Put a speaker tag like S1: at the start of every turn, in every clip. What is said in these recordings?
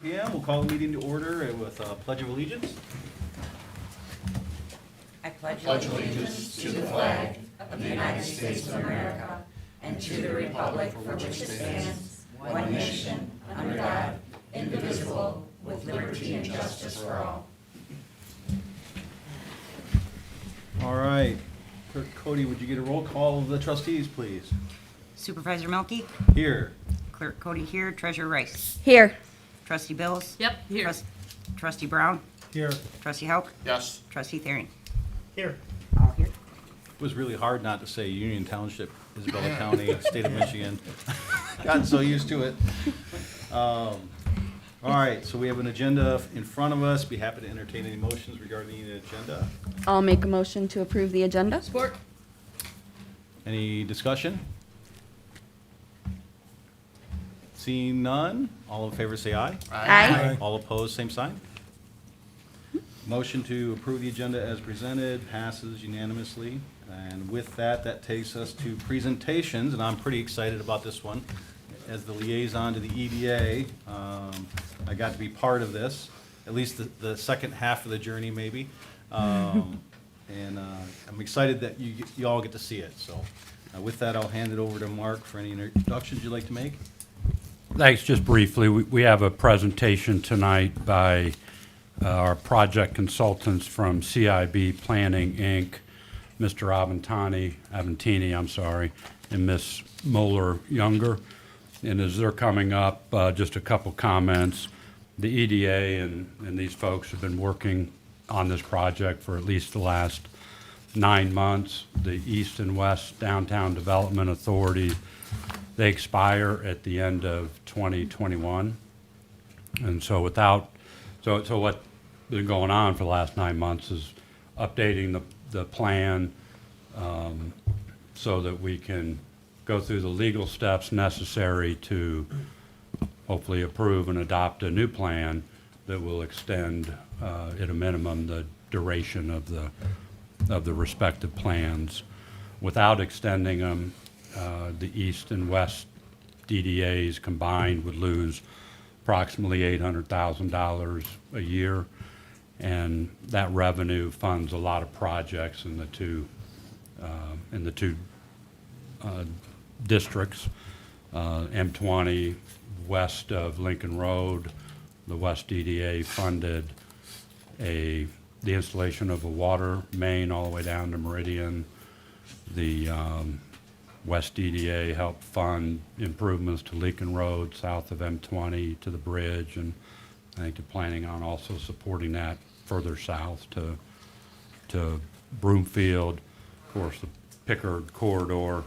S1: p.m. We'll call the meeting to order with a Pledge of Allegiance.
S2: I pledge allegiance to the flag of the United States of America and to the republic for which it stands, one nation, under God, indivisible, with liberty and justice for all.
S1: All right. Clerk Cody, would you get a roll call of the trustees, please?
S3: Supervisor Melky,
S1: Here.
S3: Clerk Cody here, Treasurer Rice,
S4: Here.
S3: Trustee Bills.
S5: Yep, here.
S3: Trustee Brown,
S6: Here.
S3: Trustee Hauk,
S6: Yes.
S3: Trustee Thering.
S6: Here.
S3: All here.
S1: It was really hard not to say Union Township, Isabella County, State of Michigan. Gotten so used to it. All right, so we have an agenda in front of us. Be happy to entertain any motions regarding the agenda.
S4: I'll make a motion to approve the agenda.
S5: Support.
S1: Any discussion? Seeing none, all in favor say aye.
S4: Aye.
S1: All opposed, same sign. Motion to approve the agenda as presented passes unanimously. And with that, that takes us to presentations, and I'm pretty excited about this one. As the liaison to the EDA, I got to be part of this, at least the second half of the journey maybe. And I'm excited that you all get to see it. So with that, I'll hand it over to Mark for any introductions you'd like to make.
S7: Thanks. Just briefly, we have a presentation tonight by our project consultants from CIB Planning, Inc., Mr. Aventini, and Ms. Moeller-Younger. And as they're coming up, just a couple comments. The EDA and these folks have been working on this project for at least the last 9 months. The East and West Downtown Development Authority, they expire at the end of 2021. And so so what's been going on for the last 9 months is updating the plan so that we can go through the legal steps necessary to hopefully approve and adopt a new plan that will extend at a minimum the duration of the respective plans. Without extending them, the East and West DDAs combined would lose approximately $800,000 a year, and that revenue funds a lot of projects in the two districts. M20 west of Lincoln Road, the West DDA funded the installation of a water main all the way down to Meridian. The West DDA helped fund improvements to Lincoln Road south of M20 to the bridge, and I think they're planning on also supporting that further south to Broomfield. Of course, the Pickard corridor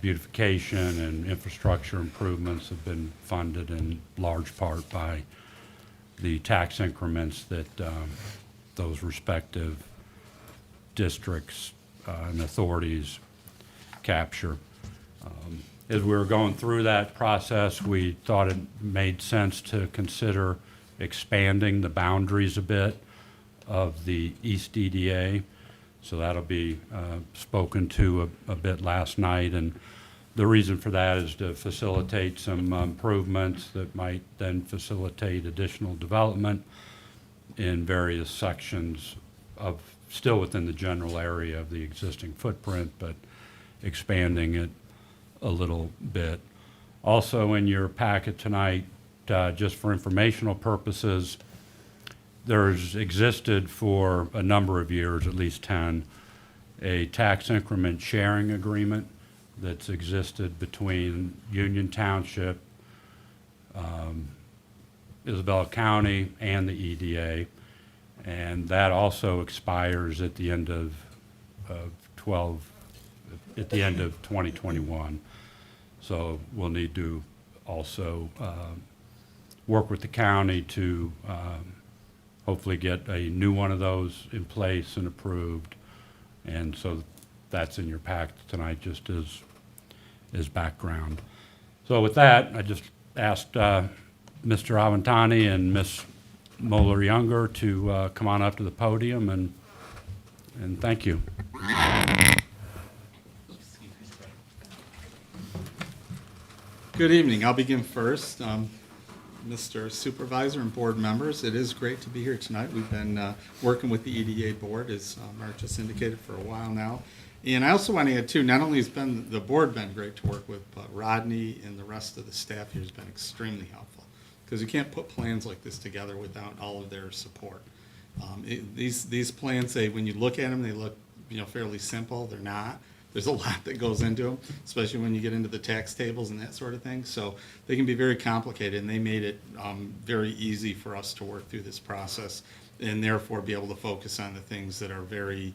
S7: beautification and infrastructure improvements have been funded in large part by the tax increments that those respective districts and authorities capture. As we were going through that process, we thought it made sense to consider expanding the boundaries a bit of the East DDA. So that'll be spoken to a bit last night. And the reason for that is to facilitate some improvements that might then facilitate additional development in various sections of, still within the general area of the existing footprint, but expanding it a little bit. Also in your packet tonight, just for informational purposes, there's existed for a number of years, at least 10, a tax increment sharing agreement that's existed between Union Township, Isabella County, and the EDA, and that also expires at the end of 2021. So we'll need to also work with the county to hopefully get a new one of those in place and approved. And so that's in your packet tonight just as background. So with that, I just asked Mr. Aventani and Ms. Moeller-Younger to come on up to the podium, and thank you.
S6: Good evening. I'll begin first.
S5: Mr. Supervisor and board members. It is great to be here tonight. We've been working with the EDA board, as Mark just indicated, for a while now. And I also want to add, too, not only has the board been great to work with, but Rodney and the rest of the staff here has been extremely helpful, because you can't put plans like this together without all of their support. These plans, when you look at them, they look fairly simple. They're not. There's a lot that goes into them, especially when you get into the tax tables and that sort of thing. So they can be very complicated, and they made it very easy for us to work through this process, and therefore be able to focus on the things that are very,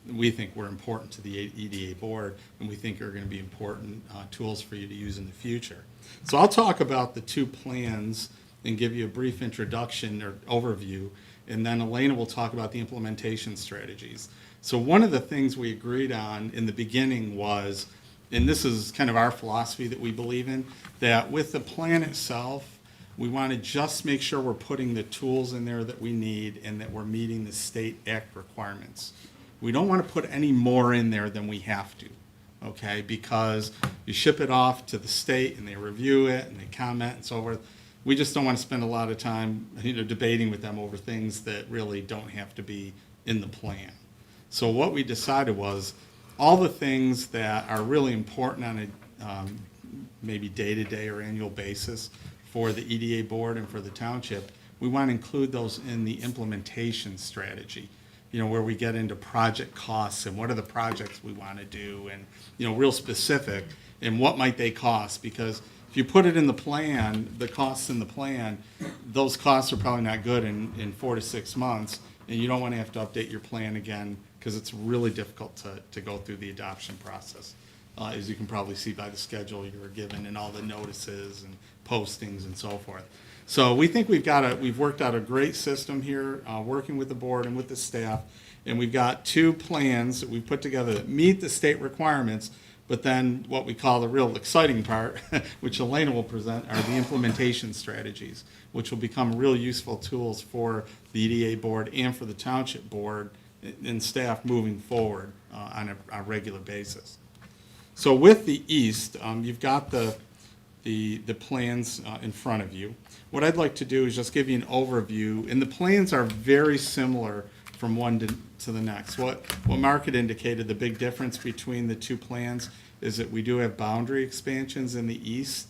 S5: we think were important to the EDA board, and we think are going to be important tools for you to use in the future. So I'll talk about the two plans and give you a brief introduction or overview, and then Elena will talk about the implementation strategies. So one of the things we agreed on in the beginning was, and this is kind of our philosophy that we believe in, that with the plan itself, we want to just make sure we're putting the tools in there that we need and that we're meeting the state act requirements. We don't want to put any more in there than we have to, okay? Because you ship it off to the state and they review it and they comment and so forth. We just don't want to spend a lot of time debating with them over things that really don't have to be in the plan. So what we decided was all the things that are really important on a maybe day-to-day or annual basis for the EDA board and for the township, we want to include those in the implementation strategy, where we get into project costs and what are the projects we want to do, and real specific, and what might they cost, because if you put it in the plan, the costs in the plan, those costs are probably not good in 4 to 6 months, and you don't want to have to update your plan again, because it's really difficult to go through the adoption process, as you can probably see by the schedule you were given and all the notices and postings and so forth. So we think we've worked out a great system here, working with the board and with the staff, and we've got two plans that we've put together that meet the state requirements, but then what we call the real exciting part, which Elena will present, are the implementation strategies, which will become real useful tools for the EDA board and for the township board and staff moving forward on a regular basis. So with the East, you've got the plans in front of you. What I'd like to do is just give you an overview, and the plans are very similar from one to the next. What Mark had indicated, the big difference between the two plans is that we do have boundary expansions in the east,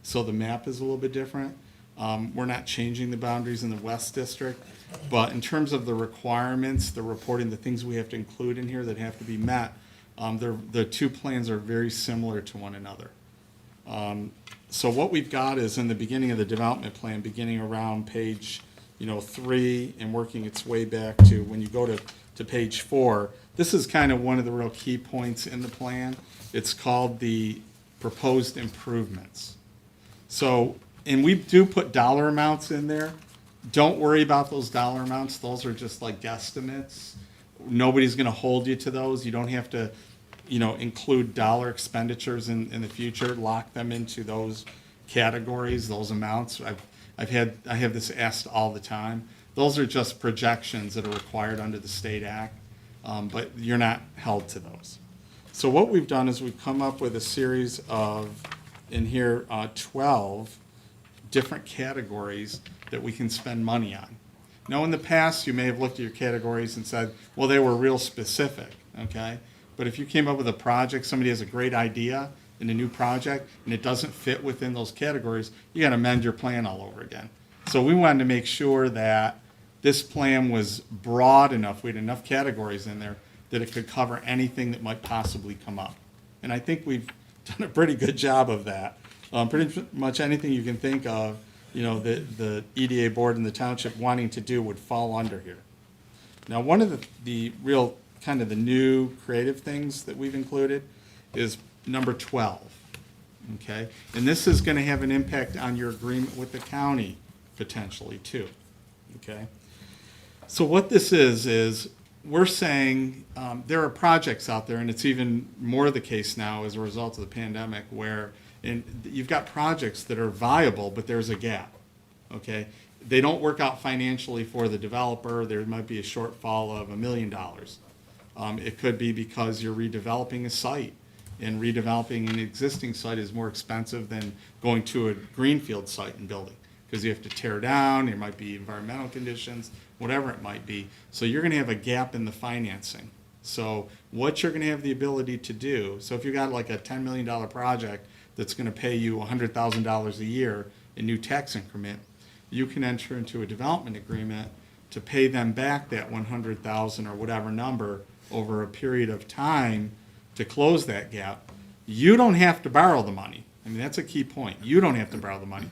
S5: so the map is a little bit different. We're not changing the boundaries in the West District, but in terms of the requirements, the reporting, the things we have to include in here that have to be met, the two plans are very similar to one another. So what we've got is in the beginning of the development plan, beginning around page 3 and working its way back to when you go to page 4, this is kind of one of the real key points in the plan. It's called the proposed improvements. So, and we do put dollar amounts in there. Don't worry about those dollar amounts. Those are just like guesstimates. Nobody's going to hold you to those. You don't have to, include dollar expenditures in the future. Lock them into those categories, those amounts. I have this asked all the time. Those are just projections that are required under the state act, but you're not held to those. So what we've done is we've come up with a series of, in here, 12 different categories that we can spend money on. Now, in the past, you may have looked at your categories and said, well, they were real specific, okay? But if you came up with a project, somebody has a great idea in a new project, and it doesn't fit within those categories, you got to amend your plan all over again. So we wanted to make sure that this plan was broad enough, we had enough categories in there, that it could cover anything that might possibly come up. And I think we've done a pretty good job of that. Pretty much anything you can think of, the EDA board and the township wanting to do would fall under here. Now, one of the real kind of the new creative things that we've included is number 12, okay? And this is going to have an impact on your agreement with the county potentially too, okay? So what this is we're saying there are projects out there, and it's even more the case now as a result of the pandemic, where you've got projects that are viable, but there's a gap, okay? They don't work out financially for the developer. There might be a shortfall of $1 million. It could be because you're redeveloping a site, and redeveloping an existing site is more expensive than going to a greenfield site and building. because you have to tear down, there might be environmental conditions, whatever it might be. So you're gonna have a gap in the financing. So what you're gonna have the ability to do, so if you got like a $10 million project that's gonna pay you $100,000 a year in new tax increment, you can enter into a development agreement to pay them back that 100,000 or whatever number over a period of time to close that gap. You don't have to borrow the money. I mean, that's a key point. You don't have to borrow the money.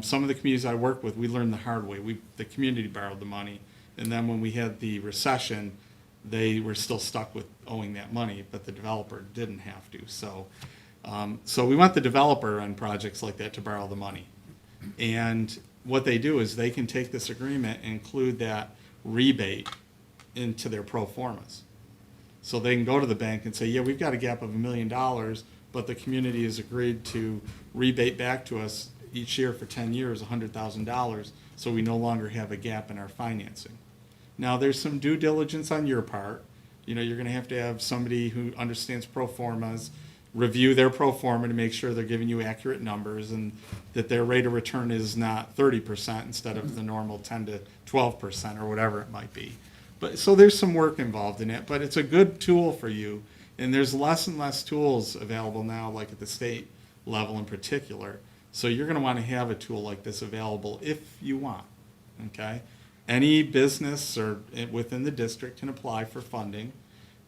S5: Some of the communities I work with, we learned the hard way. The community borrowed the money, and then when we had the recession, they were still stuck with owing that money, but the developer didn't have to. So we want the developer on projects like that to borrow the money. And what they do is they can take this agreement and include that rebate into their pro formas. So they can go to the bank and say, yeah, we've got a gap of $1 million, but the community has agreed to rebate back to us each year for 10 years, $100,000, so we no longer have a gap in our financing. Now, there's some due diligence on your part. You know, you're gonna have to have somebody who understands pro formas, review their pro forma to make sure they're giving you accurate numbers and that their rate of return is not 30% instead of the normal 10 to 12% or whatever it might be. But, so there's some work involved in it, but it's a good tool for you. And there's less and less tools available now, like at the state level in particular. So you're gonna wanna have a tool like this available if you want, okay? Any business or within the district can apply for funding.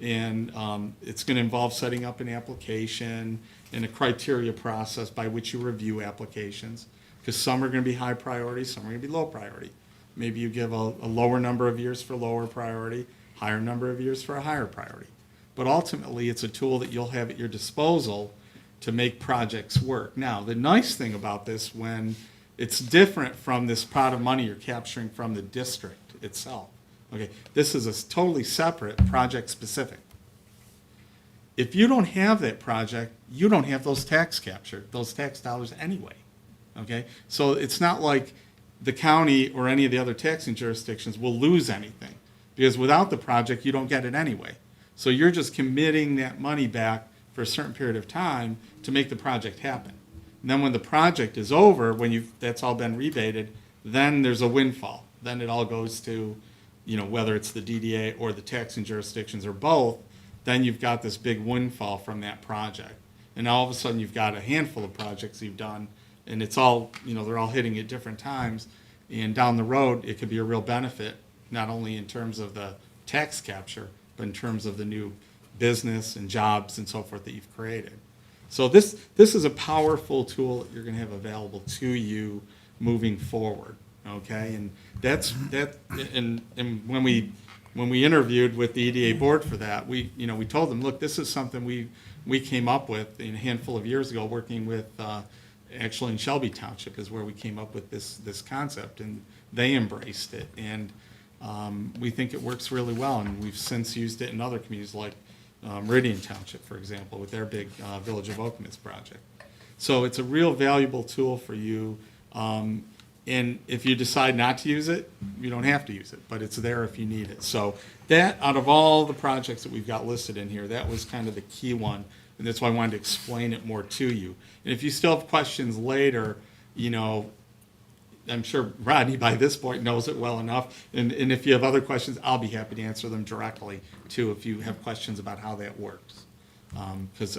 S5: And it's gonna involve setting up an application and a criteria process by which you review applications. Because some are gonna be high priority, some are gonna be low priority. Maybe you give a lower number of years for lower priority, higher number of years for a higher priority. But ultimately, it's a tool that you'll have at your disposal to make projects work. Now, the nice thing about this, when it's different from this pot of money you're capturing from the district itself. Okay, this is a totally separate, project specific. If you don't have that project, you don't have those tax dollars anyway. Okay, so it's not like the county or any of the other taxing jurisdictions will lose anything, because without the project, you don't get it anyway. So you're just committing that money back for a certain period of time to make the project happen. And then when the project is over, when that's all been rebated, then there's a windfall. Then it all goes to, you know, whether it's the DDA or the taxing jurisdictions or both, then you've got this big windfall from that project. And all of a sudden you've got a handful of projects you've done, and it's all, you know, they're all hitting at different times. And down the road, it could be a real benefit, not only in terms of the tax capture, but in terms of the new business and jobs and so forth that you've created. So this is a powerful tool that you're gonna have available to you moving forward, okay? And and when we interviewed with the EDA board for that, we told them, look, this is something we came up with a handful of years ago, working with, actually in Shelby Township is where we came up with this concept, and they embraced it. And we think it works really well, and we've since used it in other communities like Meridian Township, for example, with their big Village of Okemos project. So it's a real valuable tool for you. And if you decide not to use it, you don't have to use it, but it's there if you need it. So that, out of all the projects that we've got listed in here, that was kind of the key one, and that's why I wanted to explain it more to you. And if you still have questions later, you know, I'm sure Rodney by this point knows it well enough, and if you have other questions, I'll be happy to answer them directly too, if you have questions about how that works. Because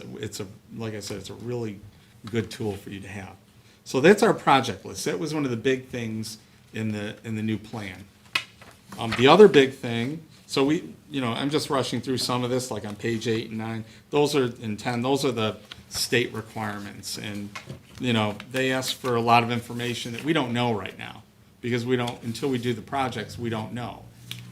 S5: like I said, it's a really good tool for you to have. So that's our project list. That was one of the big things in the new plan. The other big thing, so I'm just rushing through some of this, like on page 8 and 9. Those are in 10. Those are the state requirements, and they ask for a lot of information that we don't know right now, because we don't, until we do the projects, we don't know.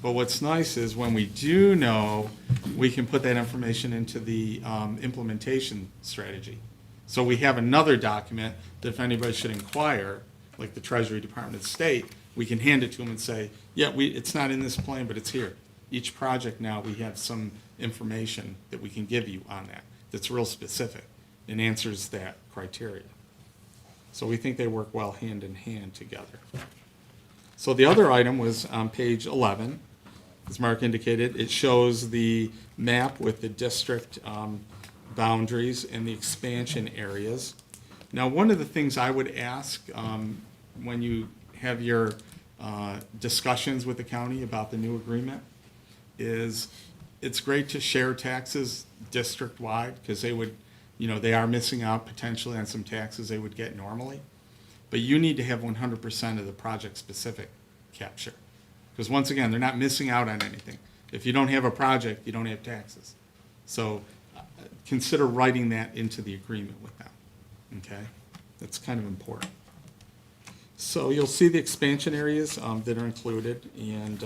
S5: But what's nice is when we do know, we can put that information into the implementation strategy. So we have another document that if anybody should inquire, like the Treasury Department of the State, we can hand it to them and say, yeah, it's not in this plan, but it's here. Each project now, we have some information that we can give you on that that's real specific and answers that criteria. So we think they work well hand in hand together. So the other item was on page 11. As Mark indicated, it shows the map with the district boundaries and the expansion areas. Now, one of the things I would ask when you have your discussions with the county about the new agreement is it's great to share taxes district-wide because they would, they are missing out potentially on some taxes they would get normally. But you need to have 100% of the project-specific capture. Because once again, they're not missing out on anything. If you don't have a project, you don't have taxes. So consider writing that into the agreement with them, okay? That's kind of important. So you'll see the expansion areas that are included, and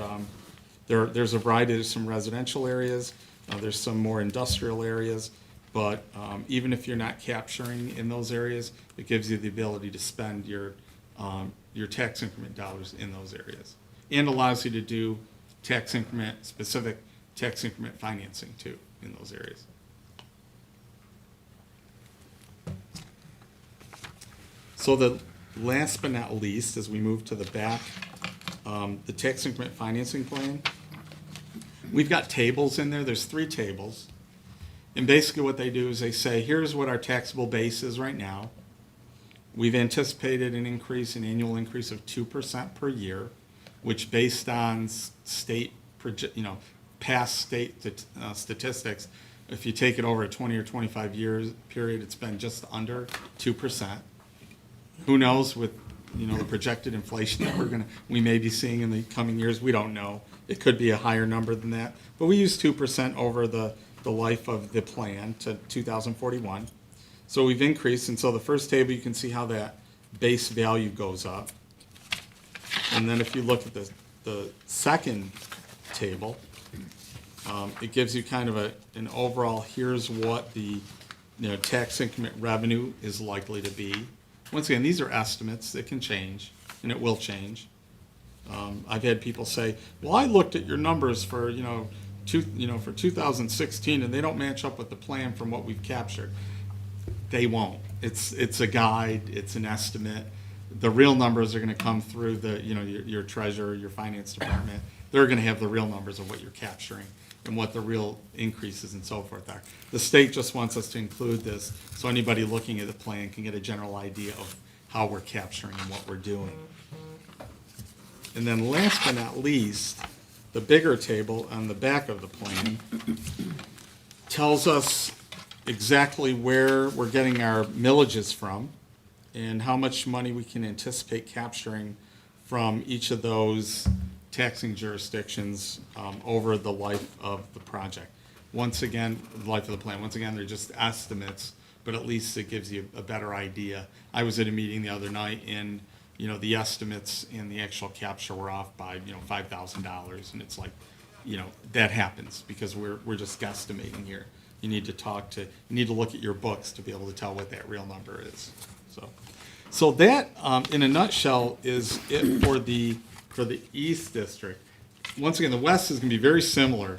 S5: there's a variety. There's some residential areas, there's some more industrial areas, but even if you're not capturing in those areas, it gives you the ability to spend your tax increment dollars in those areas, and allows you to do specific tax increment financing too in those areas. So the last but not least, as we move to the back, the tax increment financing plan. We've got tables in there. There's 3 tables. And basically what they do is they say, here's what our taxable base is right now. We've anticipated an annual increase of 2% per year, which based on past state statistics, if you take it over a 20 or 25 years period, it's been just under 2%. Who knows with the projected inflation that we may be seeing in the coming years? We don't know. It could be a higher number than that, but we use 2% over the life of the plan to 2041. So we've increased, and so the first table you can see how that base value goes up. And then if you look at the second table, it gives you kind of an overall, here's what the tax increment revenue is likely to be. Once again, these are estimates. It can change, and it will change. I've had people say, well, I looked at your numbers for, for 2016, and they don't match up with the plan from what we've captured. They won't. It's a guide. It's an estimate. The real numbers are going to come through your treasurer, your finance department. They're going to have the real numbers of what you're capturing and what the real increases and so forth are. The state just wants us to include this so anybody looking at the plan can get a general idea of how we're capturing and what we're doing. And then last but not least, the bigger table on the back of the plan tells us exactly where we're getting our millages from and how much money we can anticipate capturing from each of those taxing jurisdictions over the life of the project. Once again, the life of the plan. Once again, they're just estimates, but at least it gives you a better idea. I was at a meeting the other night, and the estimates and the actual capture were off by $5,000, and it's like, that happens because we're just guesstimating here. You need to look at your books to be able to tell what that real number is. So that, in a nutshell, is it for the East District. Once again, the West is going to be very similar.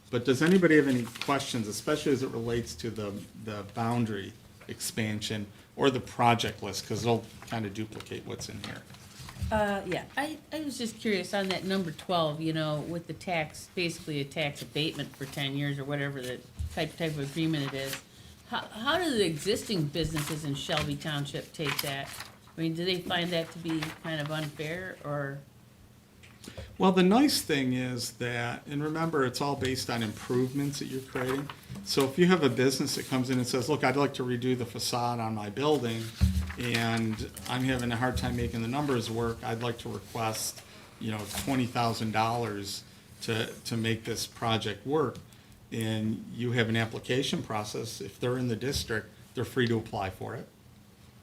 S5: But does anybody have any questions, especially as it relates to the boundary expansion or the project list, because they'll kind of duplicate what's in here.
S6: Yeah, I was just curious on that number 12, with the tax, basically a tax abatement for 10 years or whatever the type of agreement it is. How do the existing businesses in Shelby Township take that? I mean, do they find that to be kind of unfair, or?
S5: Well, the nice thing is that, and remember, it's all based on improvements that you're creating. So if you have a business that comes in and says, look, I'd like to redo the facade on my building, and I'm having a hard time making the numbers work, I'd like to request, $20,000 to make this project work. And you have an application process. If they're in the district, they're free to apply for it.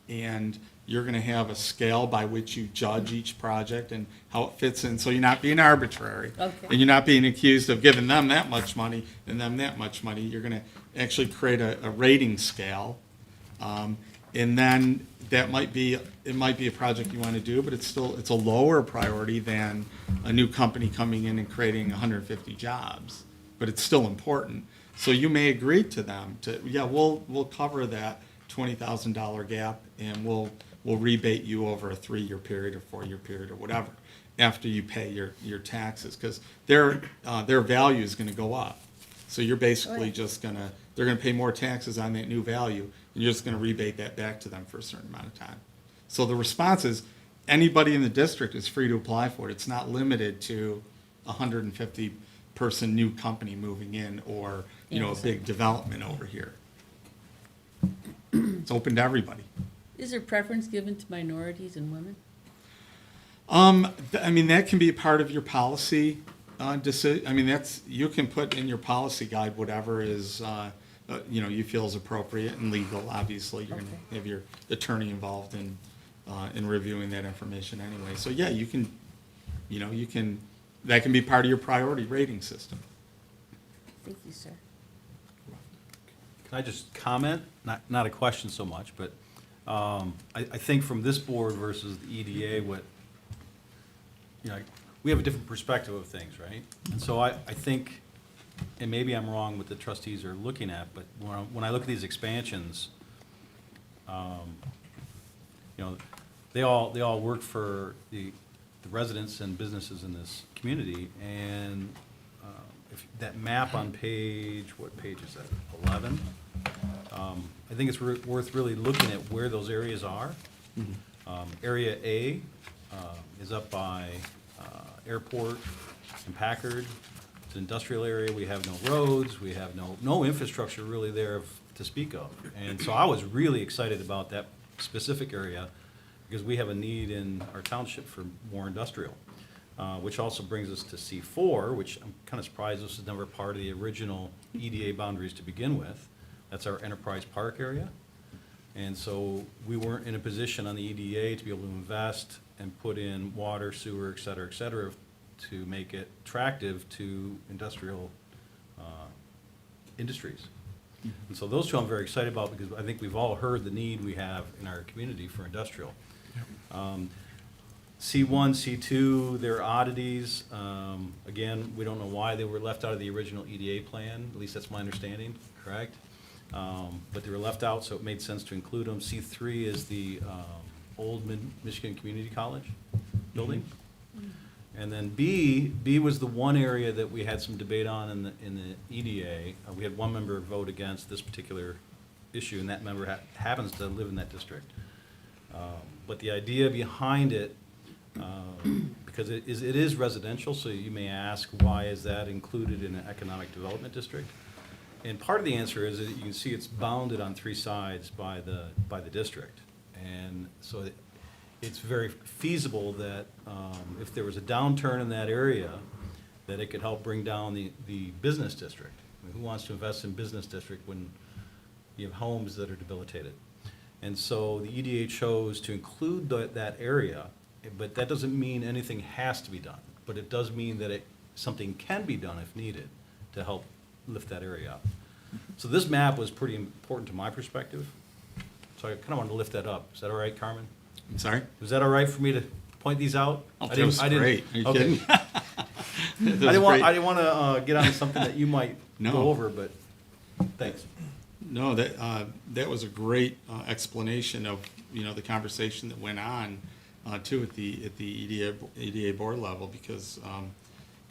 S5: And you're going to have a scale by which you judge each project and how it fits in. So you're not being arbitrary.
S6: Okay.
S5: And you're not being accused of giving them that much money and them that much money. You're going to actually create a rating scale. And then it might be a project you want to do, but it's a lower priority than a new company coming in and creating 150 jobs. But it's still important. So you may agree to them we'll cover that $20,000 gap, and we'll rebate you over a 3-year period or 4-year period or whatever after you pay your taxes, because their value is going to go up. So you're basically they're going to pay more taxes on that new value, and you're just going to rebate that back to them for a certain amount of time. So the response is, anybody in the district is free to apply for it. It's not limited to a 150-person new company moving in or, you know, a big development over here. It's open to everybody.
S6: Is there preference given to minorities and women?
S5: I mean, that can be a part of your policy decision. I mean, that's, you can put in your policy guide whatever is, you know, you feel is appropriate and legal. Obviously, you're going to have your attorney involved in reviewing that information anyway. So yeah, you can, you know, you can, that can be part of your priority rating system.
S6: Thank you, sir.
S1: Can I just comment? Not a question so much, but I think from this board versus the EDA, what, you know, we have a different perspective of things, right? And so I think, and maybe I'm wrong what the trustees are looking at, but when I look at these expansions, you know, they all work for the residents and businesses in this community, and if that map on page, what page is that, 11? I think it's worth really looking at where those areas are. Area A is up by Airport and Packard. It's an industrial area. We have no roads. We have no infrastructure really there to speak of. And so I was really excited about that specific area because we have a need in our township for more industrial, which also brings us to C4, which I'm kind of surprised this is never part of the original EDA boundaries to begin with. That's our Enterprise Park area. And so we weren't in a position on the EDA to be able to invest and put in water, sewer, et cetera, to make it attractive to industrial industries. And so those two I'm very excited about because I think we've all heard the need we have in our community for industrial. C1, C2, they're oddities. Again, we don't know why they were left out of the original EDA plan, at least that's my understanding, correct? But they were left out, so it made sense to include them. C3 is the old Michigan Community College building. And then B was the one area that we had some debate on in the EDA. We had one member vote against this particular issue, and that member happens to live in that district. But the idea behind it, because it is residential, so you may ask, why is that included in an economic development district? And part of the answer is that you can see it's bounded on three sides by the district. And so it's very feasible that if there was a downturn in that area, that it could help bring down the business district. I mean, who wants to invest in business district when you have homes that are debilitated? And so the EDA chose to include that area, but that doesn't mean anything has to be done. But it does mean that something can be done if needed to help lift that area up. So this map was pretty important to my perspective. So I kind of wanted to lift that up. Is that all right, Carmen?
S5: I'm sorry?
S1: Was that all right for me to point these out?
S5: Oh, that was great. Are you
S1: okay.
S5: kidding?
S1: I didn't want to get on something that you might
S5: No.
S1: go over, but thanks.
S5: No, that was a great explanation of, you know, the conversation that went on too at the EDA board level, because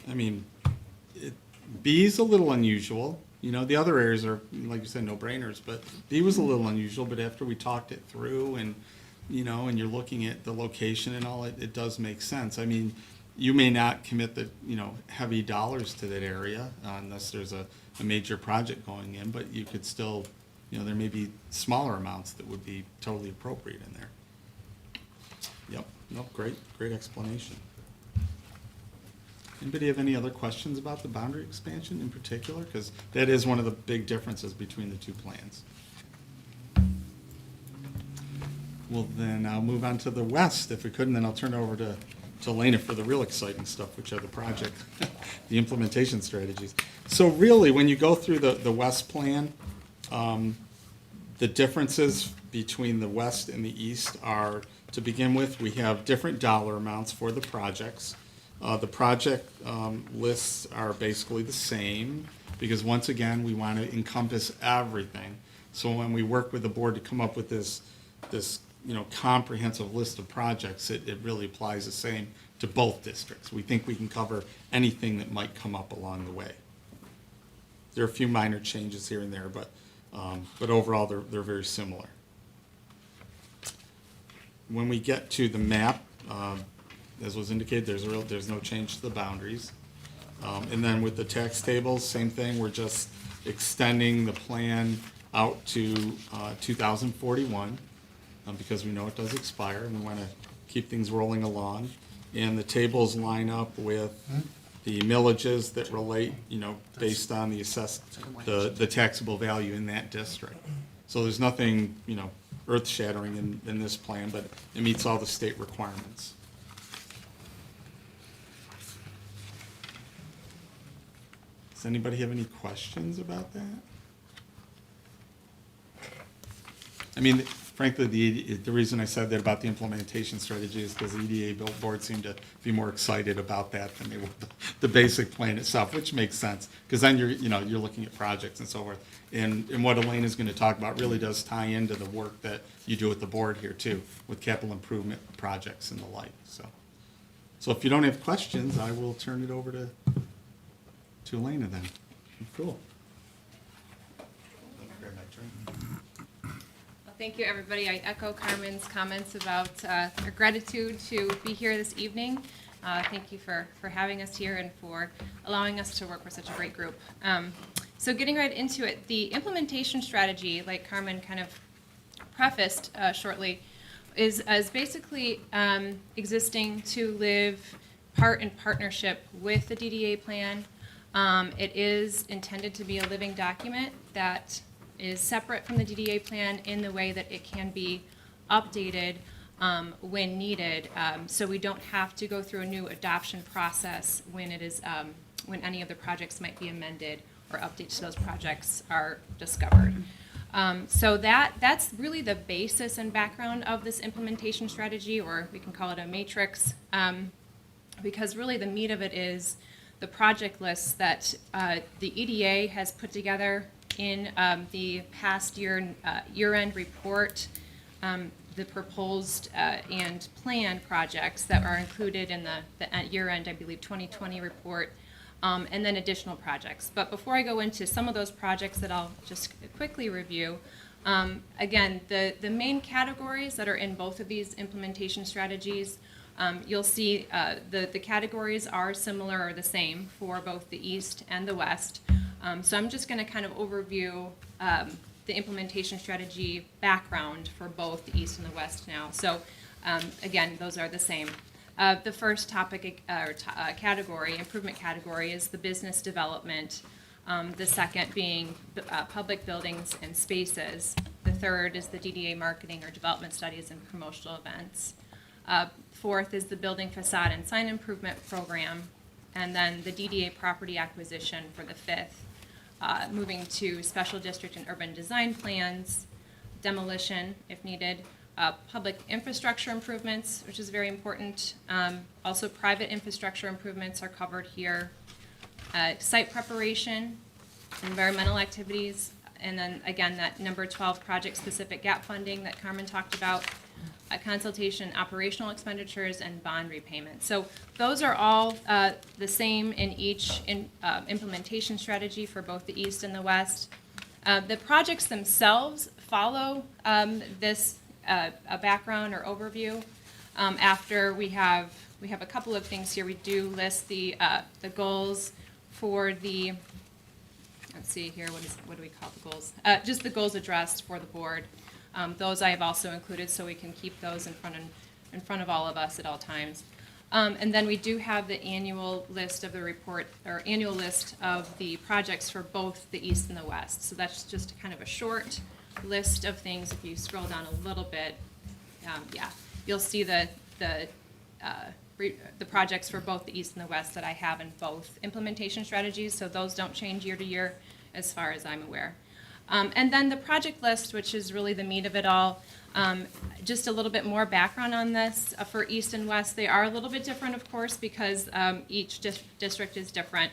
S5: I mean, B is a little unusual. You know, the other areas are, like you said, no-brainers, but B was a little unusual. But after we talked it through, and you know, and you're looking at the location and all, it does make sense. I mean, you may not commit the, you know, heavy dollars to that area unless there's a major project going in, but you could still, you know, there may be smaller amounts that would be totally appropriate in there. Yep, no, great explanation. Anybody have any other questions about the boundary expansion in particular? Because that is one of the big differences between the two plans. Well, then I'll move on to the west if we could, and then I'll turn it over to Lena for the real exciting stuff, which are the project, the implementation strategies. So really, when you go through the west plan, the differences between the west and the east are, to begin with, we have different dollar amounts for the projects. The project lists are basically the same, because once again, we want to encompass everything. So when we work with the board to come up with this you know, comprehensive list of projects, it really applies the same to both districts. We think we can cover anything that might come up along the way. There are a few minor changes here and there, but overall they're very similar. when we get to the map, as was indicated, there's no change to the boundaries. And then with the tax tables, same thing, we're just extending the plan out to 2041, because we know it does expire, and we want to keep things rolling along. And the tables line up with the millages that relate, based on the assessed, the taxable value in that district. So there's nothing, earth-shattering in this plan, but it meets all the state requirements. Does anybody have any questions about that? I mean, frankly, the reason I said that about the implementation strategy is because the EDA board seemed to be more excited about that than they were the basic plan itself, which makes sense, because then you're looking at projects and so forth. And what Elaine is going to talk about really does tie into the work that you do at the board here too, with capital improvement projects and the like. So if you don't have questions, I will turn it over to Elena then. Cool.
S8: Thank you, everybody. I echo Carmen's comments about our gratitude to be here this evening. Thank you for having us here and for allowing us to work with such a great group. So getting right into it, the implementation strategy, like Carmen kind of prefaced shortly, is basically existing to live part in partnership with the DDA plan. It is intended to be a living document that is separate from the DDA plan in the way that it can be updated when needed, so we don't have to go through a new adoption process when it is when any of the projects might be amended or updates to those projects are discovered. So that's really the basis and background of this implementation strategy, or we can call it a matrix, because really the meat of it is the project lists that the EDA has put together in the past year-end report, the proposed and planned projects that are included in the year-end, I believe, 2020 report, and then additional projects. But before I go into some of those projects that I'll just quickly review, again, the main categories that are in both of these implementation strategies, you'll see the categories are similar or the same for both the East and the West. So I'm just going to kind of overview the implementation strategy background for both the East and the West now. So again, those are the same. The first topic category, improvement category, is the business development. The second being public buildings and spaces. The third is the DDA marketing or development studies and promotional events. Fourth is the building facade and sign improvement program. And then the DDA property acquisition for the fifth. Moving to special district and urban design plans, demolition if needed, public infrastructure improvements, which is very important. Also private infrastructure improvements are covered here. Site preparation, environmental activities, and then again that number 12 project-specific gap funding that Carmen talked about, consultation, operational expenditures, and bond repayment. So those are all the same in each implementation strategy for both the East and the West. The projects themselves follow this a background or overview. After we have a couple of things here. We do list the goals for the. Let's see here. What do we call the goals? Just the goals addressed for the board. Those I have also included, so we can keep those in front of all of us at all times. And then we do have the annual list of the report, or annual list of the projects for both the East and the West. So that's just kind of a short list of things. If you scroll down a little bit, you'll see the projects for both the East and the West that I have in both implementation strategies. So those don't change year to year, as far as I'm aware. And then the project list, which is really the meat of it all. Just a little bit more background on this. For East and West, they are a little bit different, of course, because each district is different.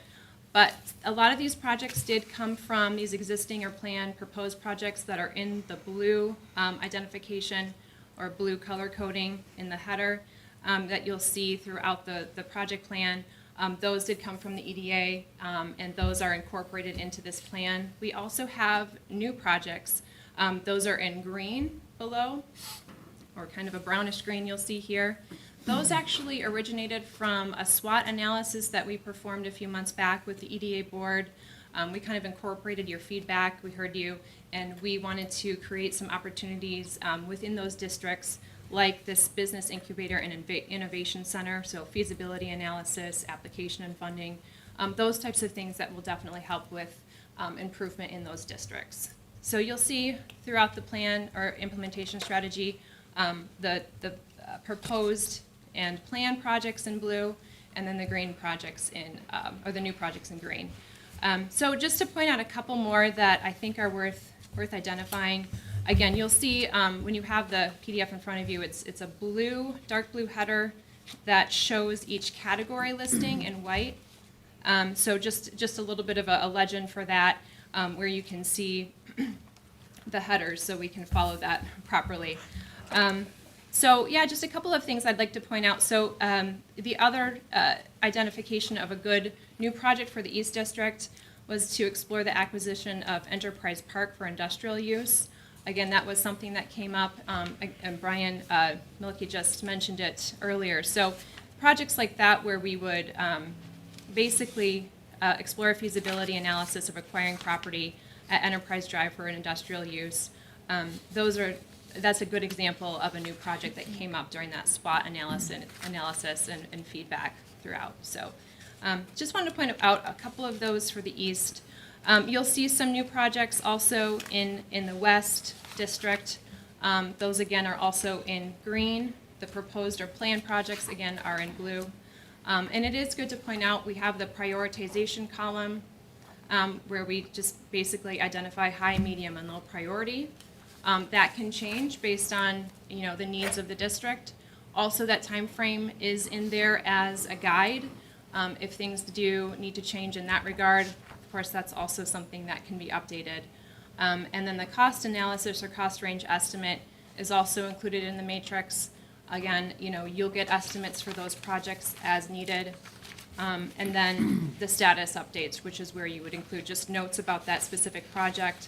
S8: But a lot of these projects did come from these existing or planned proposed projects that are in the blue identification or blue color coding in the header that you'll see throughout the project plan. Those did come from the EDA, and those are incorporated into this plan. We also have new projects. Those are in green below. or kind of a brownish green you'll see here. Those actually originated from a SWOT analysis that we performed a few months back with the EDA board. We kind of incorporated your feedback, we heard you, and we wanted to create some opportunities within those districts, like this business incubator and innovation center, so feasibility analysis, application and funding, those types of things that will definitely help with improvement in those districts. So you'll see throughout the plan or implementation strategy, the proposed and planned projects in blue, and then the green projects in, or the new projects in green. So just to point out a couple more that I think are worth identifying. Again, you'll see when you have the PDF in front of you, it's a blue, dark blue header that shows each category listing in white. So just a little bit of a legend for that, where you can see the headers so we can follow that properly. So yeah, just a couple of things I'd like to point out. So the other identification of a good new project for the East District was to explore the acquisition of Enterprise Park for industrial use. Again, that was something that came up, and Brian Milke just mentioned it earlier. So projects like that where we would basically explore a feasibility analysis of acquiring property at Enterprise Drive for an industrial use. That's a good example of a new project that came up during that SWOT analysis and feedback throughout. So just wanted to point out a couple of those for the East. You'll see some new projects also in the West District. Those again are also in green. The proposed or planned projects again are in blue. And it is good to point out we have the prioritization column where we just basically identify high, medium, and low priority. That can change based on the needs of the district. Also, that time frame is in there as a guide. If things do need to change in that regard, of course, that's also something that can be updated. And then the cost analysis or cost range estimate is also included in the matrix. Again, you'll get estimates for those projects as needed. And then the status updates, which is where you would include just notes about that specific project,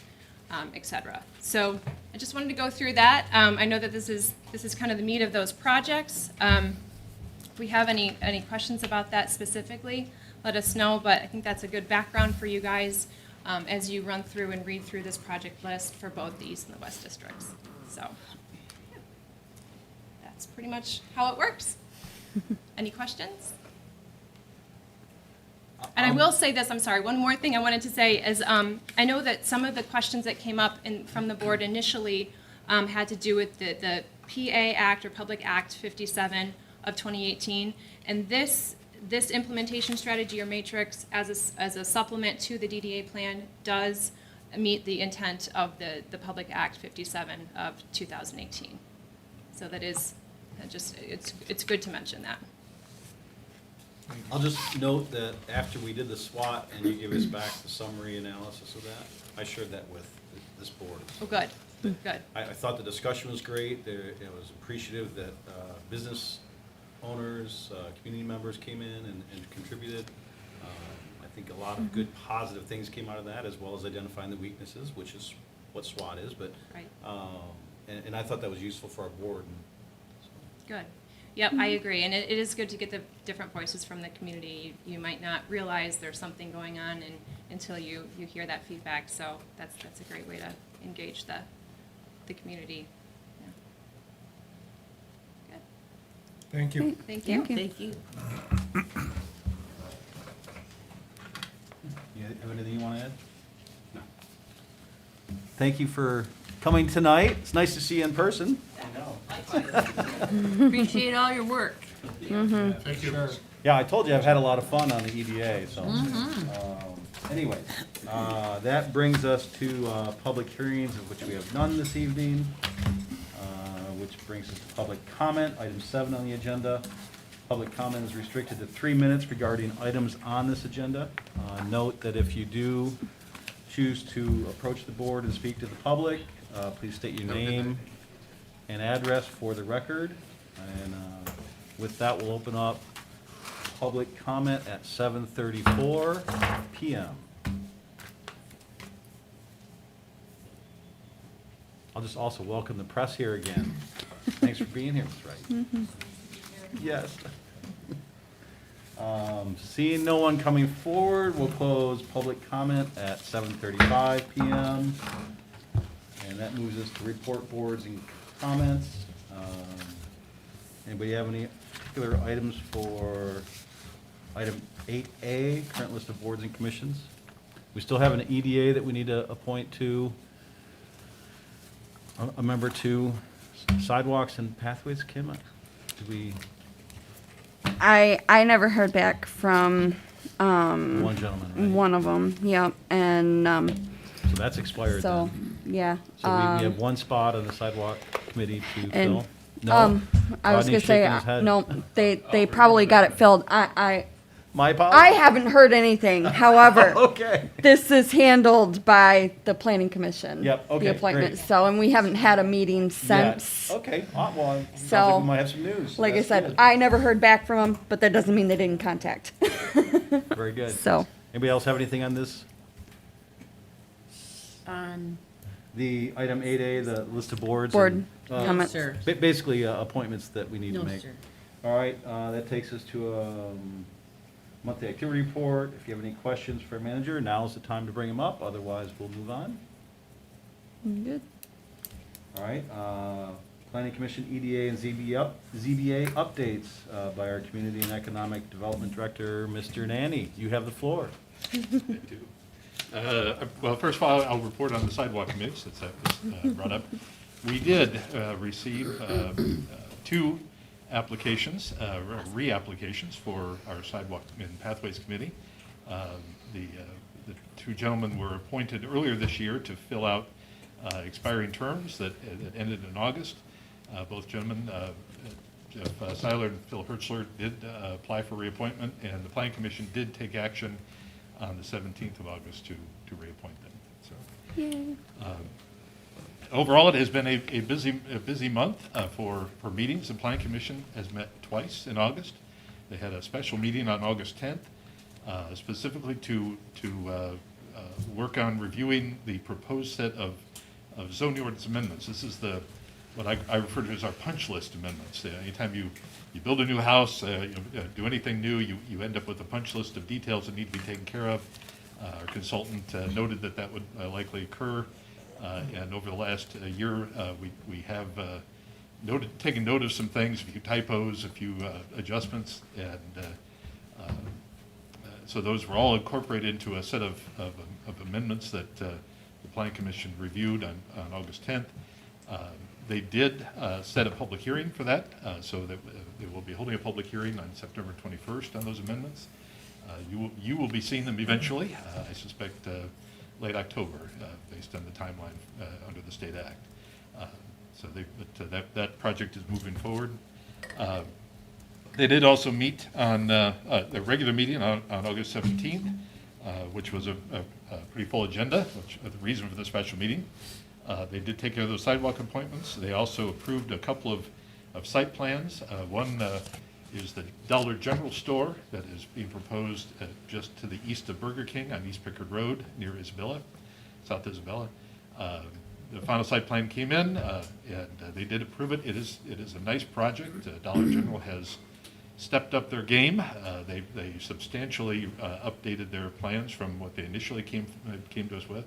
S8: et cetera. So I just wanted to go through that. I know that this is kind of the meat of those projects. If we have any questions about that specifically, let us know, but I think that's a good background for you guys as you run through and read through this project list for both the East and the West districts. So yeah. That's pretty much how it works. Any questions? And I will say this, I'm sorry, one more thing I wanted to say is I know that some of the questions that came up from the board initially had to do with the PA Act or Public Act 57 of 2018. And this implementation strategy or matrix as a supplement to the DDA plan does meet the intent of the Public Act 57 of 2018. So that is just, it's good to mention that.
S1: I'll just note that after we did the SWOT and you gave us back the summary analysis of that, I shared that with this board.
S8: Oh, good, good.
S1: I thought the discussion was great. It was appreciative that business owners, community members came in and contributed. I think a lot of good positive things came out of that, as well as identifying the weaknesses, which is what SWOT is. But
S8: Right.
S1: And I thought that was useful for our board.
S8: Good. Yep, I agree. And it is good to get the different voices from the community. You might not realize there's something going on until you hear that feedback. So that's a great way to engage the community. Yeah. Good.
S9: Thank you.
S8: Thank you.
S6: Thank you.
S1: You have anything you want to add? No. Thank you for coming tonight. It's nice to see you in person.
S6: Appreciate all your work.
S9: Thank you.
S1: Yeah, I told you I've had a lot of fun on the EDA, so. Anyway, that brings us to public hearings, of which we have none this evening, which brings us to public comment, item 7 on the agenda. Public comment is restricted to 3 minutes regarding items on this agenda. Note that if you do choose to approach the board and speak to the public, please state your name and address for the record. And with that, we'll open up public comment at 7:34 p.m. I'll just also welcome the press here again. Thanks for being here, Ms. Wright. Yes. Seeing no one coming forward, we'll close public comment at 7:35 PM. And that moves us to report boards and comments. Anybody have any particular items for item 8A, current list of boards and commissions? We still have an EDA that we need to appoint to, a member to sidewalks and pathways. Kim, did we,
S4: I never heard back from
S1: one gentleman, right?
S4: one of them. Yep, and
S1: So that's expired
S4: so
S1: then.
S4: yeah.
S1: So we have one spot on the sidewalk committee to
S4: and,
S1: fill? No?
S4: I was
S1: Rodney's
S4: gonna say
S1: shaking his head.
S4: no. They probably got it filled.
S1: My
S4: I
S1: apologies?
S4: haven't heard anything. However,
S1: Okay.
S4: this is handled by the planning commission.
S1: Yep, okay,
S4: The appointment.
S1: great.
S4: So, and we haven't had a meeting
S1: Yeah.
S4: since.
S1: Okay, well, it sounds
S4: So,
S1: like we might have some news.
S4: Like I
S1: That's
S4: said,
S1: good.
S4: I never heard back from them, but that doesn't mean they didn't contact.
S1: Very good.
S4: So,
S1: Anybody else have anything on this?
S6: On,
S1: The item 8A, the list of boards?
S4: Board
S1: and,
S6: no,
S4: comments.
S6: sir.
S1: Basically, appointments that we need to
S6: No,
S1: make.
S6: sir.
S1: All right, that takes us to monthly activity report. If you have any questions for our manager, now's the time to bring them up, otherwise we'll move on.
S4: good.
S1: All right, Planning Commission EDA and ZBA updates by our Community and Economic Development Director, Mr. Nanny. You have the floor.
S10: Well, first of all, I'll report on the sidewalk committee, since that was brought up. We did receive 2 applications, re-applications for our sidewalk and pathways committee. The 2 gentlemen were appointed earlier this year to fill out expiring terms that ended in August. Both gentlemen, Jeff Seiler and Phil Hertzler, did apply for reappointment, and the Planning Commission did take action on the 17th of August to reappoint them. So, overall, it has been a busy month for meetings. The Planning Commission has met twice in August. They had a special meeting on August 10th, specifically to work on reviewing the proposed set of zoning ordinance amendments. This is what I refer to as our punch list amendments. Anytime you build a new house, do anything new, you end up with a punch list of details that need to be taken care of. Our consultant noted that would likely occur, and over the last year, we have taken note of some things, a few typos, a few adjustments, and so those were all incorporated into a set of amendments that the Planning Commission reviewed on August 10th. They did set a public hearing for that, so that they will be holding a public hearing on September 21st on those amendments. You will be seeing them eventually, I suspect late October, based on the timeline under the State Act. So that project is moving forward. They did also meet on their regular meeting on August 17th, which was a pretty full agenda, which is the reason for the special meeting. They did take care of those sidewalk appointments. They also approved a couple of site plans. One is the Dollar General store that is being proposed just to the east of Burger King on East Pickard Road near Isabella, South Isabella. The final site plan came in, and they did approve it. It is a nice project. Dollar General has stepped up their game. They substantially updated their plans from what they initially came to us with.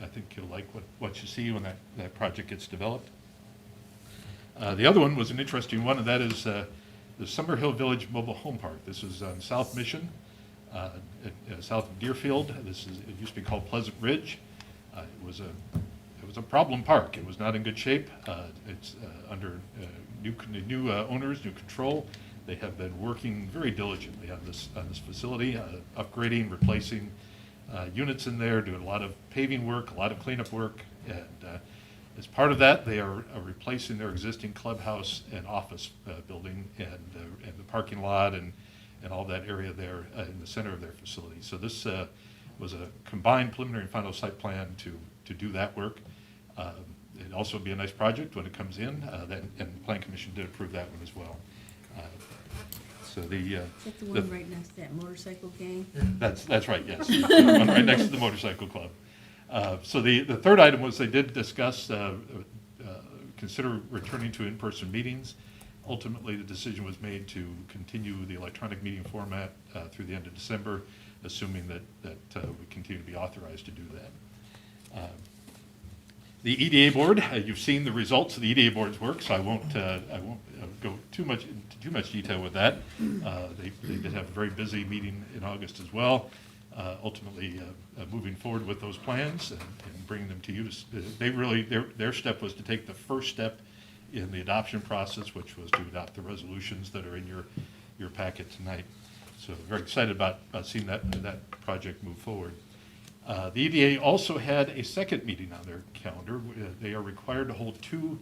S10: I think you'll like what you see when that project gets developed. The other one was an interesting one, and that is the Summerhill Village Mobile Home Park. This is on South Mission, south of Deerfield. It used to be called Pleasant Ridge. It was a problem park. It was not in good shape. It's under new owners, new control. They have been working very diligently on this facility, upgrading, replacing units in there, doing a lot of paving work, a lot of cleanup work, and as part of that, they are replacing their existing clubhouse and office building and the parking lot and all that area there in the center of their facility. So this was a combined preliminary and final site plan to do that work. It'd also be a nice project when it comes in, and the Planning Commission did approve that one as well. So
S6: Is that the one right next to that motorcycle gang?
S10: That's right, yes. The one right next to the motorcycle club. So the third item was they did discuss consider returning to in-person meetings. Ultimately, the decision was made to continue the electronic meeting format through the end of December, assuming that we continue to be authorized to do that. The EDA board, you've seen the results of the EDA board's work, so I won't go into too much detail with that. They did have a very busy meeting in August as well. Ultimately, moving forward with those plans and bringing them to you. Their step was to take the first step in the adoption process, which was to adopt the resolutions that are in your packet tonight. So very excited about seeing that project move forward. The EDA also had a second meeting on their calendar. They are required to hold two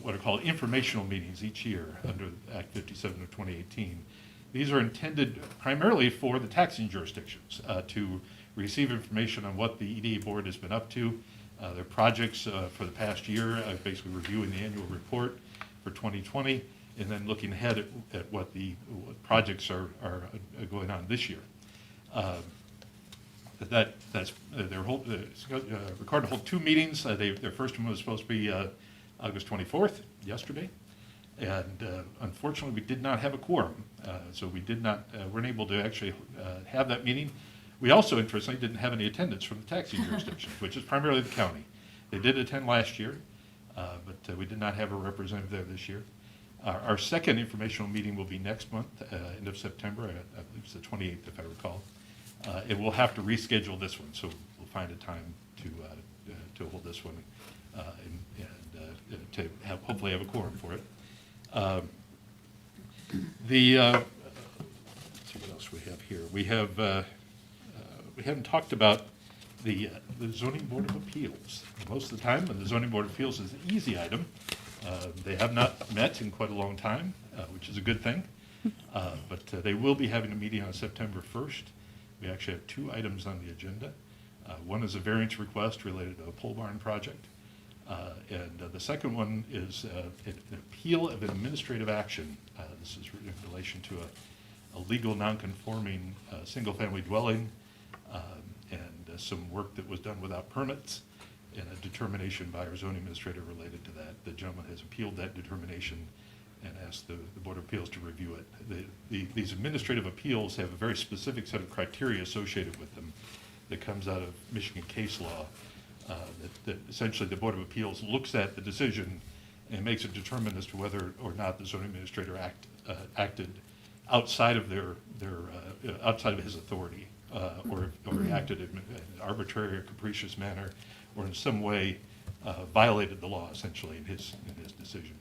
S10: what are called informational meetings each year under Act 57 of 2018. These are intended primarily for the taxing jurisdictions to receive information on what the EDA board has been up to, their projects for the past year, basically reviewing the annual report for 2020, and then looking ahead at what projects are going on this year. They're required to hold two meetings. Their first one was supposed to be August 24th, yesterday. And unfortunately, we did not have a quorum, so we weren't able to actually have that meeting. We also, interestingly, didn't have any attendance from the taxing jurisdictions, which is primarily the county. They did attend last year, but we did not have a representative there this year. Our second informational meeting will be next month, end of September. I believe it's the 28th, if I recall. And we'll have to reschedule this one, so we'll find a time to hold this one and to hopefully have a quorum for it. Let's see what else we have here. We haven't talked about the zoning board of appeals. Most of the time, when the zoning board of appeals is an easy item, they have not met in quite a long time, which is a good thing. But they will be having a meeting on September 1st. We actually have two items on the agenda. One is a variance request related to a pole barn project. And the second one is an appeal of an administrative action. This is in relation to a legal non-conforming single-family dwelling and some work that was done without permits and a determination by our zoning administrator related to that. The gentleman has appealed that determination and asked the Board of Appeals to review it. These administrative appeals have a very specific set of criteria associated with them that comes out of Michigan case law. That essentially the Board of Appeals looks at the decision and makes a determination as to whether or not the zoning administrator acted outside of outside of his authority, or acted in an arbitrary or capricious manner, or in some way violated the law essentially in his decision.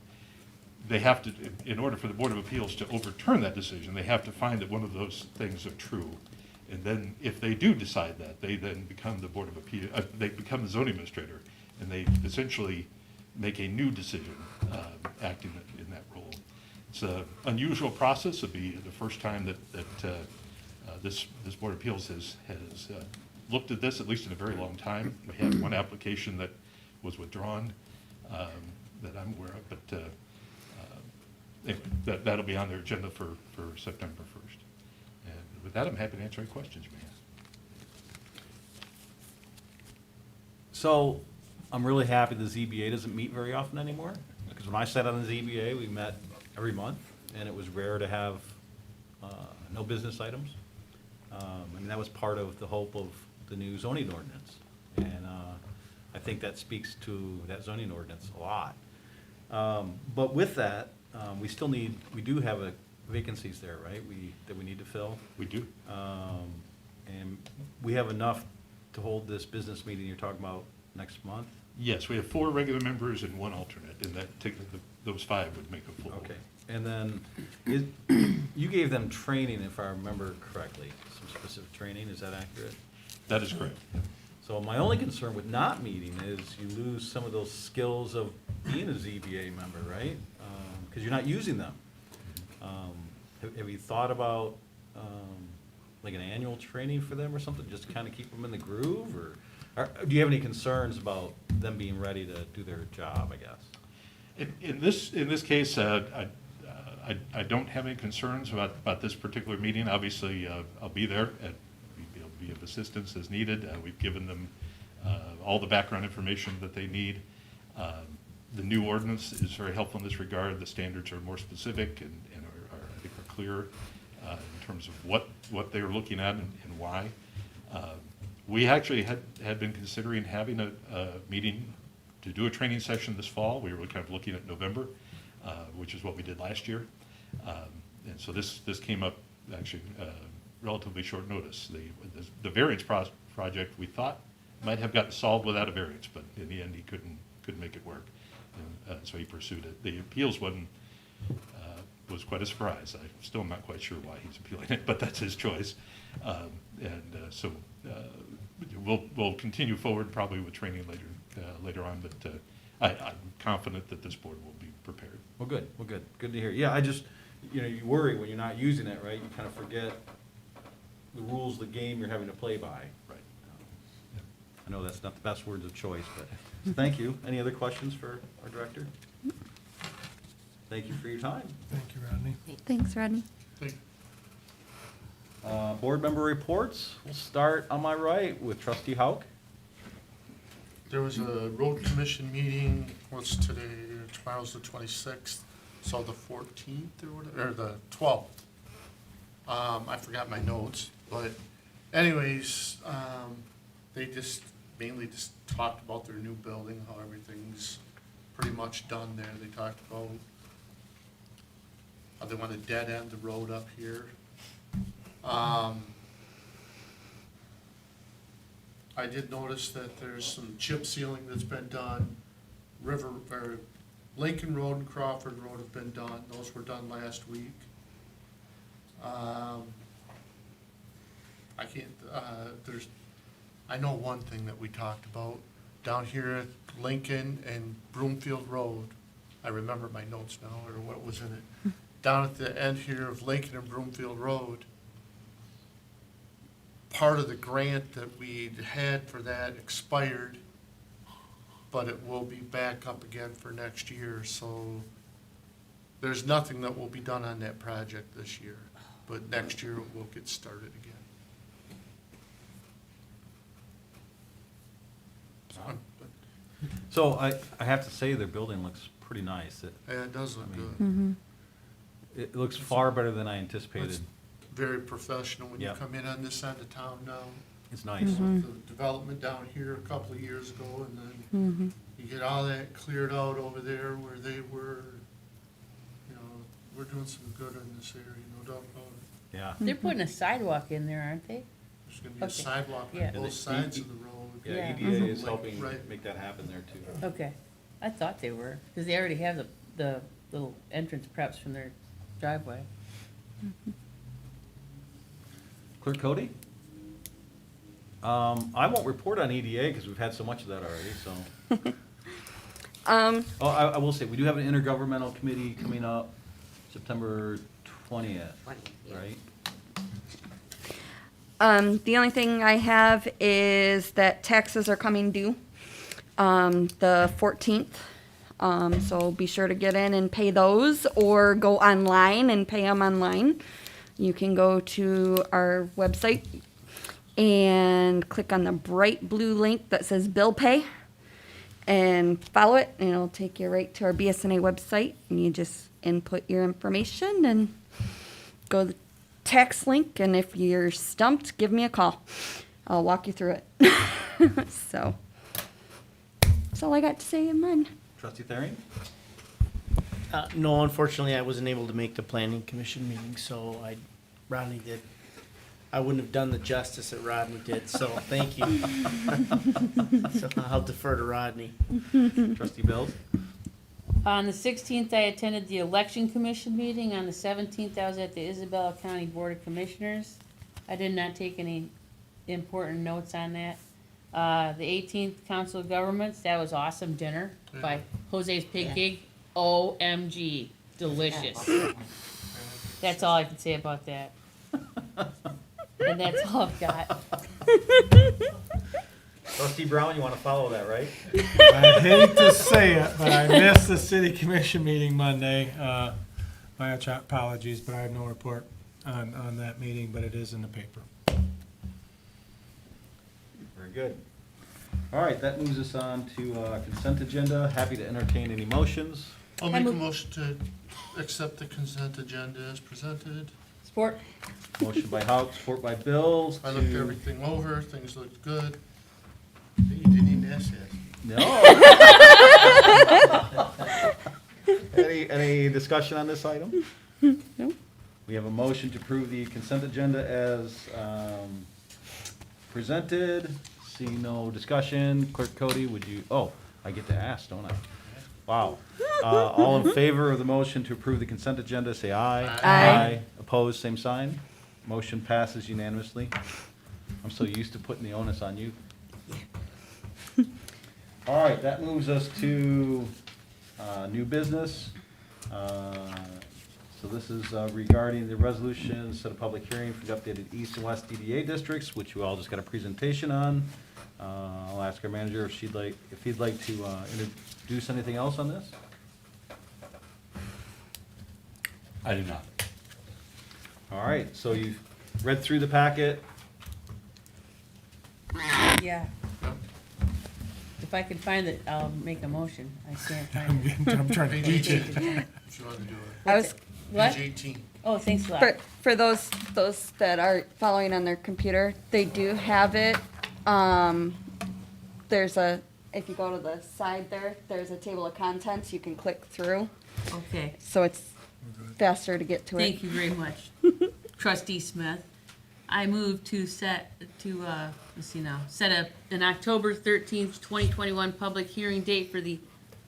S10: They have to, in order for the Board of Appeals to overturn that decision, they have to find that one of those things are true. And then, if they do decide that, they then become the Board of Appeals. They become the zoning administrator, and they essentially make a new decision, acting in that role. It's an unusual process. It'll be the first time that this Board of Appeals has looked at this, at least in a very long time. We had one application that was withdrawn that I'm aware of, but that'll be on their agenda for September 1st. And with that, I'm happy to answer any questions you may have.
S1: So I'm really happy the ZBA doesn't meet very often anymore, because when I sat on the ZBA, we met every month, and it was rare to have no business items. I mean, that was part of the hope of the new zoning ordinance, and I think that speaks to that zoning ordinance a lot. But with that, we do have vacancies there, right, that we need to fill?
S10: We do.
S1: And we have enough to hold this business meeting you're talking about next month?
S10: Yes, we have 4 regular members and 1 alternate, and that those 5 would make a full.
S1: Okay, and then, you gave them training, if I remember correctly, some specific training, is that accurate?
S10: That is correct.
S1: So my only concern with not meeting is you lose some of those skills of being a ZBA member, right? Because you're not using them. Have you thought about, like an annual training for them or something, just to kind of keep them in the groove, or do you have any concerns about them being ready to do their job, I guess?
S10: In this case, I don't have any concerns about this particular meeting. Obviously, I'll be there and be of assistance as needed. We've given them all the background information that they need. The new ordinance is very helpful in this regard. The standards are more specific and I think are clear in terms of what they're looking at and why. We actually had been considering having a meeting to do a training session this fall. We were kind of looking at November, which is what we did last year. And so this came up actually relatively short notice. The variance project we thought might have gotten solved without a variance, but in the end he couldn't make it work. And so he pursued it. The appeals one was quite a surprise. I'm still not quite sure why he's appealing it, but that's his choice. So we'll continue forward probably with training later on, but I'm confident that this board will be prepared.
S1: Well, good, good to hear. Yeah, I just, you worry when you're not using it, right? You kind of forget the rules of the game you're having to play by.
S10: Right.
S1: I know that's not the best words of choice, but thank you. Any other questions for our director? Thank you for your time.
S9: Thank you, Rodney.
S4: Thanks, Rodney.
S1: Board member reports. We'll start on my right with trustee Hauk.
S9: There was a road commission meeting, what's today, tomorrow's the 26th, so the 14th or whatever, or the 12th. I forgot my notes, but anyways, they just mainly just talked about their new building, how everything's pretty much done there. They talked about how they want to dead end the road up here. I did notice that there's some chip sealing that's been done. Lincoln Road and Crawford Road have been done. Those were done last week. I know one thing that we talked about down here at Lincoln and Broomfield Road. I remember my notes now, or what was in it. Down at the end here of Lincoln and Broomfield Road, part of the grant that we'd had for that expired, but it will be back up again for next year, so there's nothing that will be done on that project this year, but next year it will get started again.
S1: So I have to say their building looks pretty nice.
S9: Yeah, it does look
S1: I
S9: good.
S1: mean, It looks far better than I anticipated.
S9: It's very professional when you
S1: Yeah.
S9: come in on this end of town now.
S1: It's nice.
S9: The development down here a couple of years ago, and then you get all that cleared out over there where they were. We're doing some good in this area, no doubt about it.
S1: Yeah.
S6: They're putting a sidewalk in there, aren't they?
S9: There's gonna be a
S6: Okay.
S9: sidewalk
S6: Yeah.
S9: on both sides of the road.
S1: Yeah,
S6: Yeah.
S1: EDA is helping
S9: Right.
S1: make that happen there too.
S6: Okay, I thought they were, because they already have the little entrance preps from their driveway.
S1: Clerk Cody? I won't report on EDA because we've had so much of that already, so. Oh, I will say, we do have an intergovernmental committee coming up September 20th, right?
S4: The only thing I have is that taxes are coming due, the 14th. So be sure to get in and pay those, or go online and pay them online. You can go to our website and click on the bright blue link that says bill pay and follow it, and it'll take you right to our BSNA website, and you just input your information and go to the tax link, and if you're stumped, give me a call. I'll walk you through it. So that's all I got to say in mine.
S1: Trustee Thering?
S11: No, unfortunately, I wasn't able to make the planning commission meeting, so Rodney did. I wouldn't have done the justice that Rodney did, so thank you. So I'll defer to Rodney.
S1: Trustee Bills?
S6: On the 16th, I attended the election commission meeting. On the 17th, I was at the Isabella County Board of Commissioners. I did not take any important notes on that. The 18th, Council of Governments, that was awesome dinner by Jose's Pig Gig. OMG, delicious. That's all I can say about that. And that's all I've got.
S1: Trustee Brown, you want to follow that, right?
S12: I hate to say it, but I missed the city commission meeting Monday. My apologies, but I have no report on that meeting, but it is in the paper.
S1: Very good. All right, that moves us on to consent agenda. Happy to entertain any motions.
S9: I'll make a motion to accept the consent agenda as presented.
S6: Sport?
S1: Motion by Hauk, support by Bills.
S9: I looked
S1: to-
S9: everything over, things looked good. You didn't even ask that.
S1: No. Any discussion on this item?
S4: No.
S1: We have a motion to approve the consent agenda as presented. See no discussion. Clerk Cody, would you, oh, I get to ask, don't I? Wow. All in favor of the motion to approve the consent agenda, say aye.
S4: Aye.
S1: Opposed, same sign. Motion passes unanimously. I'm so used to putting the onus on you. All right, that moves us to new business. So this is regarding the resolution, set a public hearing for the updated East and West DDA districts, which we all just got a presentation on. I'll ask our manager if he'd like to introduce anything else on this.
S7: I do not.
S1: All right, so you've read through the packet.
S6: Yeah. If I can find it, I'll make a motion. I can't find
S12: I'm
S6: it.
S12: getting- I'm trying to
S9: Page
S12: teach it.
S9: 18, if you want to do it.
S4: I was,
S6: What?
S9: Page 18.
S6: Oh, thanks a lot.
S4: for those that are following on their computer, they do have it. There's if you go to the side there, there's a table of contents you can click through,
S6: Okay.
S4: so it's faster to get to it.
S6: Thank you very much. Trustee Smith, I move to set an October 13th, 2021 public hearing date for the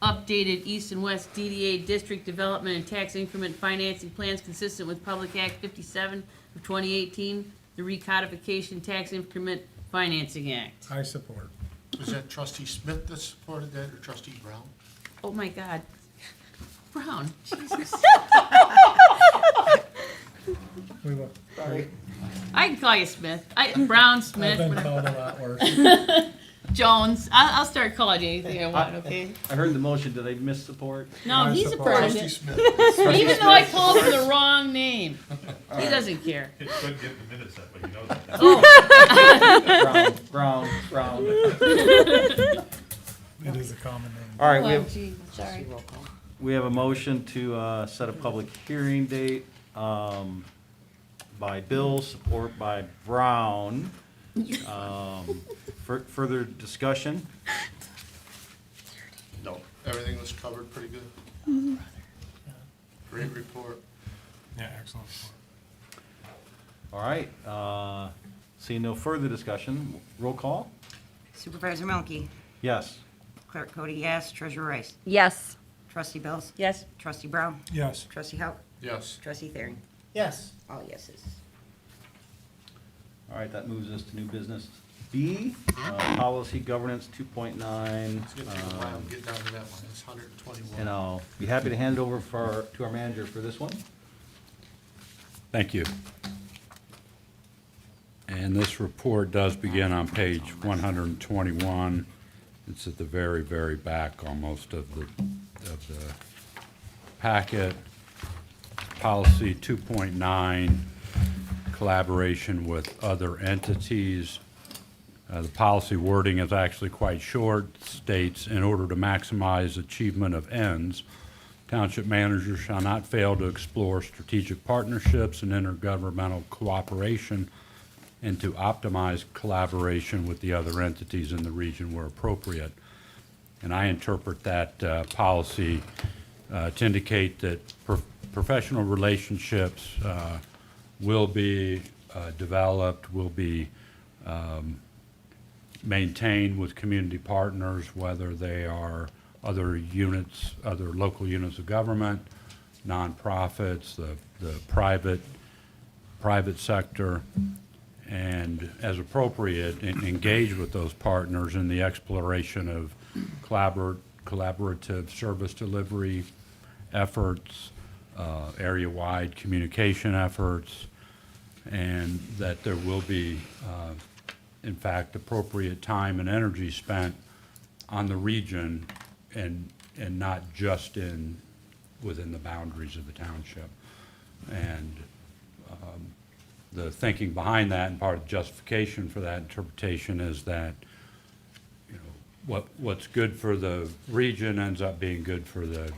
S6: updated East and West DDA District Development and Tax Increment Financing Plans consistent with Public Act 57 of 2018, the Recodification Tax Increment Financing Act.
S12: I support.
S9: Was that trustee Smith that supported that, or trustee Brown?
S6: Oh, my God. Brown, Jesus.
S12: We will.
S6: I can call you Smith. Brown,
S12: I've
S6: Smith,
S12: been
S6: whatever.
S12: called a lot worse.
S6: Jones. I'll start calling you anything I want, okay?
S1: I heard the motion, did I miss support?
S6: No,
S12: I
S6: he
S12: support.
S6: supported
S9: Trustee
S6: it.
S9: Smith.
S6: Even though I called him the wrong name. He doesn't care.
S10: It could get the minutes that way, you know that.
S6: Oh,
S1: Brown.
S12: It is a common name.
S1: All right, we
S6: oh,
S1: have,
S6: gee, sorry.
S1: we have a motion to set a public hearing date by Bill, support by Brown. Further discussion?
S9: No, everything was covered pretty good. Great report.
S12: Yeah, excellent.
S1: All right, seeing no further discussion, roll call?
S3: Supervisor Milky,
S1: Yes.
S3: Clerk Cody, yes. Treasurer Rice,
S4: Yes.
S3: Trustee Bills,
S6: Yes,
S3: Trustee Brown,
S12: Yes.
S3: Trustee Hauk,
S9: Yes.
S3: Trustee Thering.
S11: Yes.
S3: All yeses.
S1: All right, that moves us to new business B, policy governance 2.9.
S9: It's gonna take a while to get down to that one, it's 121.
S1: And I'll be happy to hand it over to our manager for this one.
S7: Thank you. And this report does begin on page 121. It's at the very, very back almost of the packet. Policy 2.9, collaboration with other entities. The policy wording is actually quite short, states, in order to maximize achievement of ends, township managers shall not fail to explore strategic partnerships and intergovernmental cooperation and to optimize collaboration with the other entities in the region where appropriate. And I interpret that policy to indicate that professional relationships will be developed, will be maintained with community partners, whether they are other units, other local units of government, nonprofits, the private sector, and as appropriate, engage with those partners in the exploration of collaborative service delivery efforts, area-wide communication efforts, and that there will be, in fact, appropriate time and energy spent on the region and not just within the boundaries of the township. And the thinking behind that and part of the justification for that interpretation is that, you know, what's good for the region ends up being good for the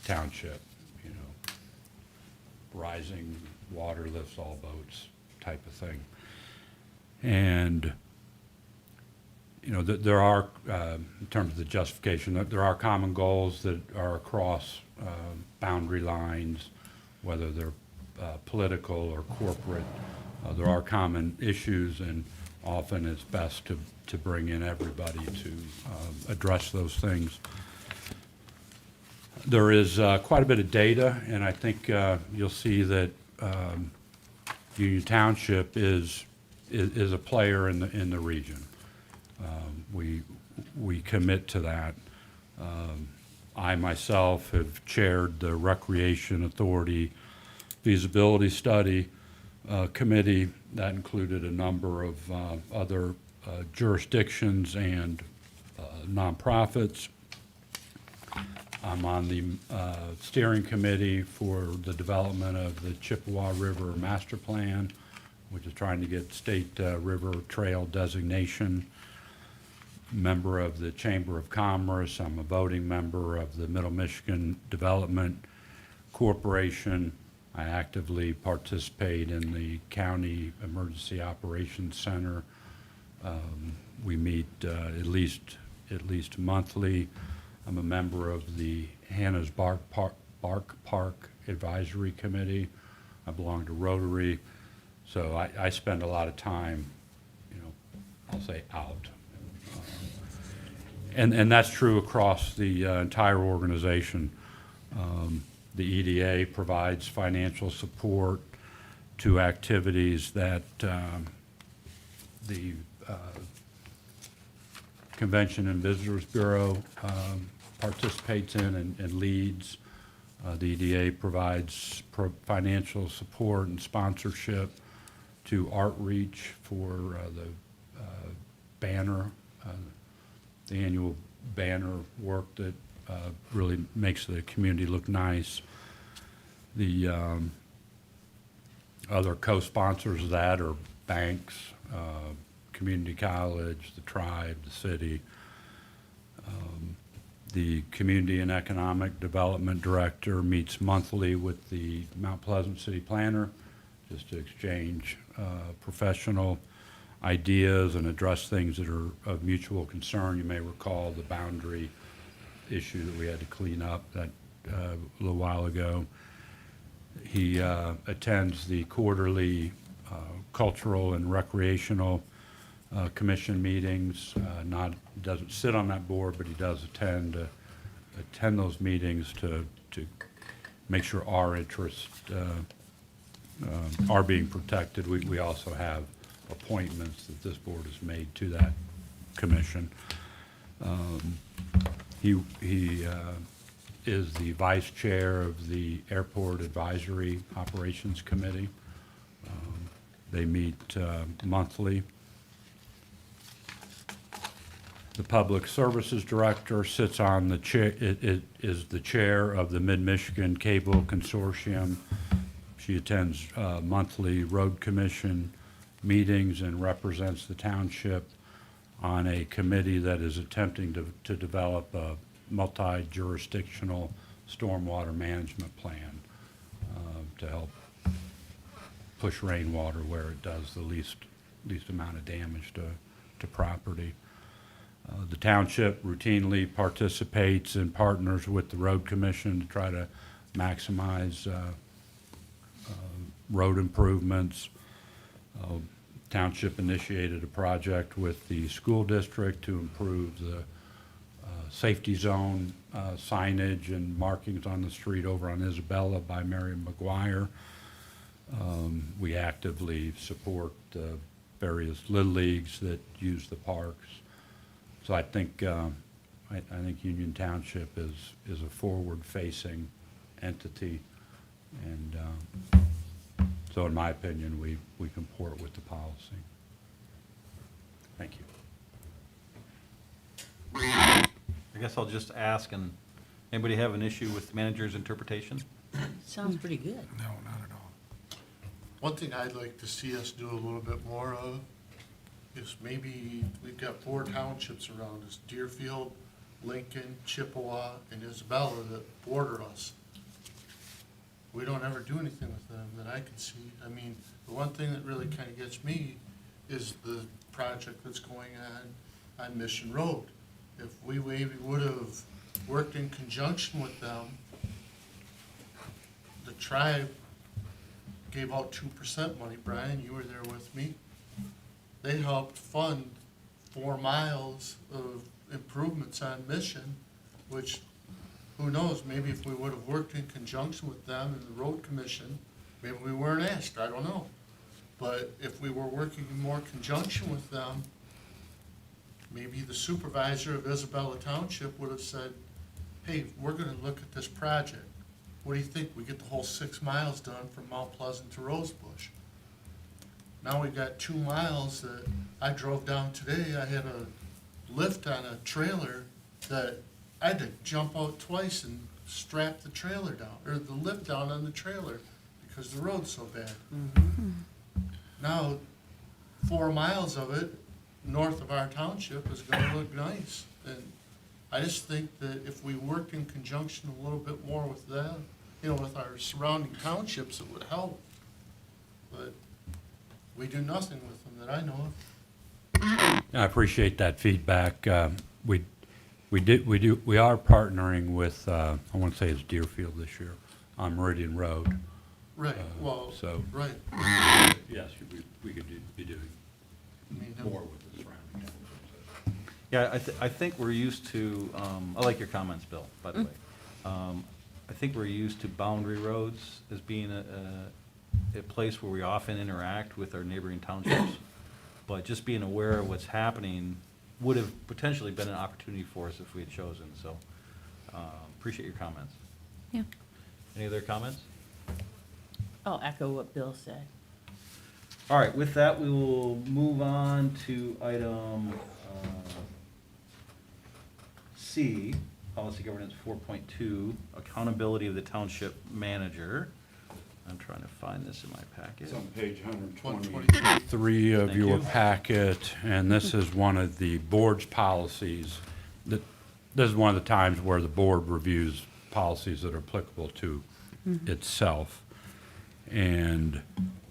S7: township, you know. Rising water lifts all boats type of thing. And, you know, there are, in terms of the justification, there are common goals that are across boundary lines, whether they're political or corporate. There are common issues, and often it's best to bring in everybody to address those things. There is quite a bit of data, and I think you'll see that Union Township is a player in the region. We commit to that. I myself have chaired the Recreation Authority feasibility study committee. That included a number of other jurisdictions and nonprofits. I'm on the steering committee for the development of the Chippewa River Master Plan, which is trying to get state river trail designation. Member of the Chamber of Commerce. I'm a voting member of the Middle Michigan Development Corporation. I actively participate in the County Emergency Operations Center. We meet at least monthly. I'm a member of the Hannah's Bark Park Advisory Committee. I belong to Rotary, so I spend a lot of time, you know, I'll say out. And that's true across the entire organization. The EDA provides financial support to activities that the Convention and Visitors Bureau participates in and leads. The EDA provides financial support and sponsorship to Outreach for the banner, the annual banner work that really makes the community look nice. The other co-sponsors of that are banks, community college, the tribe, the city. The Community and Economic Development Director meets monthly with the Mount Pleasant City Planner just to exchange professional ideas and address things that are of mutual concern. You may recall the boundary issue that we had to clean up that a little while ago. He attends the quarterly cultural and recreational commission meetings. Doesn't sit on that board, but he does attend those meetings to make sure our interests are being protected. We also have appointments that this board has made to that commission. He is the vice chair of the Airport Advisory Operations Committee. They meet monthly. The Public Services Director sits on the chair, is the chair of the Mid-Michigan Cable Consortium. She attends monthly road commission meetings and represents the township on a committee that is attempting to develop a multi-jurisdictional stormwater management plan to help push rainwater where it does the least amount of damage to property. The township routinely participates and partners with the road commission to try to maximize road improvements. Township initiated a project with the school district to improve the safety zone signage and markings on the street over on Isabella by Marion McGuire. We actively support the various Little Leagues that use the parks. So I think Union Township is a forward-facing entity, and so in my opinion, we comport with the policy. Thank you.
S1: I guess I'll just ask, and anybody have an issue with the manager's interpretation?
S6: Sounds pretty good.
S12: No, not at all.
S9: One thing I'd like to see us do a little bit more of is maybe we've got 4 townships around us, Deerfield, Lincoln, Chippewa, and Isabella that border us. We don't ever do anything with them that I can see. I mean, the one thing that really kind of gets me is the project that's going on Mission Road. If we maybe would have worked in conjunction with them, the tribe gave out 2% money. Brian, you were there with me. They helped fund 4 miles of improvements on Mission, which, who knows, maybe if we would have worked in conjunction with them and the road commission, maybe we weren't asked, I don't know. But if we were working in more conjunction with them, maybe the supervisor of Isabella Township would have said, hey, we're gonna look at this project. What do you think? We get the whole 6 miles done from Mount Pleasant to Rosebush. Now we got 2 miles that I drove down today. I had a lift on a trailer that I had to jump out twice and strap the trailer down, or the lift down on the trailer because the road's so bad. Now, 4 miles of it north of our township is gonna look nice. And I just think that if we worked in conjunction a little bit more with them, you know, with our surrounding townships, it would help. But we do nothing with them that I know of.
S7: I appreciate that feedback. We are partnering with, I want to say it's Deerfield this year, on Meridian Road.
S9: Right, well,
S7: so-
S9: right.
S7: Yes, we could be doing
S9: I mean,
S7: more with the surrounding towns.
S1: Yeah, I think we're used to, I like your comments, Bill, by the way. I think we're used to boundary roads as being a place where we often interact with our neighboring townships. But just being aware of what's happening would have potentially been an opportunity for us if we had chosen, so appreciate your comments.
S4: Yeah.
S1: Any other comments?
S6: I'll echo what Bill said.
S1: All right, with that, we will move on to item C, Policy Governance 4.2, Accountability of the Township Manager. I'm trying to find this in my packet.
S7: It's on page
S9: 123.
S7: 123 of
S1: Thank
S7: your
S1: you.
S7: packet, and this is one of the board's policies. This is one of the times where the board reviews policies that are applicable to itself. And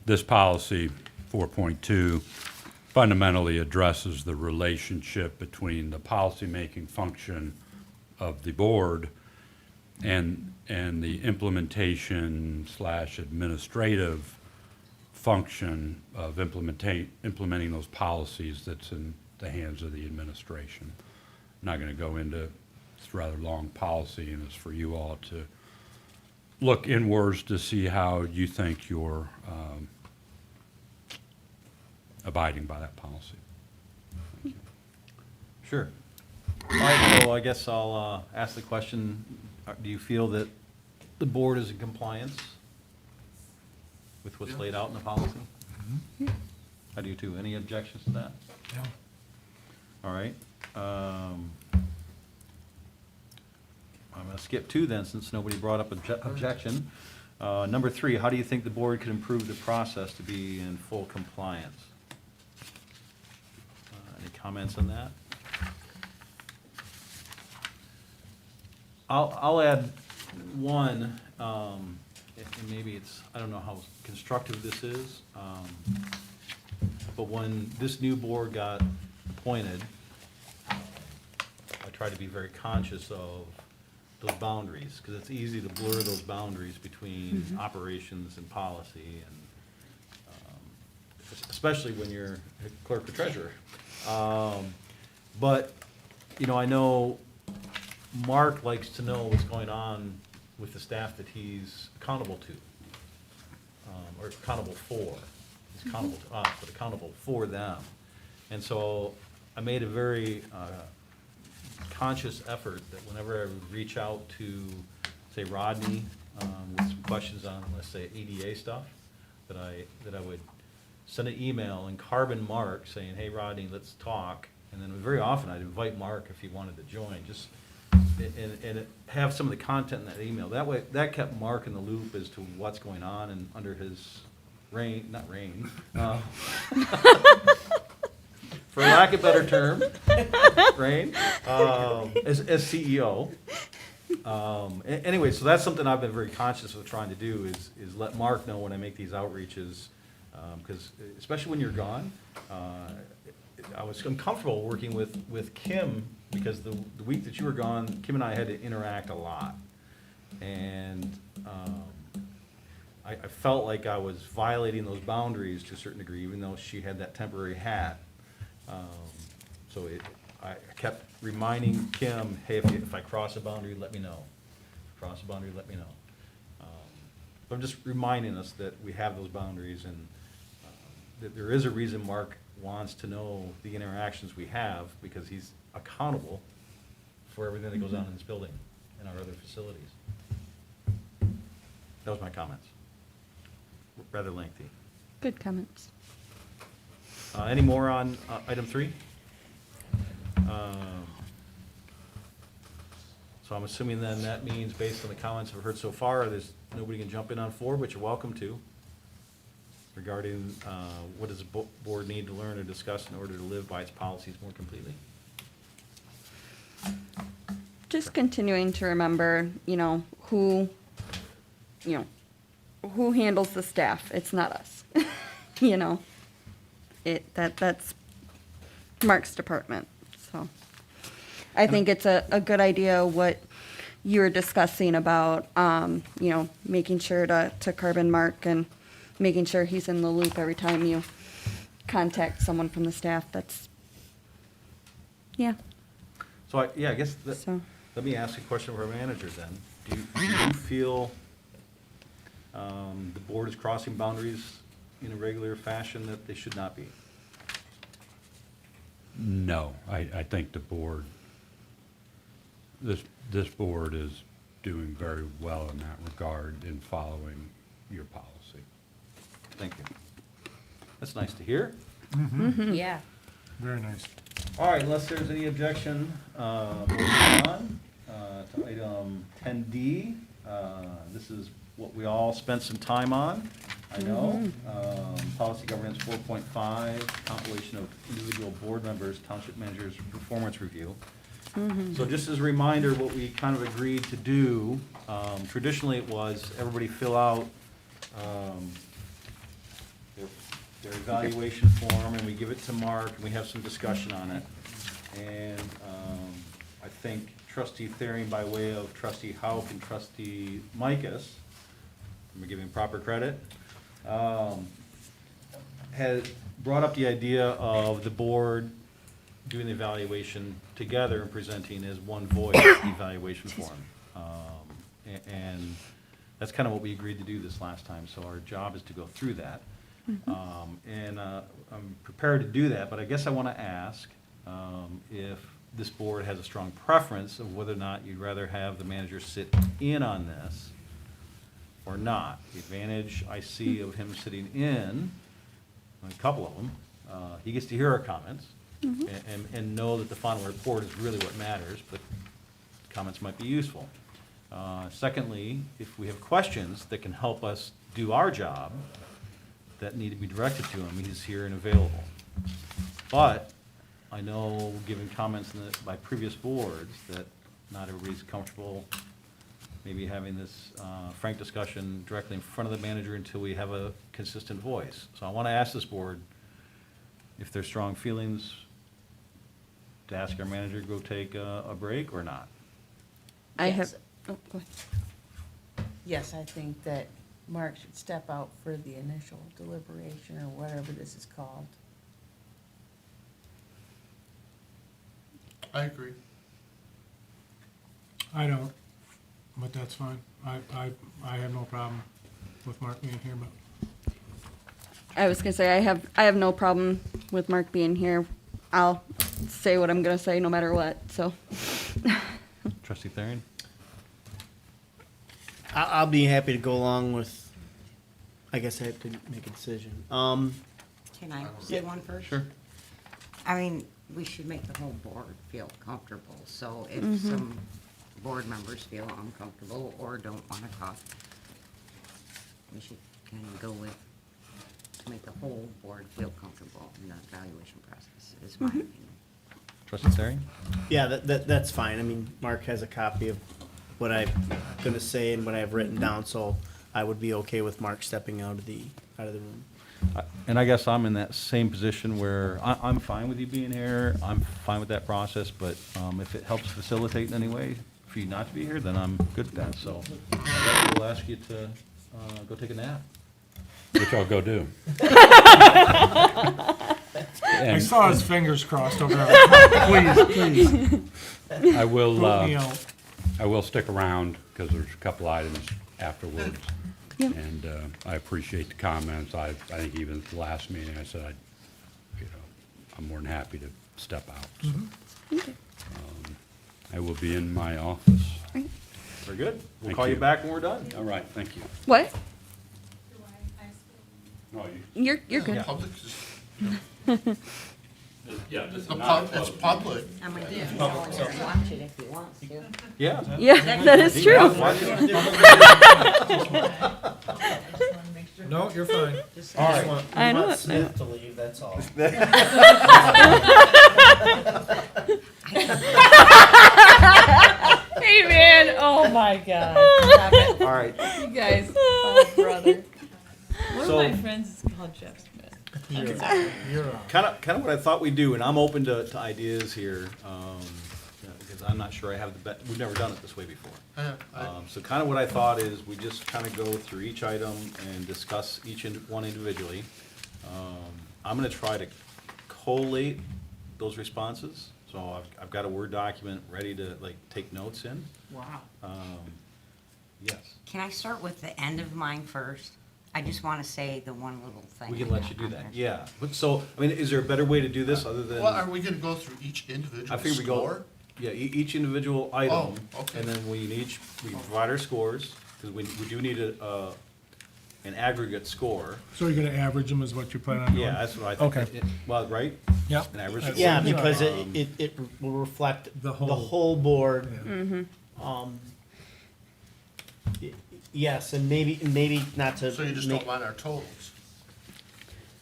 S7: this policy, 4.2, fundamentally addresses the relationship between the policymaking function of the board and the implementation / administrative function of implementing those policies that's in the hands of the administration. I'm not going to go into, it's a rather long policy, and it's for you all to look inwards to see how you think you're abiding by that policy.
S1: Sure. All right, so I guess I'll ask the question, do you feel that the board is in compliance with what's laid out in the policy? I do too. Any objections to that?
S12: No.
S1: All right. I'm going to skip 2 then, since nobody brought up objection. Number 3, how do you think the board could improve the process to be in full compliance? Any comments on that? I'll add one, and maybe it's, I don't know how constructive this is, but when this new board got appointed, I tried to be very conscious of those boundaries, because it's easy to blur those boundaries between operations and policy, and especially when you're clerk or treasurer. But, you know, I know Mark likes to know what's going on with the staff that he's accountable to, or accountable for. He's accountable to us, but accountable for them. And so I made a very conscious effort that whenever I would reach out to, say, Rodney, with some questions on, let's say, ADA stuff, that I would send an email and carbon Mark saying, hey, Rodney, let's talk. And then very often I'd invite Mark if he wanted to join, just, and have some of the content in that email. That way, that kept Mark in the loop as to what's going on and under his for lack of a better term, right? As CEO. Anyway, so that's something I've been very conscious of trying to do is let Mark know when I make these outreaches, because especially when you're gone, I was uncomfortable working with Kim because the week that you were gone, Kim and I had to interact a lot. And I felt like I was violating those boundaries to a certain degree, even though she had that temporary hat. So I kept reminding Kim, hey, if I cross a boundary, let me know. Cross a boundary, let me know. But I'm just reminding us that we have those boundaries and that there is a reason Mark wants to know the interactions we have because he's accountable for everything that goes on in this building and our other facilities. That was my comments. Rather lengthy.
S4: Good comments.
S1: Any more on item 3? So I'm assuming then that means, based on the comments I've heard so far, there's nobody can jump in on 4, but you're welcome to, regarding what does the board need to learn or discuss in order to live by its policies more completely?
S4: Just continuing to remember, who handles the staff. It's not us. That's Mark's department. So I think it's a good idea what you were discussing about, making sure to carbon Mark and making sure he's in the loop every time you contact someone from the staff. That's, yeah.
S1: So I guess,
S4: So.
S1: let me ask a question of our manager then. Do you feel the board is crossing boundaries in a regular fashion that they should not be?
S7: No, I think the board, this board is doing very well in that regard in following your policy.
S1: Thank you. That's nice to hear.
S6: Yeah.
S12: Very nice.
S1: All right, unless there's any objection, moving on to item 10D. This is what we all spent some time on, I know. Policy Governance 4.5, compilation of individual board members, township managers' performance review. So just as a reminder, what we kind of agreed to do, traditionally it was everybody fill out their evaluation form, and we give it to Mark, and we have some discussion on it. And I think trustee Thering, by way of trustee Hauk and trustee Micus, I'm giving proper credit, had brought up the idea of the board doing the evaluation together and presenting as one voice the evaluation form. And that's kind of what we agreed to do this last time, so our job is to go through that. And I'm prepared to do that, but I guess I want to ask if this board has a strong preference of whether or not you'd rather have the manager sit in on this or not. The advantage I see of him sitting in, a couple of them, he gets to hear our comments and know that the final report is really what matters, but comments might be useful. Secondly, if we have questions that can help us do our job that need to be directed to him, he's here and available. But I know, given comments by previous boards, that not everybody's comfortable maybe having this frank discussion directly in front of the manager until we have a consistent voice. So I want to ask this board if there's strong feelings to ask our manager to go take a break or not.
S4: I
S6: Yes.
S4: have, oh, go ahead.
S6: Yes, I think that Mark should step out for the initial deliberation or whatever this is called.
S9: I agree.
S12: I don't, but that's fine. I have no problem with Mark being here, but
S4: I was gonna say, I have no problem with Mark being here. I'll say what I'm gonna say no matter what, so.
S1: Trustee Thering?
S11: I'll be happy to go along with, I guess I have to make a decision.
S3: Can I say one first?
S1: Sure.
S3: I mean, we should make the whole board feel comfortable, so if some board members feel uncomfortable or don't want to talk, we should kind of go with to make the whole board feel comfortable in the evaluation process, is my opinion.
S1: Trustee Sari?
S11: Yeah, that's fine. I mean, Mark has a copy of what I'm gonna say and what I've written down, so I would be okay with Mark stepping out of the room.
S1: And I guess I'm in that same position where I'm fine with you being here, I'm fine with that process, but if it helps facilitate in any way for you not to be here, then I'm good with that, so we'll ask you to go take a nap.
S7: Which I'll go do.
S12: I saw his fingers crossed over there. Please, please,
S7: I will,
S12: vote me out.
S7: I will stick around because there's a couple items afterwards.
S4: Yep.
S7: And I appreciate the comments. I think even at the last meeting, I said, I'm more than happy to step out. So,
S4: Okay.
S7: I will be in my office.
S1: Very good. We'll
S7: Thank
S1: call you
S7: you.
S1: back when we're done.
S7: All right, thank you.
S4: What?
S7: No, you.
S4: You're good.
S9: Public is,
S7: Yeah, this is
S9: it's public.
S3: I'm gonna give you watch it if you want to.
S1: Yeah.
S4: Yeah, that is true.
S12: No, you're fine.
S11: All right.
S4: I know
S11: Want
S4: it.
S11: Smith to leave, that's all.
S6: Hey, man, oh my God.
S1: All right,
S6: You guys, oh, brother. One
S1: So-
S6: of my friends is called Jeff Smith.
S12: You're up.
S1: kind of what I thought we'd do, and I'm open to ideas here, because I'm not sure I have we've never done it this way before. So kind of what I thought is we just kind of go through each item and discuss one individually. I'm gonna try to collate those responses, so I've got a Word document ready to take notes in.
S6: Wow.
S1: Yes,
S3: Can I start with the end of mine first? I just want to say the one little thing.
S1: we can
S3: I
S1: let
S3: got
S1: you do
S3: on
S1: that,
S3: there.
S1: yeah. But so, I mean, is there a better way to do this other than?
S9: Well, are we gonna go through each
S1: I
S9: individual
S1: figure we go,
S9: score?
S1: yeah, each individual item.
S9: Oh, okay.
S1: And then we provide our scores, because we do need an aggregate score.
S12: So you're gonna average them is what you plan on doing?
S1: Yeah, that's what I think.
S12: Okay.
S1: Well, right?
S12: Yep.
S1: An average.
S11: Yeah,
S1: score.
S11: because
S1: Um,
S11: it will reflect
S12: The
S11: the
S12: whole-
S11: whole board.
S12: Yeah.
S11: Y- Yes, and maybe not to
S9: So you just
S11: make-
S9: don't want our totals?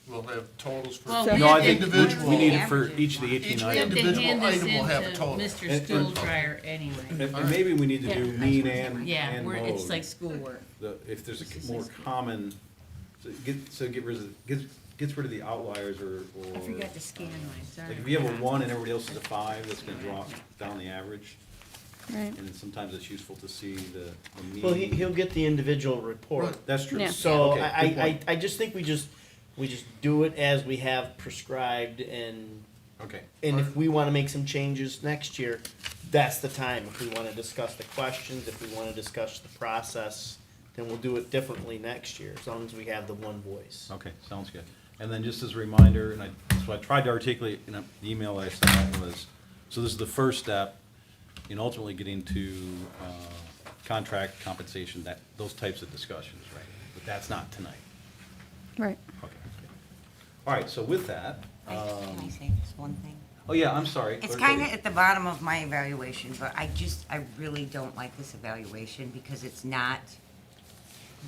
S9: We'll have totals for
S6: Well,
S9: each
S6: we
S1: No, I
S6: have
S1: think
S6: to-
S9: individual.
S1: we need it for each of the
S9: Each
S1: 18
S6: We have
S1: items.
S6: to
S9: individual
S6: hand this
S9: item will have a
S6: into
S9: total.
S6: Mr. Stoldryer anyway.
S1: And maybe we need to do mean and
S6: Yeah, it's
S1: mode.
S6: like schoolwork.
S1: If there's a more common, gets rid of the outliers or.
S6: I forgot to scan mine, sorry.
S1: Like if you have a 1 and everybody else is a 5, that's gonna drop down the average.
S4: Right.
S1: And then sometimes it's useful to see the mean.
S11: Well, he'll get the individual report.
S9: Right.
S1: That's true.
S4: Yeah.
S11: So
S1: Okay, good point.
S11: I just think we just do it as we have prescribed, and
S1: Okay,
S11: if we wanna make some changes next year, that's the time. If we wanna discuss the questions, if we wanna discuss the process, then we'll do it differently next year, as long as we have the one voice.
S1: okay, sounds good. And then just as a reminder, and so I tried to articulate in the email I sent out was, so this is the first step in ultimately getting to contract compensation, those types of discussions, right? But that's not tonight.
S4: Right.
S1: Okay. All right, so with that,
S3: Can I say just one thing?
S1: oh yeah, I'm sorry.
S3: It's kind of at the bottom of my evaluation, but I really don't like this evaluation because it's not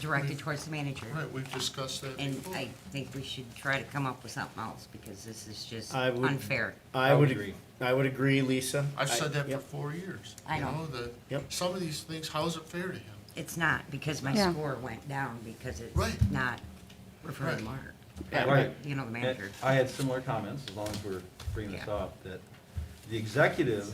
S3: directed towards the manager.
S9: Right, we've discussed that
S3: And
S9: before.
S3: I think we should try to come up with something else because this is just
S11: I would-
S3: unfair.
S11: I
S1: would
S11: would
S1: agree.
S11: I would agree, Lisa.
S9: I've said that for
S11: yep.
S9: 4 years.
S3: I know.
S9: You know,
S11: Yep.
S9: some of these things, how's it fair to him?
S3: It's not because my
S4: Yeah.
S3: score went down because it's
S9: Right.
S3: not referring to
S9: Right.
S3: Mark.
S1: Right.
S3: You know, the manager.
S1: I had similar comments, as long as we're bringing this
S3: Yeah.
S1: up, that the executive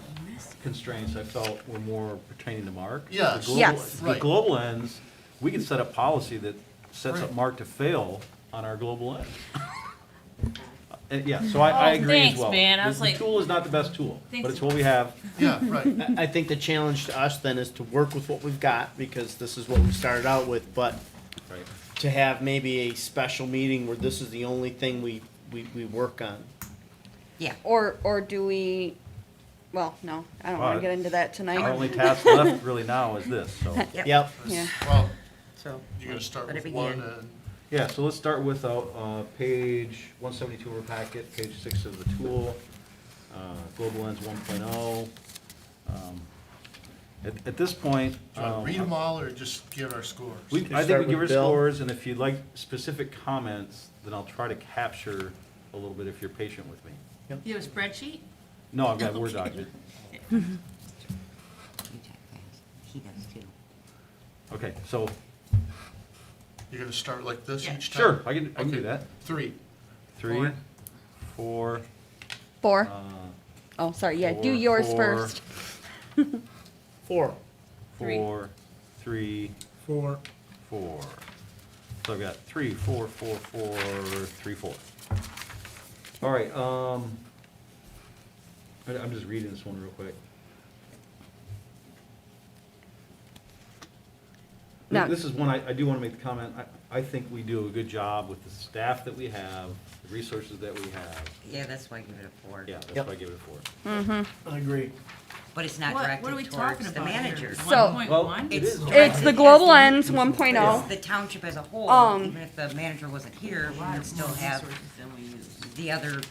S1: constraints I felt were more pertaining to Mark.
S9: Yes.
S1: The global-
S4: Yes.
S1: The
S9: Right.
S1: global ends, we can set a policy that sets up
S9: Right.
S1: Mark to fail on our global ends. Yeah, so I
S6: Oh,
S1: agree as
S6: thanks,
S1: well.
S6: man. I was
S1: The
S6: like-
S1: tool is not the best tool,
S6: Thanks.
S1: but it's what we have.
S9: Yeah, right.
S11: I think the challenge to us then is to work with what we've got, because this is what we started out with, but
S1: Right.
S11: to have maybe a special meeting where this is the only thing we work on.
S3: Yeah.
S4: Or do we, well, no, I don't want
S1: Well,
S4: to get into that
S1: Our
S4: tonight.
S1: only task left really now is this, so.
S3: Yep.
S11: Yep.
S4: Yeah.
S9: Well,
S3: So.
S9: you're gonna start
S3: Let it
S9: with one
S3: begin.
S9: and,
S1: Yeah, so let's start with page 172 of our packet, page 6 of the tool, Global Lens 1.0. At this point,
S9: Do you want to read them all or just give our scores?
S1: I
S11: Start
S1: think we
S11: with
S1: give our
S11: Bill.
S1: scores, and if you'd like specific comments, then I'll try to capture a little bit if you're patient with me.
S6: You have a spreadsheet?
S1: No, I've got a Word document.
S3: You check things. He does too.
S1: Okay, so,
S9: You're going to start like this
S6: Yeah.
S9: each time?
S1: sure, I can do
S9: Okay.
S1: that.
S9: 3.
S1: 3, 4,
S4: 4.
S1: uh,
S4: Oh, sorry. Yeah, do
S1: 4,
S4: yours
S1: 4,
S4: first.
S11: 4.
S1: 4, 3,
S12: 4.
S1: 4. So I've got 3, 4, 4, 4, 3, 4. All right, I'm just reading this one real quick.
S4: Now-
S1: This is one I do want to make the comment. I think we do a good job with the staff that we have, the resources that we have.
S3: Yeah, that's why I give it a 4.
S1: Yeah, that's
S11: Yep.
S1: why I give it a 4.
S11: I agree.
S3: But it's not
S6: What are we
S3: directed
S6: talking
S3: towards the
S6: about here?
S3: managers.
S4: So-
S6: 1.1?
S1: It
S3: It's
S1: is.
S3: directed
S4: It's the
S3: as
S4: Global
S3: the-
S4: Ends
S3: It's
S4: 1.0.
S3: the township as a whole,
S4: Um,
S3: even if the manager wasn't here, we would still have the other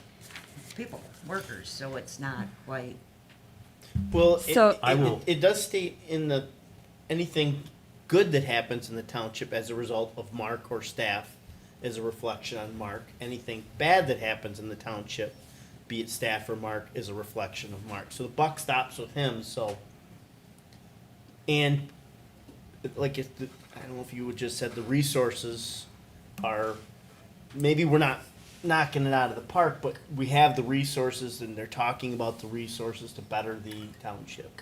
S3: people, workers, so it's not quite,
S11: Well,
S4: So-
S1: I will-
S11: it does state in the, anything good that happens in the township as a result of Mark or staff is a reflection on Mark. Anything bad that happens in the township, be it staff or Mark, is a reflection of Mark. So the buck stops with him, so. And like if the, I don't know if you would just said the resources are, maybe we're not knocking it out of the park, but we have the resources and they're talking about the resources to better the township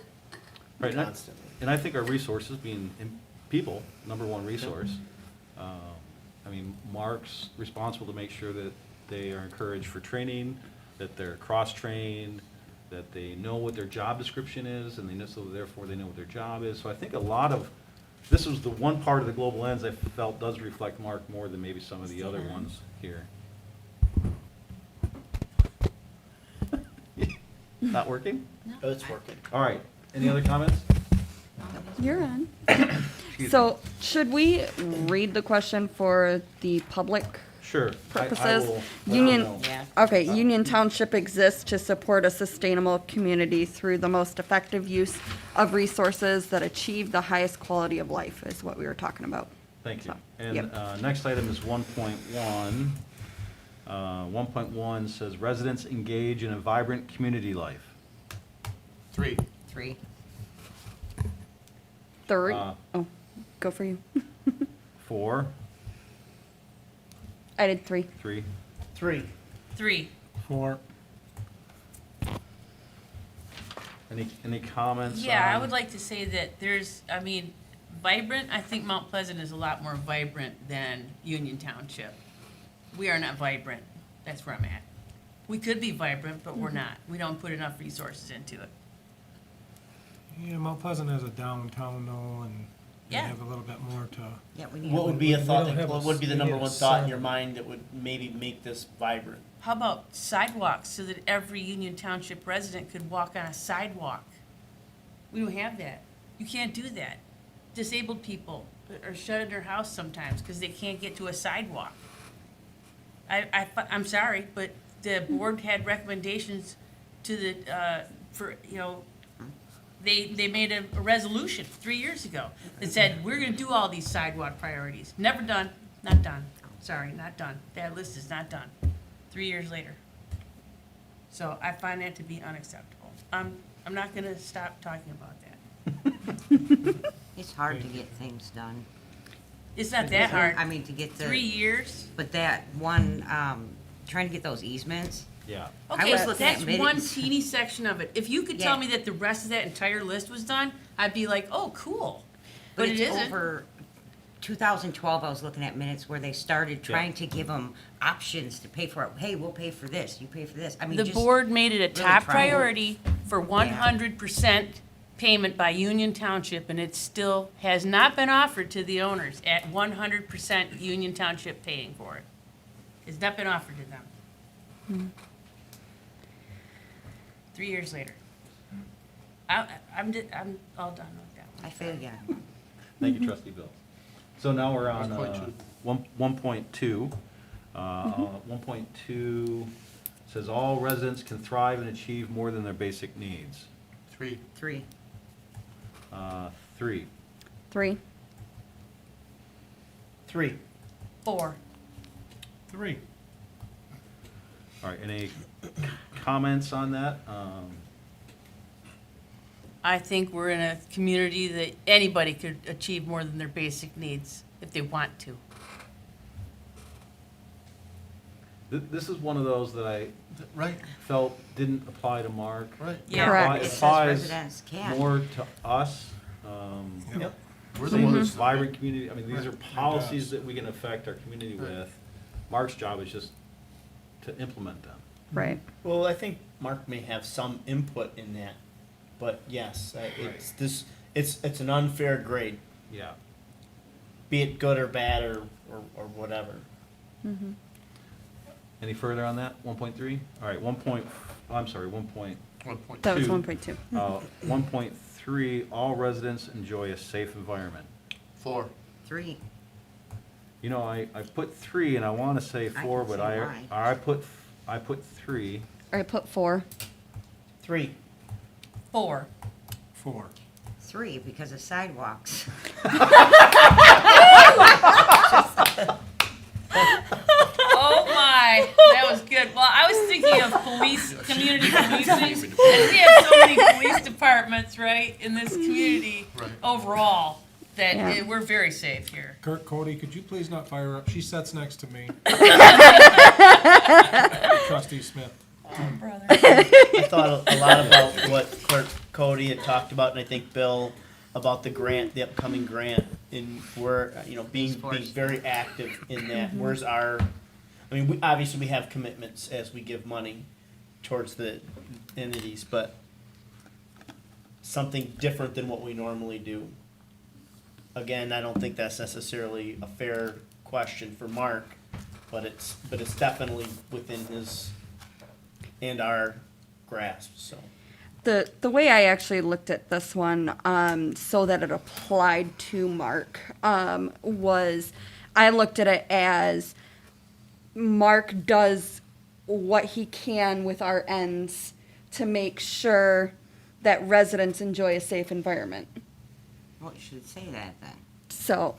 S1: Right, and I-
S11: constantly.
S1: And I think our resources, being people, number one resource. I mean, Mark's responsible to make sure that they are encouraged for training, that they're cross-trained, that they know what their job description is, and they know, so therefore they know what their job is. So I think a lot of, this was the one part of the Global Lens I felt does reflect Mark more than maybe some of the other ones here. Not working?
S11: Oh, it's working.
S1: All right, any other comments?
S4: You're on.
S1: Excuse me.
S4: So, should we read the question for the public
S1: Sure. I
S4: purposes?
S1: will let you
S4: Union,
S1: know.
S3: yeah.
S4: okay, Union Township exists to support a sustainable community through the most effective use of resources that achieve the highest quality of life, is what we were talking about.
S1: Thank you.
S4: So,
S1: And
S4: yep.
S1: next item is 1.1. 1.1 says residents engage in a vibrant community life.
S9: 3.
S3: 3.
S4: 3.
S1: Uh,
S4: Oh, go for you.
S1: 4,
S4: I did 3.
S1: 3.
S11: 3.
S6: 3.
S12: 4.
S1: Any comments?
S6: Yeah, I
S1: on-
S6: would like to say that there's, I mean, vibrant, I think Mount Pleasant is a lot more vibrant than Union Township. We are not vibrant. That's where I'm at. We could be vibrant, but we're not. We don't put enough resources into it.
S12: Yeah, Mount Pleasant has a downtown though, and they
S6: Yeah.
S12: have a little bit more to.
S3: Yeah, we need.
S11: What would be a
S12: we
S11: thought,
S12: don't have
S11: what
S12: a
S11: would be the
S12: s-
S11: number
S12: we
S11: one
S12: need a
S11: thought in
S12: sign.
S11: your mind that would maybe make this vibrant?
S6: How about sidewalks so that every Union Township resident could walk on a sidewalk? We don't have that. You can't do that. Disabled people are shut in their house sometimes because they can't get to a sidewalk. I'm sorry, but the board had recommendations to the, for, you know, they made a resolution 3 years ago that said, we're gonna do all these sidewalk priorities. Never done, not done. Sorry, not done. That list is not done. 3 years later. So I find that to be unacceptable. I'm not gonna stop talking about that.
S3: It's hard to get things done.
S6: It's not that hard.
S3: I mean, to get the.
S6: 3 years?
S3: But that one, trying to get those easements,
S1: Yeah.
S3: I
S6: Okay,
S3: was looking at
S6: that's
S3: minutes.
S6: one teeny section of it. If you could tell
S3: Yeah.
S6: me that the rest of that entire list was done, I'd be like, oh, cool.
S3: but
S6: But it
S3: it's
S6: isn't.
S3: over 2012, I was looking at minutes where they started trying to give them options to pay for it. Hey, we'll pay for this, you pay for this. I mean,
S6: The
S3: just.
S6: board made it a top
S3: trying.
S6: priority for 100% payment by Union Township, and it still has not been offered to the owners at 100% Union Township paying for it. It's not been offered to them. 3 years later. I'm all done with that one.
S3: I feel ya.
S1: Thank you, trustee Bill. So now we're on
S9: 1.2.
S1: 1.2. 1.2 says all residents can thrive and achieve more than their basic needs.
S9: 3.
S3: 3.
S1: 3.
S4: 3.
S11: 3.
S6: 4.
S12: 3.
S1: All right, any comments on that?
S6: I think we're in a community that anybody could achieve more than their basic needs if they want to.
S1: This is one of those that I
S9: Right,
S1: felt didn't apply to Mark.
S9: right.
S6: Yeah.
S4: Correct.
S1: It
S3: It says
S1: applies
S3: residents can.
S1: more to us.
S11: Yep.
S9: We're the
S1: Same
S9: ones.
S1: as vibrant community, I mean, these are
S12: Right.
S1: policies
S12: does.
S1: that we can affect our community with. Mark's job is just to implement them.
S4: Right.
S11: Well, I think Mark may have some input in that, but yes, it's an unfair grade,
S1: Yeah.
S11: be it good or bad or whatever.
S1: Any further on that? 1.3? All right, 1.2.
S9: 1.2.
S4: That was
S1: Two.
S4: 1.2.
S1: 1.3, all residents enjoy a safe environment.
S9: 4.
S3: 3.
S1: You know, I put 3 and I want to say 4,
S3: can
S1: but
S3: see why.
S1: I put 3.
S4: I put 4.
S11: 3.
S6: 4.
S12: 4.
S3: 3 because of sidewalks.
S6: Oh my, that was good. Well, I was thinking of community policing, and we have so many police departments, right, in this community
S9: Right.
S6: overall, that
S4: Yeah.
S6: we're very safe here.
S12: Cody, could you please not fire up? She sits next to me. Trustee Smith.
S6: Brother.
S11: I thought a lot about what Clerk Cody had talked about, and I think Bill, about the grant, the upcoming grant, and we're, being very active in that. Where's our, obviously we have commitments as we give money towards the entities, but something different than what we normally do. Again, I don't think that's necessarily a fair question for Mark, but it's definitely within his and our grasp, so.
S4: The way I actually looked at this one, so that it applied to Mark, was I looked at it as Mark does what he can with our ends to make sure that residents enjoy a safe environment.
S3: Well, you should say that then.
S4: So,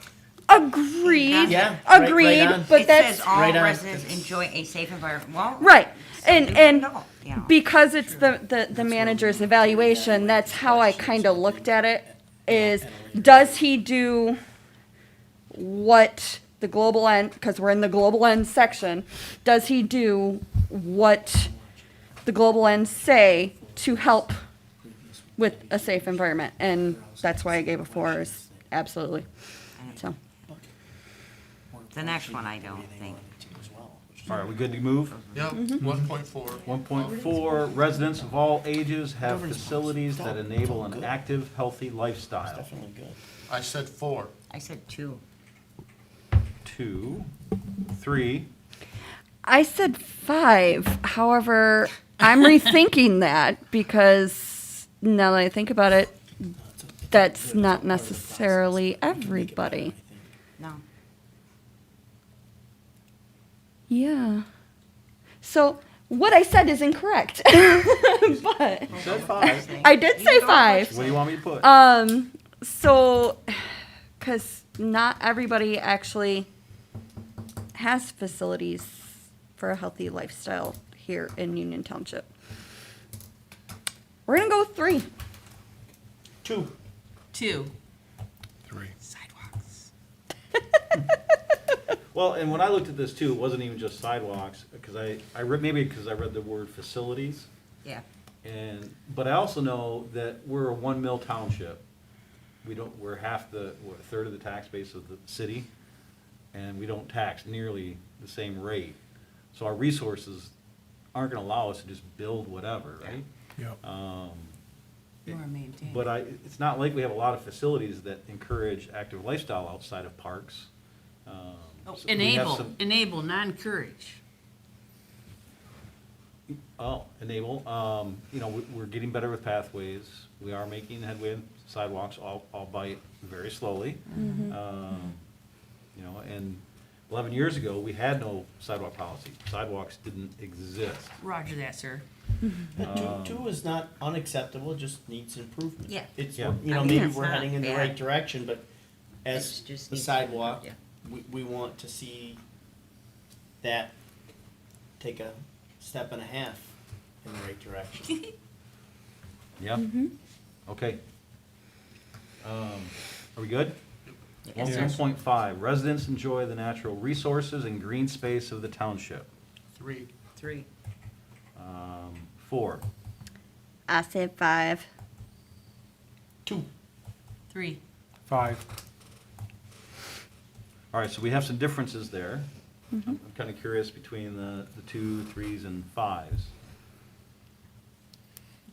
S4: agreed.
S11: Yeah, right
S4: agreed.
S11: on.
S4: But
S3: It
S4: that's
S3: says all
S11: right on.
S3: residents enjoy a safe environment. Well,
S4: right.
S3: some
S4: And
S3: do,
S4: and
S3: some don't, you know.
S4: because it's the manager's evaluation, that's how I kind of looked at it. Is does he do what the global end? Because we're in the global end section. Does he do what the global ends say to help with a safe environment? And that's why I gave a 4. Is absolutely. So
S3: The next one, I don't think.
S1: All right, we good to move?
S9: Yep, 1.4.
S1: 1.4, residents of all ages have facilities that enable an active, healthy lifestyle.
S11: Definitely good.
S9: I said 4.
S3: I said 2.
S1: 2, 3,
S4: I said 5. However, I'm rethinking that because now that I think about it, that's not necessarily everybody.
S3: No.
S4: Yeah. So what I said is incorrect. But
S1: said 5.
S4: I did say
S3: You go
S4: 5.
S1: What do you want me to put?
S4: So, because not everybody actually has facilities for a healthy lifestyle here in Union Township. We're gonna go with 3.
S11: 2.
S6: 2.
S12: 3.
S6: Sidewalks.
S1: Well, and when I looked at this too, it wasn't even just sidewalks, because I read, maybe because I read the word facilities.
S3: Yeah.
S1: But I also know that we're a 1 mil township. We're half a third of the tax base of the city, and we don't tax nearly the same rate. So our resources aren't gonna allow us to just build whatever, right?
S12: Yep.
S6: Or maintain.
S1: But it's not like we have a lot of facilities that encourage active lifestyle outside of parks. So we have some-
S6: Enable, non-encourage.
S1: Enable, we're getting better with pathways. We are making headway in sidewalks, albeit very slowly. And 11 years ago, we had no sidewalk policy. Sidewalks didn't exist.
S6: Roger that, sir.
S11: Two is not unacceptable, just needs improvement.
S3: Yeah.
S11: It's,
S1: Yeah.
S11: you know,
S3: I mean,
S11: maybe
S3: it's
S11: we're
S3: not
S11: heading in the
S3: bad.
S11: right direction, but
S3: It's
S11: as
S3: just
S11: the
S3: needs to be
S11: sidewalk,
S3: improved,
S11: we want to see that take a step and a half in the right direction.
S1: Yeah? Okay. Are we good?
S3: Yes, sir.
S1: 1.5, residents enjoy the natural resources and green space of the township.
S9: 3.
S3: 3.
S1: 4,
S4: I said 5.
S11: 2.
S6: 3.
S12: 5.
S1: all right, so we have some differences there. I'm kind of curious between the 2, 3s, and 5s.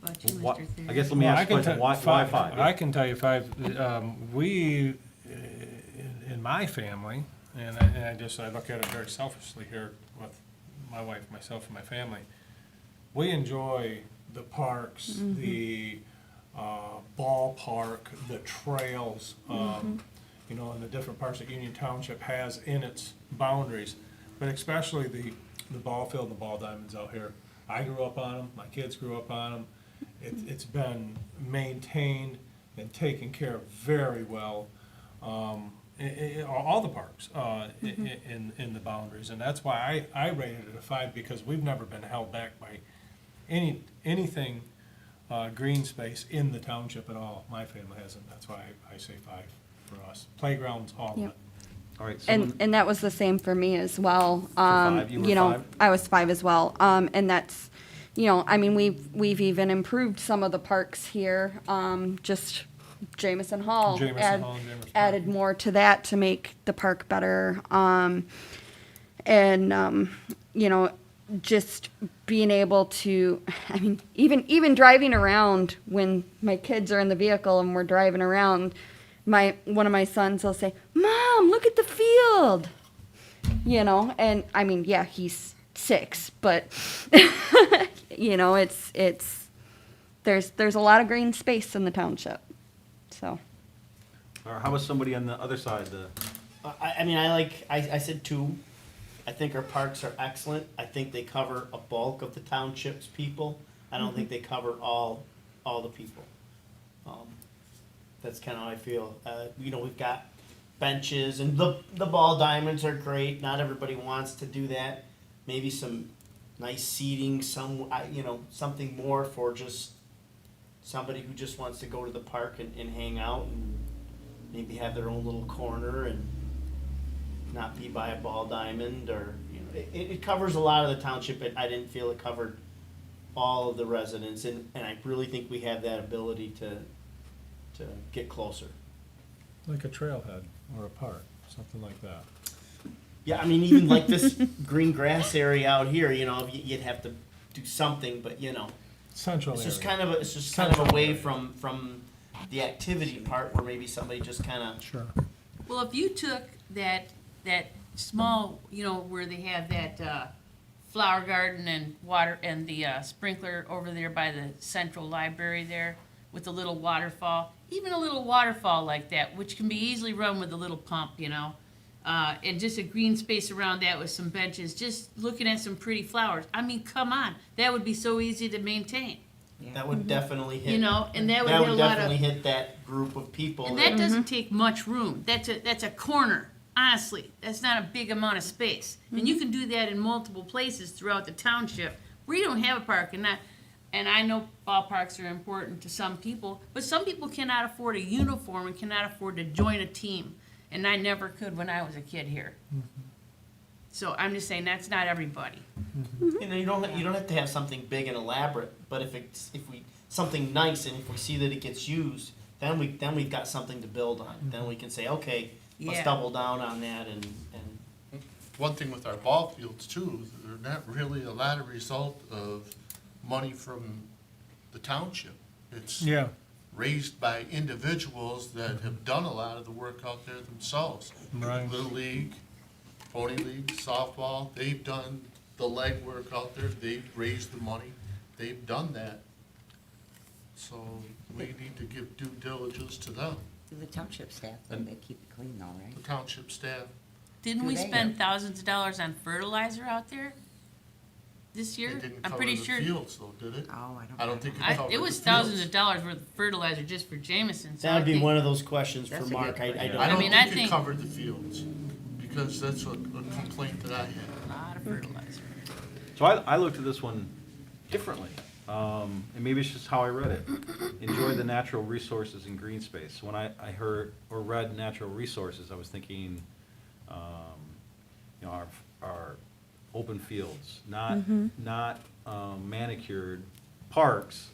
S6: About you,
S1: What-
S6: Mr.
S1: I
S6: Theory?
S1: guess let me ask a question, why 5?
S12: I can tell you 5. We, in my family, and I look at it very selfishly here with my wife, myself, and my family, we enjoy the parks, the ballpark, the trails, you know, and the different parts that Union Township has in its boundaries, but especially the ball field and the ball diamonds out here. I grew up on them, my kids grew up on them. It's been maintained and taken care of very well, all the parks in the boundaries. And that's why I rated it a 5, because we've never been held back by anything green space in the township at all. My family hasn't. That's why I say 5 for us. Playgrounds, all of
S4: Yep.
S12: it.
S1: All right, so
S4: And that was the same for me as well.
S1: 5, you were 5?
S4: I was 5 as well. And that's, you know, I mean, we've even improved some of the parks here. Just Jamison Hall.
S12: Jamison Hall and Jamison Park.
S4: Added more to that to make the park better. You know, just being able to, I mean, even driving around when my kids are in the vehicle and we're driving around, one of my sons will say, "Mom, look at the field," you know, and I mean, yeah, he's 6, but you know, there's a lot of green space in the township, so.
S1: Or how about somebody on the other side,
S11: I mean, I said 2. I think our parks are excellent. I think they cover a bulk of the township's people. I don't think they cover all the people. That's kind of how I feel. You know, we've got benches, and the ball diamonds are great. Not everybody wants to do that. Maybe some nice seating, you know, something more for just somebody who just wants to go to the park and hang out and maybe have their own little corner and not be by a ball diamond, or, you know, it covers a lot of the township, but I didn't feel it covered all of the residents, and I really think we have that ability to get closer.
S12: Like a trailhead or a park, something like that.
S11: Yeah, I mean, even like this green grass area out here, you know, you'd have to do something, but, you know,
S12: Central
S11: it's
S12: area.
S11: just kind of
S12: Central
S11: away
S12: area.
S11: from the activity part where maybe somebody just kind of.
S12: Sure.
S6: Well, if you took that small, you know, where they have that flower garden and water and the sprinkler over there by the central library there with the little waterfall, even a little waterfall like that, which can be easily run with a little pump, you know, and just a green space around that with some benches, just looking at some pretty flowers. I mean, come on, that would be so easy to maintain,
S11: That would definitely hit.
S6: you know, and that would
S11: That
S6: hit a
S11: would
S6: lot
S11: definitely
S6: of.
S11: hit that group of people.
S6: And
S11: that-
S6: that doesn't take much room. That's a corner. Honestly, that's not a big amount of space. And you can do that in multiple places throughout the township where you don't have a park. And I know ballparks are important to some people, but some people cannot afford a uniform and cannot afford to join a team. And I never could when I was a kid here. So I'm just saying that's not everybody.
S11: You know, you don't have to have something big and elaborate, but if we something nice, and if we see that it gets used, then we've got something to build on. Then we can say, okay, let's
S6: Yeah.
S11: double down on that, and
S9: One thing with our ball fields too, they're not really a lot of result of money from the township. It's
S12: Yeah.
S9: raised by individuals that have done a lot of the work out there themselves.
S12: Right.
S9: Little League, Pony League, softball, they've done the legwork out there, they've raised the money, they've done that. So we need to give due diligence to them,
S3: The township staff, they keep it clean though, right?
S9: the township staff.
S6: Didn't
S3: Do
S6: we
S3: they?
S6: spend thousands of dollars on fertilizer out there? this
S9: It
S6: year?
S9: didn't
S6: I'm
S9: cover
S6: pretty
S9: the
S6: sure.
S9: fields though, did it?
S3: Oh,
S9: I don't think
S6: I,
S9: it covered
S6: it was
S9: the
S6: thousands
S9: fields.
S6: of dollars worth of fertilizer just for Jameson. So
S11: That would
S6: I
S11: be
S6: think-
S11: one of those questions for
S3: That's a
S11: Mark.
S3: good
S11: I
S3: question.
S11: don't.
S9: I don't
S6: mean, I
S9: think it
S6: think-
S9: covered the fields, because that's a complaint that I had.
S6: A lot of fertilizer.
S1: So I looked at this one differently, and maybe it's just how I read it. Enjoy the natural resources in green space. When I heard or read natural resources, I was thinking, our open fields, not manicured parks,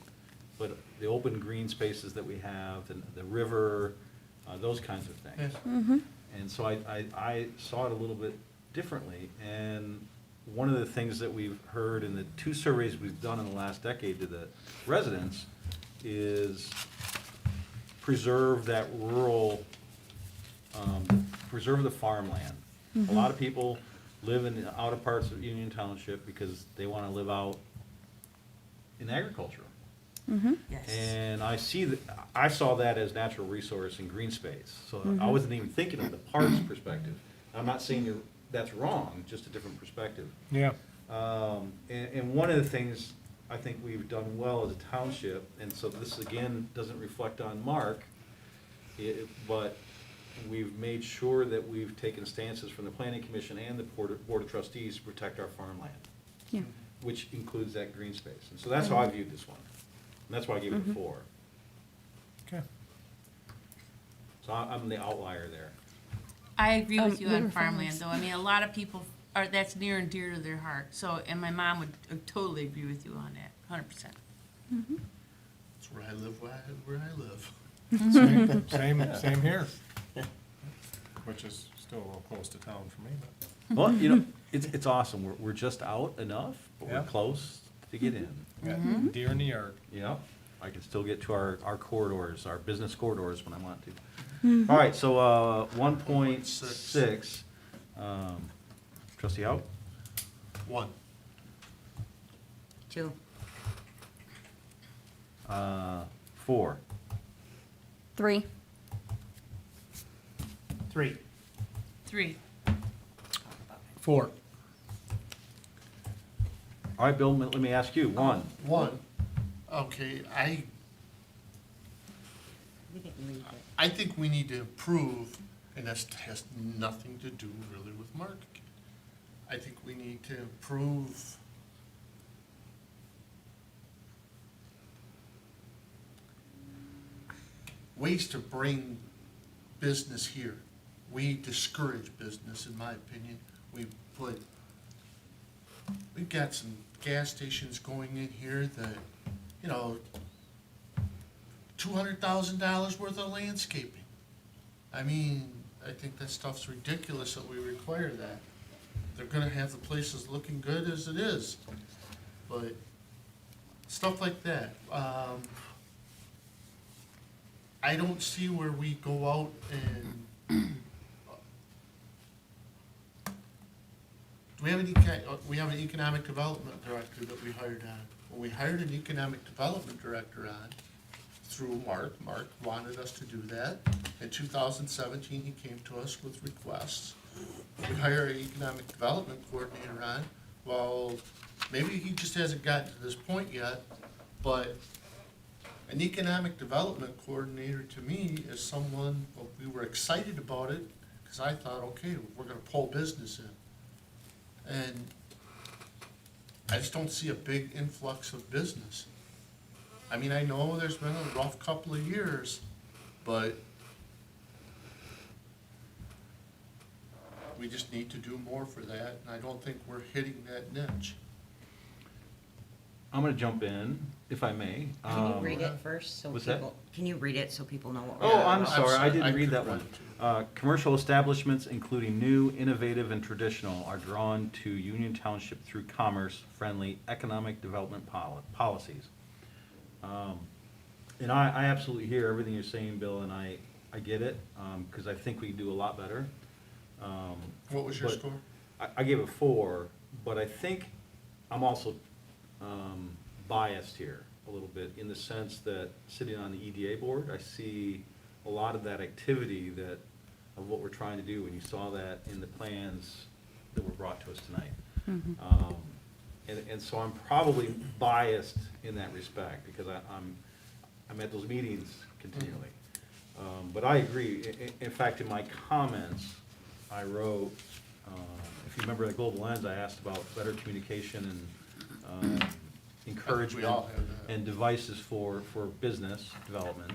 S1: but the open green spaces that we have, the river, those kinds of things.
S9: Yes.
S1: And so I saw it a little bit differently, and one of the things that we've heard in the 2 surveys we've done in the last decade to the residents is preserve that rural, preserve the farmland. A lot of people live in the outer parts of Union Township because they want to live out in agriculture.
S3: Yes.
S1: And I saw that as natural resource and green space, so I wasn't even thinking of the parks perspective. I'm not saying that's wrong, just a different perspective.
S12: Yeah.
S1: And one of the things I think we've done well as a township, and so this again doesn't reflect on Mark, but we've made sure that we've taken stances from the planning commission and the board of trustees to protect our farmland,
S4: Yeah.
S1: which includes that green space. And so that's how I viewed this one. And that's why I gave it a 4.
S12: Okay.
S1: So I'm the outlier there.
S6: I agree with you
S4: we
S6: on
S4: were
S6: farmland,
S4: farmers.
S6: though. I mean, a lot of people that's near and dear to their heart. So, and my mom would totally agree with you on that, 100%.
S9: That's where I live, where I live.
S12: Same here. Which is still a little close to town for me, but.
S1: Well, it's awesome. We're just out enough, but we're
S12: Yeah.
S1: close to get in.
S12: Got deer in the yard.
S1: Yeah, I can still get to our corridors, our business corridors when I want to. All right, so 1.6, trustee Howe?
S9: 1.
S3: 2.
S1: 4.
S4: 3.
S11: 3.
S6: 3.
S12: 4.
S1: All right, Bill, let me ask you, 1.
S9: 1. Okay,
S3: We didn't read it.
S9: I think we need to improve, and that has nothing to do really with marketing. I think we need to improve ways to bring business here. We discourage business, in my opinion. We've got some gas stations going in here that, $200,000 worth of landscaping. I mean, I think that stuff's ridiculous that we require that. They're gonna have the places looking good as it is, but stuff like that. I don't see where we go out and, we have an economic development director that we hired on. When we hired an economic development director on, through Mark wanted us to do that. In 2017, he came to us with requests. We hired an economic development coordinator on. Well, maybe he just hasn't gotten to this point yet, but an economic development coordinator to me is someone, well, we were excited about it, because I thought, okay, we're gonna pull business in. And I just don't see a big influx of business. I mean, I know there's been a rough couple of years, but we just need to do more for that, and I don't think we're hitting that niche.
S1: I'm gonna jump in, if I may.
S3: Can you read it first, so
S1: what's that?
S3: people, can you read it so people know what?
S1: Oh,
S3: we're-
S1: I'm sorry, I didn't
S9: I
S1: read
S9: could
S1: that
S9: read
S1: one.
S9: it too.
S1: Commercial establishments, including new, innovative, and traditional, are drawn to Union Township through commerce-friendly economic development policies. And I absolutely hear everything you're saying, Bill, and I get it, because I think we can do a lot better.
S9: What was your
S1: but
S9: score?
S1: I gave it 4, but I think I'm also biased here a little bit, in the sense that sitting on the EDA board, I see a lot of that activity of what we're trying to do, and you saw that in the plans that were brought to us tonight. And so I'm probably biased in that respect, because I'm at those meetings continually. But I agree. In fact, in my comments, I wrote, if you remember at Global Lens, I asked about better communication and encouragement
S9: all have that.
S1: and devices for business development.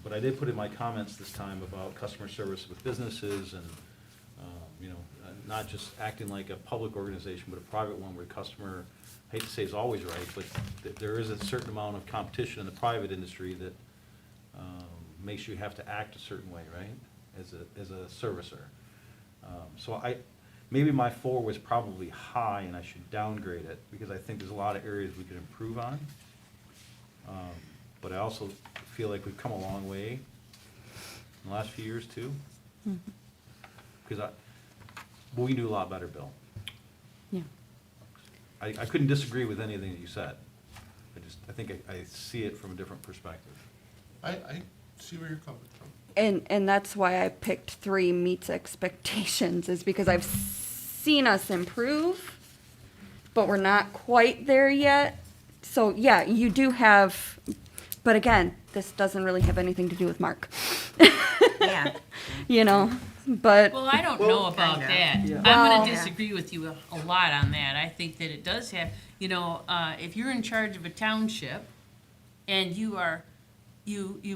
S1: But I did put in my comments this time about customer service with businesses and, not just acting like a public organization, but a private one where the customer, I hate to say is always right, but there is a certain amount of competition in the private industry that makes you have to act a certain way, right, as a servicer. So maybe my 4 was probably high and I should downgrade it, because I think there's a lot of areas we could improve on. But I also feel like we've come a long way in the last few years too. Because we can do a lot better, Bill.
S4: Yeah.
S1: I couldn't disagree with anything that you said. I think I see it from a different perspective.
S9: I see where you're coming from.
S4: And that's why I picked 3 meets expectations, is because I've seen us improve, but we're not quite there yet. So yeah, you do have, but again, this doesn't really have anything to do with Mark.
S3: Yeah.
S4: But
S6: Well, I don't know about
S3: Kinda.
S6: that.
S1: Yeah.
S6: I'm
S4: Well-
S6: gonna disagree with you a lot on that. I think that it does have, if you're in charge of a township and you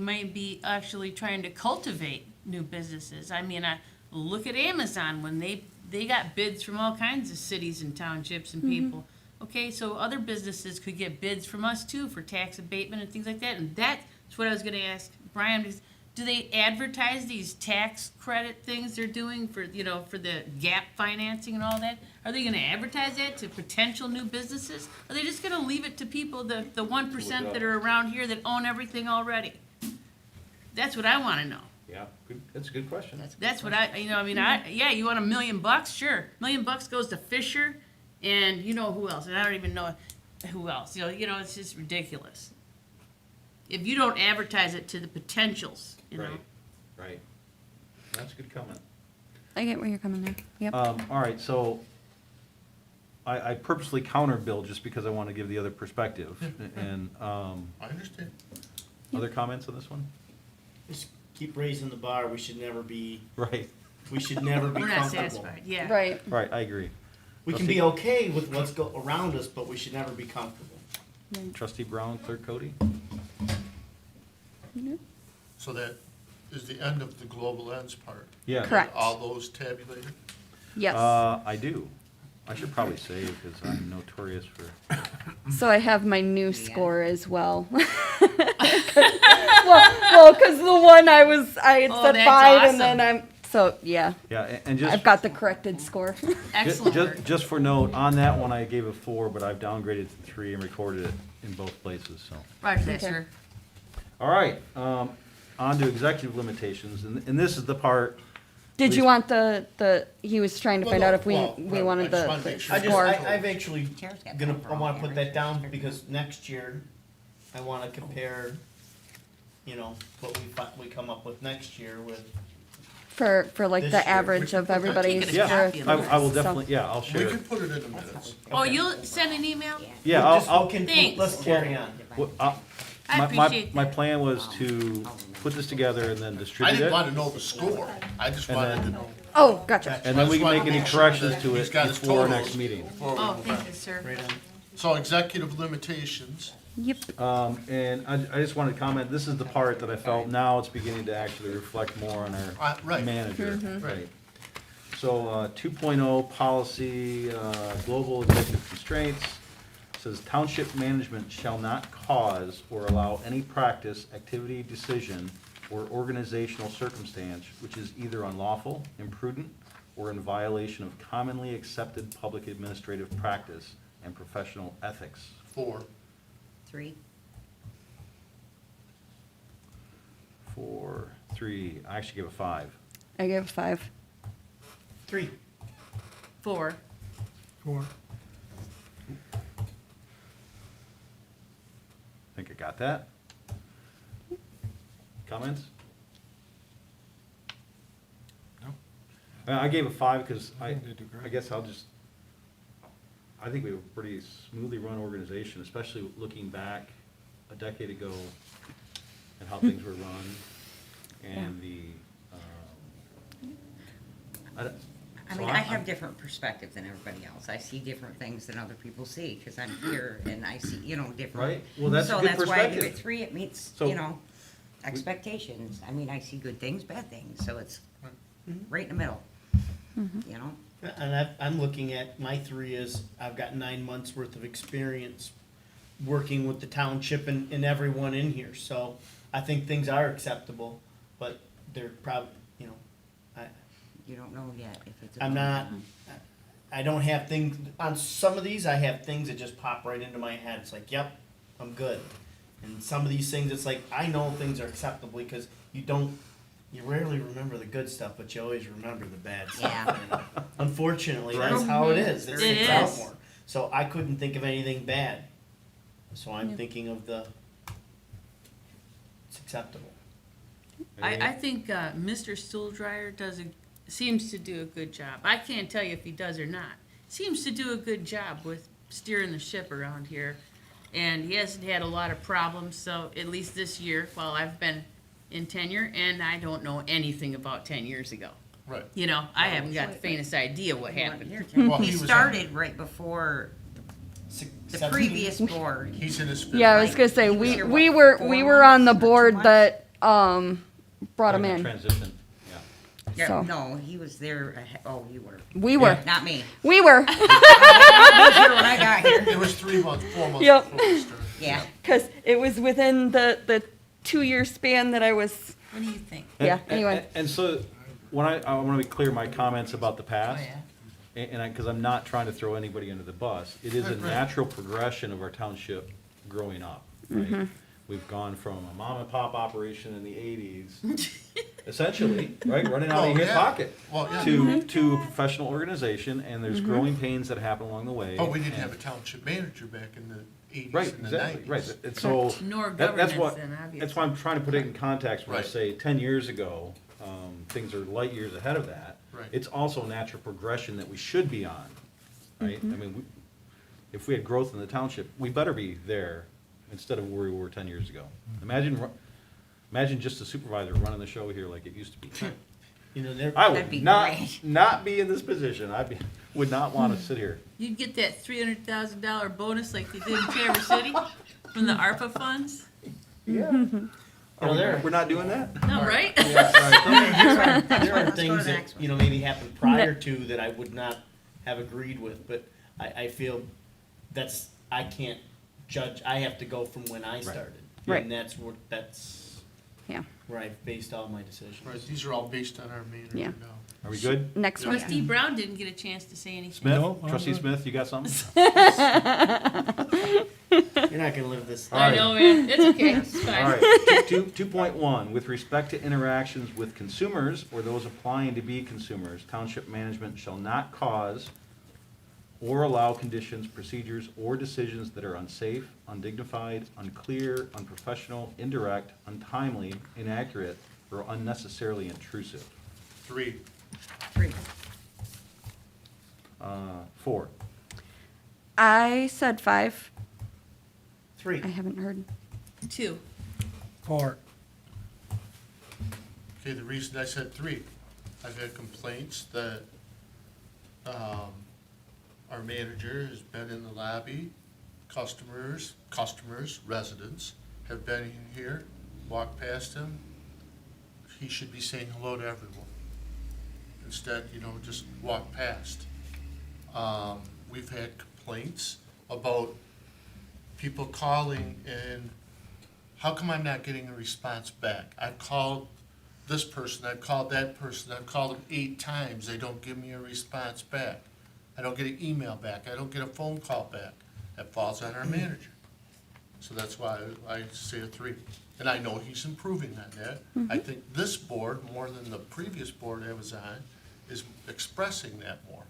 S6: might be actually trying to cultivate new businesses. I mean, look at Amazon when they got bids from all kinds of cities and townships and people. Okay, so other businesses could get bids from us too for tax abatement and things like that. And that's what I was gonna ask Brian, is do they advertise these tax credit things they're doing for the gap financing and all that? Are they gonna advertise that to potential new businesses? Are they just gonna leave it to people, the 1% that are around here that own everything already? That's what I wanna know.
S1: Yeah, that's a good question.
S6: That's what you want $1 million? Sure. $1 million goes to Fisher and who else? And I don't even know who else. It's just ridiculous. If you don't advertise it to the potentials,
S1: Right. That's a good comment.
S4: I get where you're coming there. Yep.
S1: All right, so I purposely counter Bill just because I want to give the other perspective. And
S9: I understand.
S1: other comments on this one?
S11: Just keep raising the bar. We should never be
S1: Right,
S11: be
S6: we're not
S11: comfortable.
S6: satisfied. Yeah.
S4: Right.
S1: right, I agree.
S11: We can be okay with what's around us, but we should never be comfortable.
S1: Trustee Brown, Clerk Cody?
S9: So that is the end of the global ends part.
S1: Yeah.
S4: Correct.
S9: All those tabulated?
S4: Yes.
S1: I do. I should probably say, because I'm notorious for,
S4: So I have my new score as well. well, because the one I had
S6: Oh,
S4: said
S6: that's
S4: 5,
S6: awesome.
S4: and then yeah,
S1: and just.
S4: I've got the corrected score.
S6: Excellent work.
S1: Just for note, on that one, I gave a 4, but I've downgraded to 3 and recorded it in both places, so.
S6: Roger that,
S4: Okay.
S6: sir.
S1: All right, on to executive limitations, and this is the part.
S4: Did you
S1: Please.
S4: want he was trying to
S9: Well,
S4: find
S9: no,
S4: out if we
S9: well,
S4: wanted
S9: I just
S4: the
S9: wanna make sure.
S4: score.
S11: I've actually
S3: Chair's got
S11: I
S3: pepper
S11: want
S3: on
S11: to put
S3: there.
S11: that down because next year, I want to compare, what we come up with next year with.
S4: for like
S11: This
S4: the
S11: year.
S4: average of everybody's.
S6: Taking a
S1: Yeah,
S6: copy of
S1: I will
S4: So-
S1: definitely, yeah, I'll
S9: We
S1: share
S9: can
S1: it.
S9: put it in the minutes.
S6: Oh,
S11: Okay.
S6: you'll send an email?
S1: Yeah,
S6: Thanks.
S11: Let's carry on.
S1: Well,
S6: I
S1: my
S6: appreciate
S1: My
S6: that.
S1: plan was to put this together and then
S9: I
S1: distribute
S9: didn't
S1: it,
S9: want to know the score. I just
S1: And
S9: wanted
S1: then-
S9: to know.
S4: Oh, gotcha.
S1: and then we can make any corrections to
S9: He's
S1: it
S9: got his
S1: before our
S9: totals
S1: next meeting.
S9: before we
S6: Oh,
S9: move
S6: thank
S9: on.
S6: you, sir.
S11: Right on.
S9: So executive limitations,
S4: Yep.
S1: And I just wanted to comment, this is the part that I felt now it's beginning to actually reflect more on our
S9: right.
S1: manager,
S4: Mm-hmm.
S1: right? So, 2.0 policy, global executive constraints, says township management shall not cause or allow any practice, activity, decision, or organizational circumstance which is either unlawful, imprudent, or in violation of commonly accepted public administrative practice and professional ethics.
S9: 4.
S3: 3.
S1: 4, 3, I actually gave a 5.
S4: I gave a 5.
S11: 3.
S6: 4.
S12: 4.
S1: Think I got that? Comments?
S12: No.
S1: I gave a 5 because
S12: I think they do great.
S1: I guess I think we have a pretty smoothly run organization, especially looking back a decade ago and how things were run and the,
S3: I mean, I have different perspectives than everybody else. I see different things than other people see, because I'm here and I see, different.
S1: Right. Well, that's a
S3: So
S1: good
S3: that's why I give it
S1: perspective.
S3: 3, it meets,
S1: So-
S3: expectations. I mean, I see good things, bad things, so it's right in the middle, you know?
S11: And I'm looking at, my 3 is, I've got 9 months worth of experience working with the township and everyone in here, so I think things are acceptable, but they're probably,
S3: You don't know yet if it's.
S11: I'm not, I don't have things, on some of these, I have things that just pop right into my head, it's like, yep, I'm good. And some of these things, it's like, I know things are acceptable, because you rarely remember the good stuff, but you always remember the bad stuff.
S3: Yeah.
S11: And unfortunately, that's how it is, it
S3: It
S11: sticks out
S3: is.
S11: more. So I couldn't think of anything bad, so I'm thinking of it's acceptable.
S6: I think Mr. Stool Dryer seems to do a good job. I can't tell you if he does or not. Seems to do a good job with steering the ship around here. And he hasn't had a lot of problems, so at least this year, while I've been in tenure, and I don't know anything about 10 years ago.
S9: Right.
S6: I haven't got the faintest idea what happened.
S9: Well,
S3: He
S9: he was on-
S3: started right before the
S11: 17?
S3: previous board.
S9: He's in his fifth.
S4: Yeah, I was
S3: Like,
S4: gonna say,
S3: he was here,
S4: we
S3: what,
S4: were
S3: 4
S4: on the
S3: months or 2
S4: board
S3: months?
S4: that, brought him
S1: during the
S4: in.
S1: transition, yeah.
S3: Yeah,
S4: So-
S3: no, he was there, you were,
S4: We were,
S3: not me.
S4: we were,
S3: I was here when I got here.
S9: It was 3 months, 4 months
S4: Yep.
S9: before we started.
S3: Yeah.
S4: cause it was within the 2-year span that I was,
S6: What do you think?
S4: yeah,
S1: And-
S4: anyway.
S1: And so, when I want to be clear, my comments about the past,
S6: Oh, yeah.
S1: because I'm not trying to throw anybody under the bus, it is a
S9: Right, right.
S1: natural progression of our township growing up, right? We've gone from a mom and pop operation in the 80s, essentially, right, running out
S9: Oh,
S1: of your
S9: yeah.
S1: pocket,
S9: Well, yeah.
S1: to a professional organization, and there's growing pains that happen along the way.
S9: But we didn't
S1: and-
S9: have a township manager back in the 80s
S1: Right,
S9: and the
S1: exactly,
S9: 90s.
S1: right, and so.
S6: Nor
S1: that's
S6: governance
S1: what-
S6: then, obviously.
S1: That's why I'm trying to put it in context when I
S9: Right.
S1: say 10 years ago, things are light years ahead of that.
S9: Right.
S1: It's also a natural progression that we should be on, right? I mean, if we had growth in the township, we better be there instead of where we were 10 years ago. Imagine just a supervisor running the show here like it used to be. I
S3: That'd be
S1: would not,
S3: great.
S1: not be in this position. Would not want to sit here.
S6: You'd get that $300,000 bonus like they did in Traverse City from the ARPA funds?
S1: Yeah.
S11: there-
S1: We're not doing that?
S6: No, right?
S11: There are
S3: Let's go
S11: things
S3: to the
S11: that,
S3: next one.
S11: maybe happened prior to that I would not have agreed with, but I feel I can't judge, I have to go from when I started.
S4: Right.
S11: And that's
S4: Yeah.
S11: where I've based all my decisions.
S9: Right, these are all based on our manager
S4: Yeah.
S9: now.
S1: Are we good?
S4: Next one.
S6: Trustee Brown didn't get a chance to say anything.
S1: Smith,
S12: No, I'm
S1: Trustee
S12: good.
S1: Smith, you got something?
S11: You're not gonna live this.
S1: All
S6: I
S1: right.
S6: know, man. It's okay. It's
S1: All
S6: fine.
S1: right, 2.1, with respect to interactions with consumers or those applying to be consumers, township management shall not cause or allow conditions, procedures, or decisions that are unsafe, undignified, unclear, unprofessional, indirect, untimely, inaccurate, or unnecessarily intrusive.
S9: 3.
S3: 3.
S1: 4.
S4: I said 5.
S11: 3.
S4: I haven't heard.
S6: 2.
S12: 4.
S9: Okay, the reason I said 3, I've had complaints that our manager has been in the lobby, customers, residents have been in here, walked past him. He should be saying hello to everyone. Instead, just walk past. We've had complaints about people calling and how come I'm not getting a response back? I've called this person, I've called that person, I've called them 8 times, they don't give me a response back. I don't get an email back, I don't get a phone call back. That falls on our manager. So that's why I say a 3. And I know he's improving on that. I think this board, more than the previous board I was on, is expressing that more.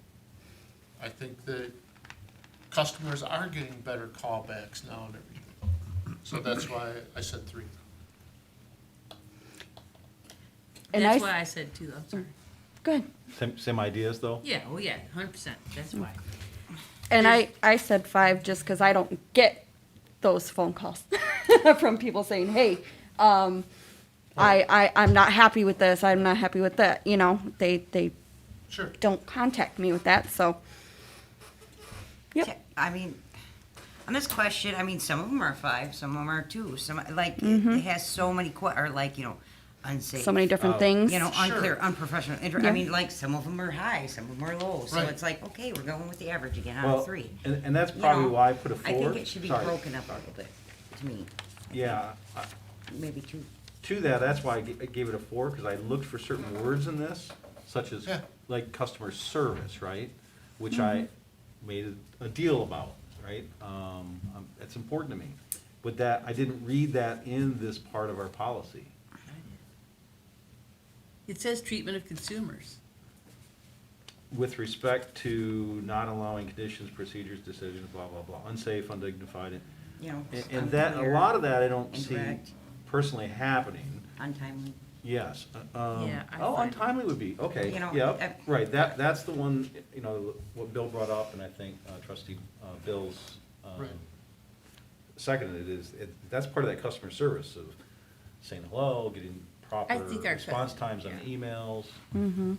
S9: I think that customers are getting better callbacks now and everything. So that's why I said 3.
S4: And
S6: That's
S4: I-
S6: why I said 2. I'm sorry.
S4: Good.
S1: Same ideas, though?
S6: Yeah, well, yeah, 100%. That's why.
S4: And I said 5 just because I don't get those phone calls from people saying, hey, I'm not happy with this, I'm not happy with that, you know, they
S9: Sure.
S4: don't contact me with that, so. Yep,
S3: I mean, on this question, I mean, some of them are 5, some of them are 2, some, like, it has so many or like, you know, unsafe.
S4: so many different things.
S3: You know, unclear,
S9: Sure.
S3: unprofessional.
S4: Yeah.
S3: I mean, like, some of them are high, some of them are low. So
S9: Right.
S3: it's like, okay, we're going with the average again out
S1: Well,
S3: of 3.
S1: and that's
S3: You
S1: probably
S3: know,
S1: why I put a 4.
S3: I think it should be
S1: Sorry.
S3: broken up a little bit, to me.
S1: Yeah,
S3: Maybe 2.
S1: to that, that's why I gave it a 4, because I looked for certain words in this, such as,
S9: Yeah.
S1: like, customer service, right? Which I made a deal about, right? It's important to me. But that, I didn't read that in this part of our policy.
S6: It says treatment of consumers.
S1: With respect to not allowing conditions, procedures, decisions, blah, blah, blah, unsafe, undignified,
S3: You know,
S1: and that, a
S3: unclear,
S1: lot of that I don't see
S3: incorrect,
S1: personally happening.
S3: untimely.
S1: Yes.
S6: Yeah, I
S1: Oh,
S6: find-
S1: untimely would be, okay,
S3: You know,
S1: yep, right, that's the one, you know, what Bill brought up, and I think trustee Bill's
S9: Right.
S1: seconded it, that's part of that customer service of saying hello, getting proper
S6: think our
S1: response times on
S6: yeah.
S1: emails.
S4: Mm-hmm.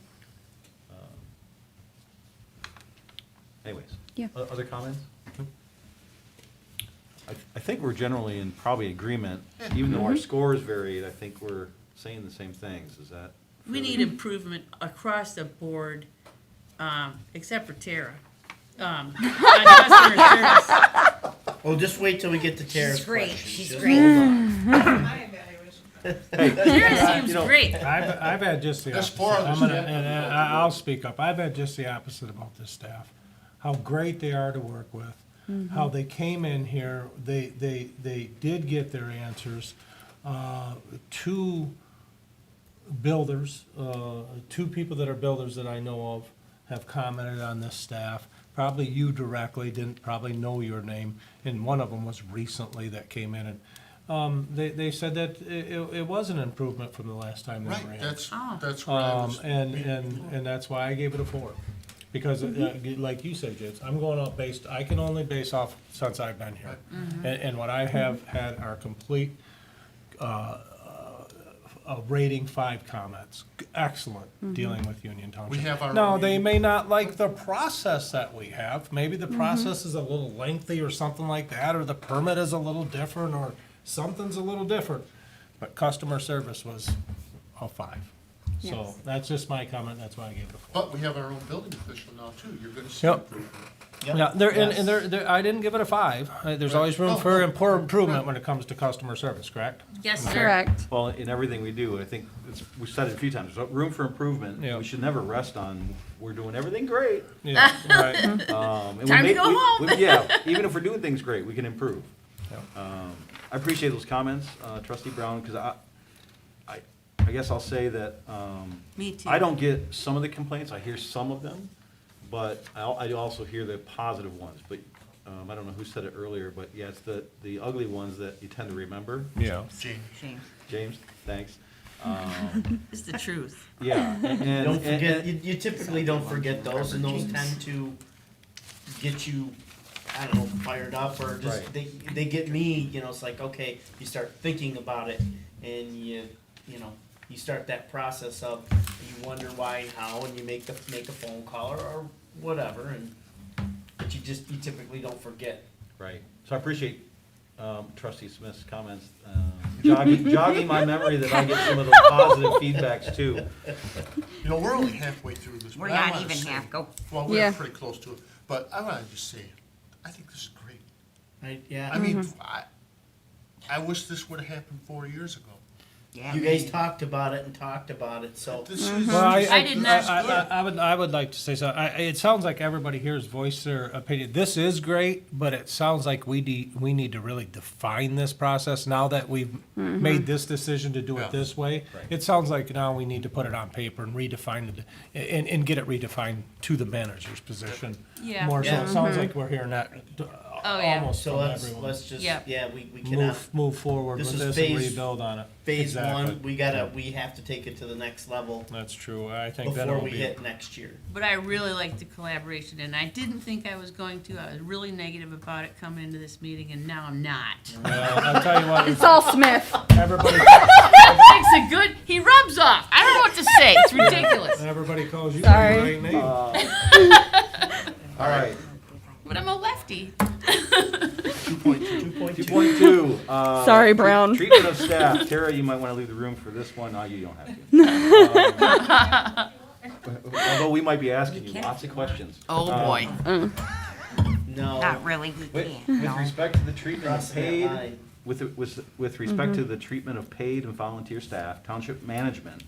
S1: Anyways.
S4: Yeah.
S1: Other comments? I think we're generally in probably agreement, even though our scores varied, I think we're saying the same things, is that?
S6: We need improvement across the board, except for Tara. On customer service.
S11: Oh, just wait till we get to Tara's
S3: She's great,
S11: questions.
S3: she's
S11: Just
S3: great.
S11: hold on.
S6: Tara seems great.
S12: I've had just the
S9: There's
S12: opposite.
S9: 4 others.
S12: I'll speak up. I've had just the opposite about this staff. How great they are to work with. How they came in here, they did get their answers. 2 builders, 2 people that are builders that I know of have commented on this staff. Probably you directly, didn't probably know your name, and one of them was recently that came in and they said that it was an improvement from the last time they were
S9: Right,
S12: in.
S9: that's where I was.
S12: And that's why I gave it a 4. Because, like you said, James, I'm going off I can only base off since I've been here. And what I have had are complete, rating 5 comments. Excellent dealing with Union Township.
S9: We have our
S12: Now,
S9: own-
S12: they may not like the process that we have. Maybe the process is a little lengthy or something like that, or the permit is a little different, or something's a little different. But customer service was a 5. So
S4: Yes.
S12: that's just my comment, that's why I gave it a 4.
S9: But we have our own building official now too, you're gonna see
S12: Yep.
S9: improvement.
S12: Yeah, there, and
S11: Yes.
S12: there, I didn't give it a 5. There's
S9: Right.
S12: always room
S9: No,
S12: for
S9: no.
S12: improvement when it comes to customer service, correct?
S6: Yes, sir.
S4: Correct.
S1: Well, in everything we do, I think, we've said it a few times, so room for improvement.
S12: Yeah.
S1: We should never rest on, we're doing everything great.
S12: Yeah, right.
S1: And we
S6: Time to
S1: may-
S6: go
S1: we-
S6: home.
S1: Yeah, even if we're doing things great, we can improve.
S12: Yeah.
S1: I appreciate those comments, trustee Brown, because I guess I'll say that,
S6: Me too.
S1: I don't get some of the complaints, I hear some of them, but I also hear the positive ones, but, I don't know who said it earlier, but yeah, it's the ugly ones that you tend to remember.
S12: Yeah.
S9: James.
S3: James.
S1: James, thanks.
S6: It's the truth.
S1: Yeah, and.
S11: Don't forget,
S1: and-
S11: you typically don't forget those, and those tend to get you, I don't know, fired up, or just,
S1: Right.
S11: they get me, you know, it's like, okay, you start thinking about it, and you know, you start that process of, you wonder why and how, and you make a phone call or whatever, but you typically don't forget.
S1: Right, so I appreciate trustee Smith's comments, jogging my memory that I get some of those positive feedbacks too.
S9: You know, we're only halfway through this.
S3: We're
S9: but I
S3: not
S9: wanna
S3: even
S9: say-
S3: half, go.
S9: Well, we're
S4: Yeah.
S9: pretty close to it, but I wanna just say, I think this is great.
S11: Right, yeah.
S9: I mean, I wish this would've happened 4 years ago.
S3: Yeah.
S11: You guys talked about it, so.
S9: This is.
S12: Well,
S6: I did not-
S12: I would like to say so. It sounds like everybody here has voiced their opinion. This is great, but it sounds like we need to really define this process now that we've made this decision to do
S9: Yeah.
S12: it this way.
S1: Right.
S12: It sounds like now we need to put it on paper and redefine it, and get it redefined to the manager's position.
S6: Yeah.
S12: More so,
S11: Yeah.
S12: it sounds like we're hearing that
S6: Oh, yeah.
S12: almost
S11: So
S12: from
S11: let's,
S12: everyone.
S11: let's just,
S6: Yep.
S11: yeah, we cannot,
S12: Move forward
S11: This
S12: with
S11: is
S12: this and
S11: phase-
S12: rebuild on it.
S11: phase
S12: Exactly.
S11: one, we have to take it to the next level
S12: That's true. I think
S11: before
S12: that'll
S11: we
S12: be.
S11: hit next year.
S6: But I really liked the collaboration, and I didn't think I was going to. I was really negative about it coming into this meeting, and now I'm not.
S12: Well, I'll tell you what,
S4: It's all Smith.
S12: everybody,
S6: Makes a good. He rubs off. I don't know what to say. It's ridiculous.
S12: everybody calls you
S4: Sorry.
S12: by your right name.
S1: All right,
S6: But I'm a lefty.
S11: 2.2.
S1: 2.2.
S4: Sorry, Brown.
S1: Treatment of staff. Tara, you might want to leave the room for this one. No, you don't have to. Although we might be asking you lots of questions.
S6: Oh boy.
S11: No.
S3: Not really, we
S1: With,
S3: can't,
S1: with
S3: no.
S1: respect to the treatment of
S11: Crossing that
S1: paid,
S11: line.
S1: with respect to the treatment of paid and volunteer staff, township management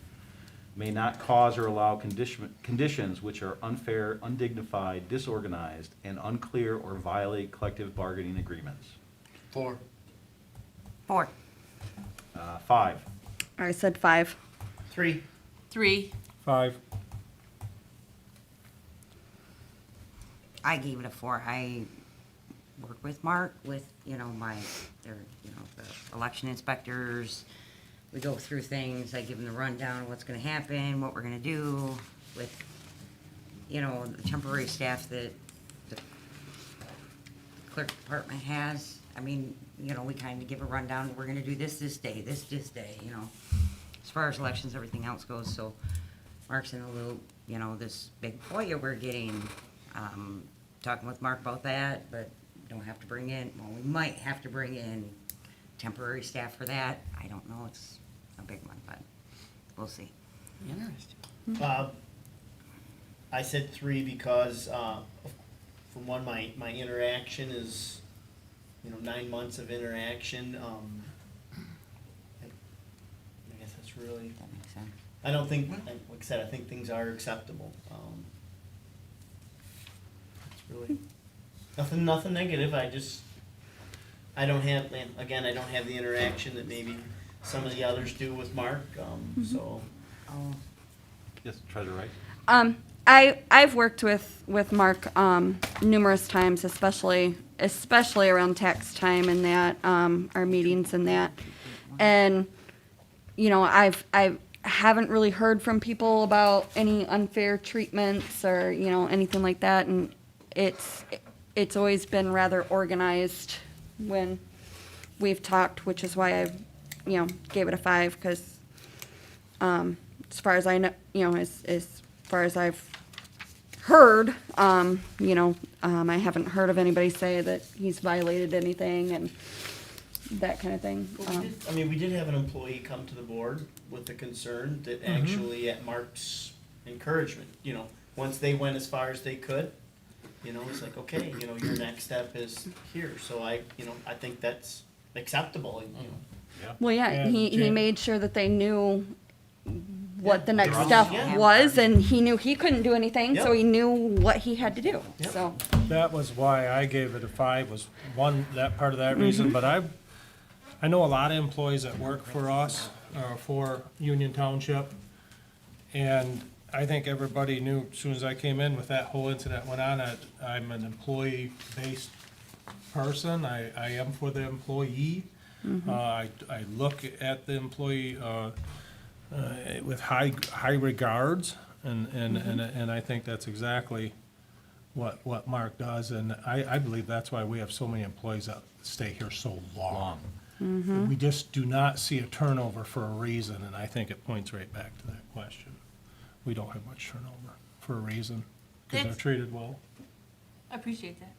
S1: may not cause or allow conditions which are unfair, undignified, disorganized, and unclear or violate collective bargaining agreements.
S9: 4.
S3: 4.
S1: 5.
S4: I said 5.
S11: 3.
S6: 3.
S12: 5.
S3: I gave it a 4. I work with Mark, with, their, the election inspectors. We go through things, I give them the rundown of what's gonna happen, what we're gonna do with, the temporary staff that the clerk department has. I mean, we kind of give a rundown, we're gonna do this day, this day, as far as elections, everything else goes, so Mark's in the loop, this big FOIA we're getting, talking with Mark about that, but don't have to bring in, well, we might have to bring in temporary staff for that. I don't know, it's a big one, but we'll see.
S6: Interesting.
S11: I said 3 because, from one, my interaction is, 9 months of interaction, I guess that's really,
S3: That makes sense.
S11: I don't think, like I said, I think things are acceptable. It's really, nothing negative, I don't have, again, I don't have the interaction that maybe some of the others do with Mark, so.
S3: Oh,
S1: Yes, Treasurer Wright?
S4: I've worked with Mark numerous times, especially around tax time and that, our meetings and that. And, I haven't really heard from people about any unfair treatments or, anything like that. And it's always been rather organized when we've talked, which is why I, gave it a 5, because, as far as I know, as far as I've heard, I haven't heard of anybody say that he's violated anything and that kind of thing.
S11: We did have an employee come to the board with a concern that actually at Mark's encouragement, once they went as far as they could, it's like, okay, your next step is here, so I think that's acceptable,
S4: Well, yeah,
S12: Yeah,
S4: he
S12: Jan-
S4: made sure that they knew what the next
S11: Yeah.
S4: step
S11: Yeah.
S4: was, and he knew he couldn't do anything, so
S11: Yep.
S4: he knew what he had to do,
S11: Yep.
S4: so.
S12: That was why I gave it a 5, was one, that part of that reason, but I know a lot of employees that work for us, for Union Township, and I think everybody knew as soon as I came in with that whole incident went on, I'm an employee-based person, I am for the employee. I look at the employee, with high regards, and I think that's exactly what Mark does, and I believe that's why we have so many employees that stay here so long. We just do not see a turnover for a reason, and I think it points right back to that question. We don't have much turnover for a reason, because they're
S6: That's-
S12: treated well.
S6: I appreciate that.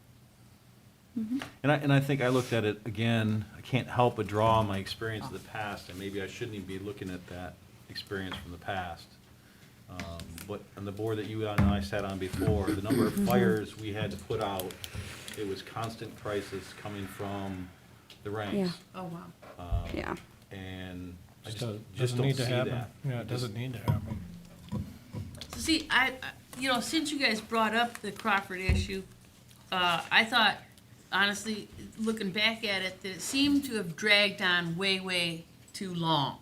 S1: And I think I looked at it again, I can't help but draw on my experience of the past, and maybe I shouldn't even be looking at that experience from the past. But on the board that you and I sat on before, the number of fires we had to put out, it was constant crisis coming from the ranks.
S6: Oh, wow.
S4: Yeah.
S1: And I just
S12: Doesn't
S1: don't
S12: need
S1: see
S12: to happen.
S1: that.
S12: Yeah, it doesn't need to happen.
S6: So see, since you guys brought up the Crawford issue, I thought, honestly, looking back at it, that it seemed to have dragged on way, way too long.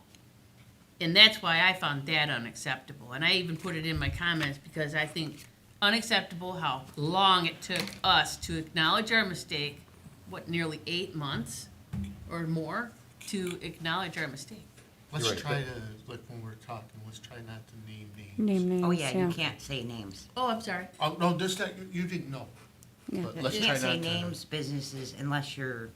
S6: And that's why I found that unacceptable. And I even put it in my comments because I think unacceptable how long it took us to acknowledge our mistake, what, nearly 8 months or more to acknowledge our mistake.
S9: Let's
S1: You're right,
S9: try to, like when we're talking, let's try not to name names.
S4: Name names,
S3: Oh, yeah, you can't say names.
S6: Oh, I'm sorry.
S9: Oh, no, this, that, you didn't know.
S4: Yeah.
S9: But
S3: You
S9: let's try
S3: can't say
S9: not to.
S3: names, businesses, unless you're,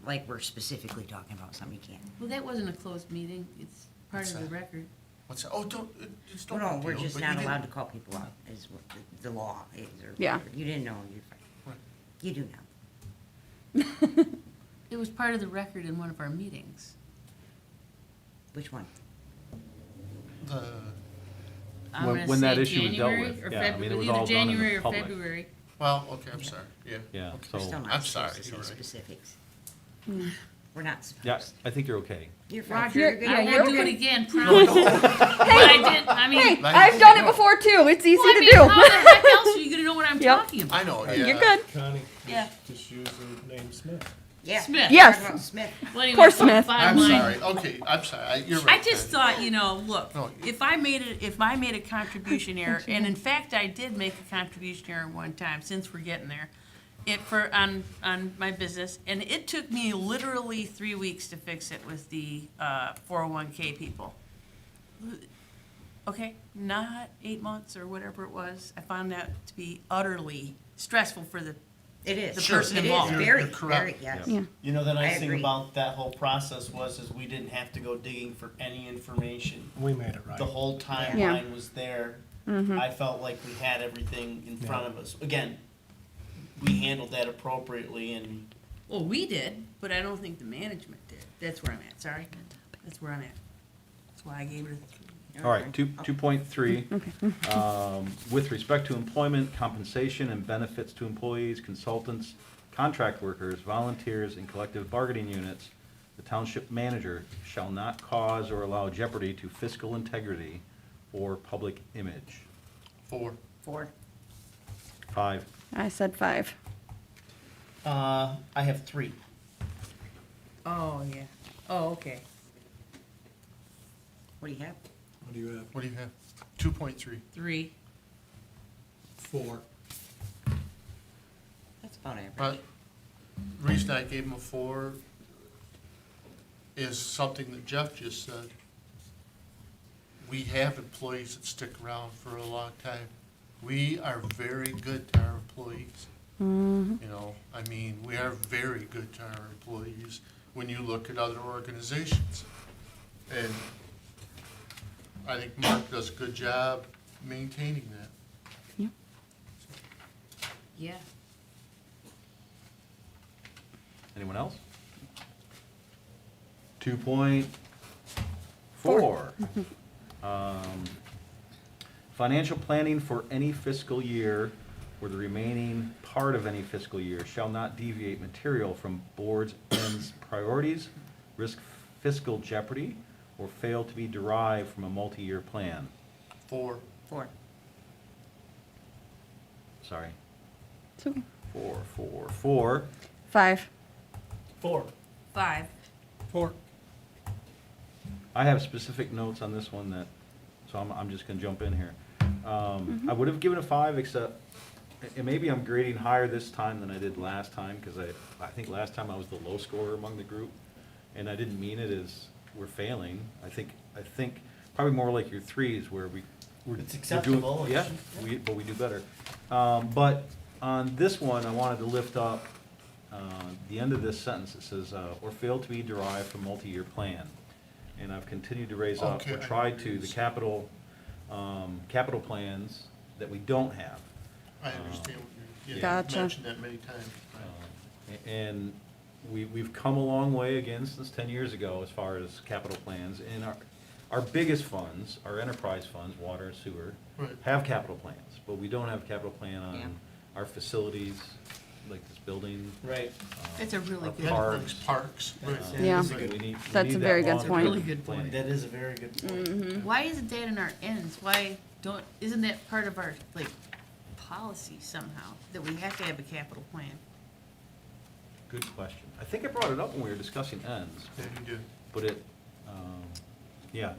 S3: like, we're specifically talking about something you can't.
S6: Well, that wasn't a closed meeting. It's part of the record.
S9: What's that? Oh, don't, it's
S3: No,
S9: no
S3: no,
S9: big
S3: we're
S9: deal,
S3: just
S9: but you
S3: not
S9: didn't-
S3: allowed to call people out, is what the law is, or
S4: Yeah.
S3: whatever. You didn't know, you're fine.
S9: Right.
S3: You do now.
S6: It was part of the record in one of our meetings.
S3: Which one?
S9: The,
S6: I'm
S1: When-
S6: gonna
S1: when that
S6: say
S1: issue was dealt
S6: January
S1: with.
S6: or
S1: Yeah, I mean, it
S6: February,
S1: was
S6: either
S1: all done in the
S6: January or
S1: public.
S6: February.
S9: well, okay, I'm sorry, yeah.
S1: Yeah,
S3: We're still
S1: so,
S3: not
S9: I'm
S3: supposed
S9: sorry,
S3: to say
S9: you're right.
S3: specifics. We're not
S1: yeah,
S3: supposed.
S1: I think you're okay.
S3: You're fine.
S6: Roger,
S3: You're good.
S6: I
S4: you're
S6: won't do it
S4: okay.
S6: again, promise. But I did, I mean,
S4: Hey,
S9: Like-
S4: I've done it before too. It's easy
S6: well, I
S4: to
S6: mean,
S4: do.
S6: how the heck else are you gonna know what I'm
S4: Yep.
S6: talking about?
S9: I know, yeah.
S4: You're good.
S12: Connie,
S6: Yeah.
S12: just use the name Smith.
S3: Yeah.
S6: Smith.
S4: Yes.
S3: Talking about Smith.
S6: Well, anyway,
S4: Poor Smith.
S6: bottom
S9: I'm
S6: line,
S9: sorry, okay, I'm sorry, you're
S6: I
S9: right.
S6: just thought, you know, look,
S9: No,
S6: if I made a contribution error, and in fact, I did make a contribution error one time, since we're getting there, on my business, and it took me literally 3 weeks to fix it with the 401k people. Okay, not 8 months or whatever it was. I found that to be utterly stressful for the
S3: It is.
S6: The
S9: Sure.
S6: person
S3: It is
S6: involved.
S3: very,
S9: You're
S3: very,
S9: correct.
S3: yes.
S4: Yeah.
S11: You know, the
S3: I
S11: nice thing
S3: agree.
S11: about that whole process was, is we didn't have to go digging for any information.
S12: We made it right.
S11: The whole timeline was there. I felt like we had everything in front of us. Again, we handled that appropriately, and
S6: Well, we did, but I don't think the management did. That's where I'm at, sorry. That's where I'm at. That's why I gave it a 3.
S1: All right, 2.3. With respect to employment, compensation, and benefits to employees, consultants, contract workers, volunteers, and collective bargaining units, the township manager shall not cause or allow jeopardy to fiscal integrity or public image.
S9: 4.
S3: 4.
S1: 5.
S4: I said 5.
S11: I have 3.
S6: Oh, yeah. Oh, okay.
S3: What do you have?
S12: What do you have?
S9: What do you have? 2.3.
S6: 3.
S12: 4.
S3: That's about average.
S9: But the reason I gave him a 4 is something that Jeff just said. We have employees that stick around for a long time. We are very good to our employees. You know, I mean, we are very good to our employees when you look at other organizations. And I think Mark does a good job maintaining that.
S6: Yeah.
S1: Anyone else? 2.4. Financial planning for any fiscal year or the remaining part of any fiscal year shall not deviate material from board's ends priorities, risk fiscal jeopardy, or fail to be derived from a multi-year plan.
S9: 4.
S3: 4.
S1: Sorry.
S4: It's okay.
S1: 4.
S4: 5.
S11: 4.
S6: 5.
S12: 4.
S1: I have specific notes on this one that, so I'm just gonna jump in here. I would have given a 5, except, and maybe I'm grading higher this time than I did last time, because I think last time I was the low scorer among the group, and I didn't mean it as we're failing. I think probably more like your 3s, where we're
S11: It's
S1: doing-
S11: acceptable.
S1: Yeah, but we do better. But on this one, I wanted to lift up the end of this sentence. It says, or fail to be derived from multi-year plan. And I've continued to raise up,
S9: Okay,
S1: or
S9: I
S1: tried
S9: agree.
S1: to, the capital plans that we don't have.
S9: I understand what you're,
S4: Gotcha.
S9: you mentioned that many times.
S1: And we've come a long way again since 10 years ago as far as capital plans. And our biggest funds, our enterprise funds, water and sewer,
S9: Right.
S1: have capital plans, but we don't have a capital plan
S3: Yeah.
S1: on our facilities, like this building.
S11: Right.
S6: That's a really
S1: Our
S6: good
S1: parks.
S9: Parks, right.
S4: Yeah.
S1: We need
S4: That's
S1: that
S4: a very good
S1: long-term
S4: point.
S6: Really good
S1: planning.
S11: That is a very good point.
S6: Why isn't that in our ends? Why isn't that part of our, like, policy somehow, that we have to have a capital plan?
S1: Good question. I think I brought it up when we were discussing ends,
S9: Yeah, you do.
S1: but it, yeah.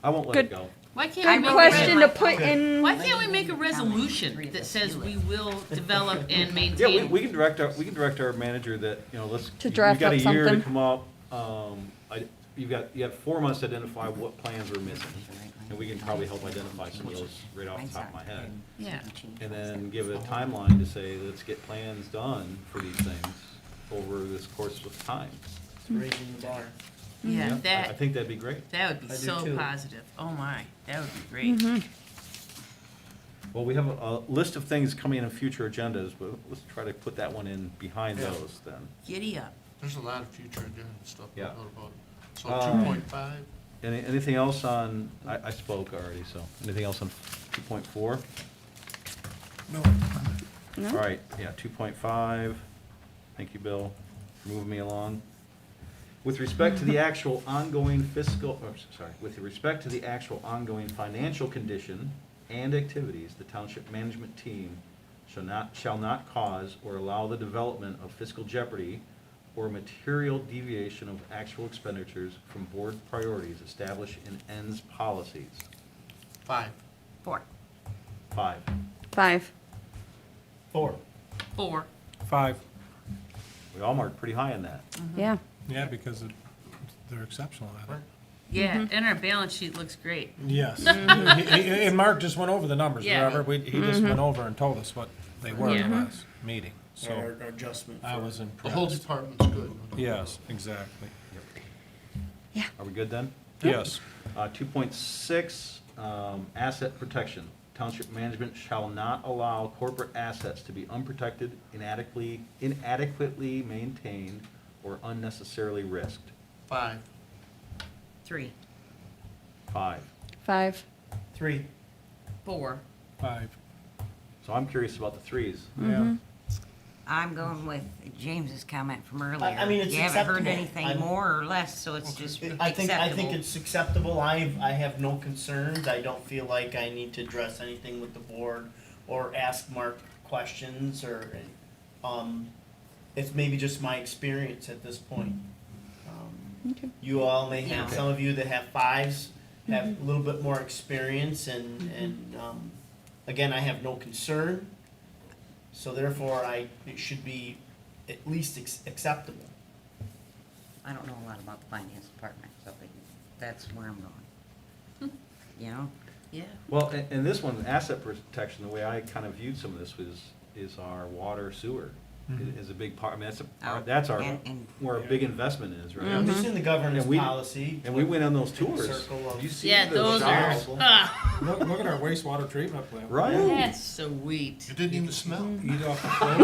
S1: I won't let it
S4: Good.
S1: go.
S6: Why can't we make
S4: Question to
S6: a,
S4: put in,
S6: why can't we make a resolution that says we will develop and
S1: Yeah,
S6: maintain?
S1: we can direct our manager that, you know, let's.
S4: To draft
S1: You've got
S4: up
S1: a year to
S4: something.
S1: come up, you have 4 months to identify what plans are missing. And we can probably help identify some of those right off the top of my head.
S6: Yeah.
S1: And then give it a timeline to say, let's get plans done for these things over this course of time.
S11: It's raising the bar.
S6: Yeah,
S1: I
S6: that,
S1: think that'd be great.
S6: that would be
S11: I do
S6: so
S11: too.
S6: positive. Oh my, that would be great.
S1: Well, we have a list of things coming in future agendas, but let's try to put that one in behind
S9: Yeah.
S1: those then.
S6: Giddy up.
S9: There's a lot of future agenda stuff to
S1: Yeah.
S9: know about. So
S1: Um,
S9: 2.5,
S1: Anything else on, I spoke already, so, anything else on 2.4?
S12: No.
S1: All right, yeah, 2.5, thank you, Bill, for moving me along. With respect to the actual ongoing with respect to the actual ongoing financial condition and activities, the township management team shall not cause or allow the development of fiscal jeopardy or material deviation of actual expenditures from board priorities established in ends policies.
S9: 5.
S3: 4.
S1: 5.
S4: 5.
S11: 4.
S6: 4.
S12: 5.
S1: We all marked pretty high on that.
S4: Yeah.
S12: Yeah, because they're exceptional at it.
S6: Yeah, and our balance sheet looks great.
S12: Yes. And Mark just went over the numbers,
S6: Yeah.
S12: remember? He just went over and told us what they were in the
S6: Yeah.
S12: last meeting. So
S11: Our adjustment.
S12: I was
S9: The whole
S12: impressed.
S9: department's good.
S12: Yes, exactly.
S1: Are we good then?
S12: Yes.
S1: 2.6, asset protection. Township management shall not allow corporate assets to be unprotected, inadequately maintained, or unnecessarily risked.
S9: 5.
S3: 3.
S1: 5.
S4: 5.
S11: 3.
S6: 4.
S12: 5.
S1: So I'm curious about the threes.
S12: Yeah.
S3: I'm going with James's comment from earlier.
S11: I mean, it's
S3: You haven't heard
S11: acceptable.
S3: anything
S11: I'm-
S3: more or less, so it's just
S11: I think
S3: acceptable.
S11: it's acceptable. I have no concerns. I don't feel like I need to address anything with the board or ask Mark questions or, it's maybe just my experience at this point.
S4: Okay.
S11: You all may have,
S3: Yeah.
S11: some of you that have 5s have a little bit more experience and, again, I have no concern. So therefore, it should be at least acceptable.
S3: I don't know a lot about the finance department, so that's where I'm going. You know?
S6: Yeah.
S1: Well, and this one, asset protection, the way I kind of viewed some of this is our water sewer is a big part. I mean, that's our,
S3: And-
S1: where our big investment is, right?
S11: It's in the governance
S1: And we-
S11: policy.
S1: And we went on those
S11: in the
S1: tours.
S11: circle of-
S1: Did you see
S6: Yeah,
S1: the
S6: those are,
S1: shops?
S12: Look at our wastewater treatment plant.
S1: Right?
S6: that's sweet.
S9: You didn't even smell?
S12: Eat off the floor.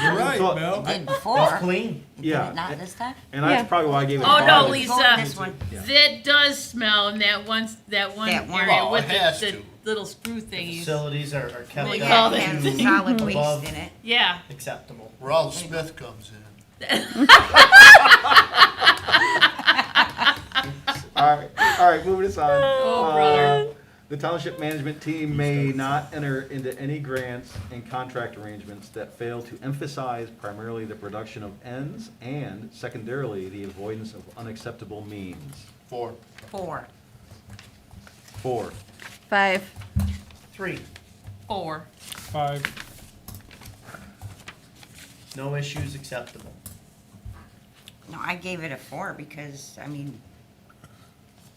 S12: You're right,
S1: So-
S12: Bill.
S3: It did
S11: It's
S3: before.
S11: clean.
S3: Did
S1: Yeah.
S3: it not this time?
S1: And that's
S4: Yeah.
S1: probably why I gave it.
S6: Oh,
S1: a
S6: no,
S1: five.
S6: Lisa.
S3: Vote this one.
S6: That does smell in that one
S3: That one.
S6: area
S9: Oh,
S6: with
S9: it has
S6: the
S9: to.
S6: little screw thingies.
S11: Facilities are kept
S6: They
S3: Yeah,
S6: call
S11: up
S3: it
S6: it-
S3: has
S11: to
S3: solid
S11: above
S3: waste in it.
S6: Yeah.
S11: acceptable.
S9: Where all the Smith comes in.
S1: All right, moving us on.
S6: Oh, brother.
S1: The township management team may not enter into any grants and contract arrangements that fail to emphasize primarily the production of ends and secondarily the avoidance of unacceptable means.
S9: 4.
S3: 4.
S1: 4.
S4: 5.
S11: 3,
S6: 4.
S12: 5.
S11: no issues acceptable.
S3: No, I gave it a 4 because, I mean,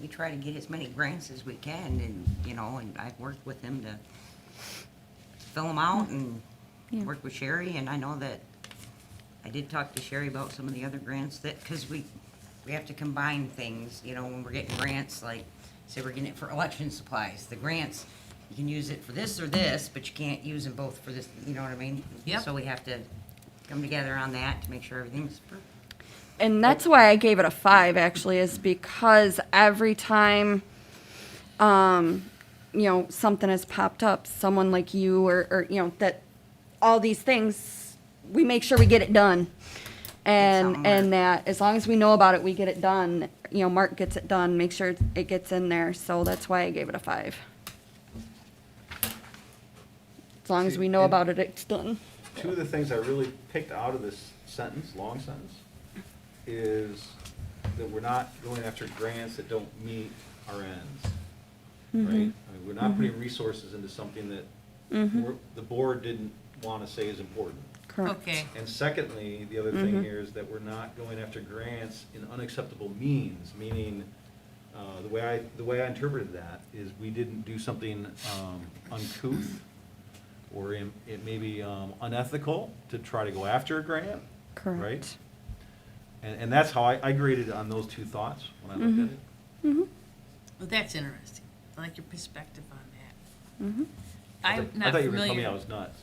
S3: we try to get as many grants as we can and, you know, and I've worked with him to fill them out and
S4: Yeah.
S3: work with Sherry, and I know that I did talk to Sherry about some of the other grants that, because we have to combine things, you know, when we're getting grants, like, say we're getting it for election supplies, the grants, you can use it for this or this, but you can't use them both for this, you know what I mean?
S6: Yep.
S3: So we have to come together on that to make sure everything's,
S4: And that's why I gave it a 5, actually, is because every time, you know, something has popped up, someone like you or, you know, that all these things, we make sure we get it done.
S3: something
S4: And that as long as we know about it, we get it done. You know, Mark gets it done, make sure it gets in there. So that's why I gave it a 5. As long as we know
S1: And-
S4: about it, it's done.
S1: Two of the things I really picked out of this sentence, long sentence, is that we're not going after grants that don't meet our ends, right? I mean, we're not putting resources into something that the board didn't want to say is important.
S4: Correct.
S6: Okay,
S1: And secondly, the other thing here is that we're not going after grants in unacceptable means, meaning, the way I interpreted that is we didn't do something uncouth or it may be unethical to try to go after a grant,
S4: Correct.
S1: right? And that's how I graded on those two thoughts when I looked at it.
S6: well, that's interesting. I like your perspective on that. I'm
S1: I
S6: not
S1: thought you were gonna tell me I
S6: familiar.
S1: was nuts.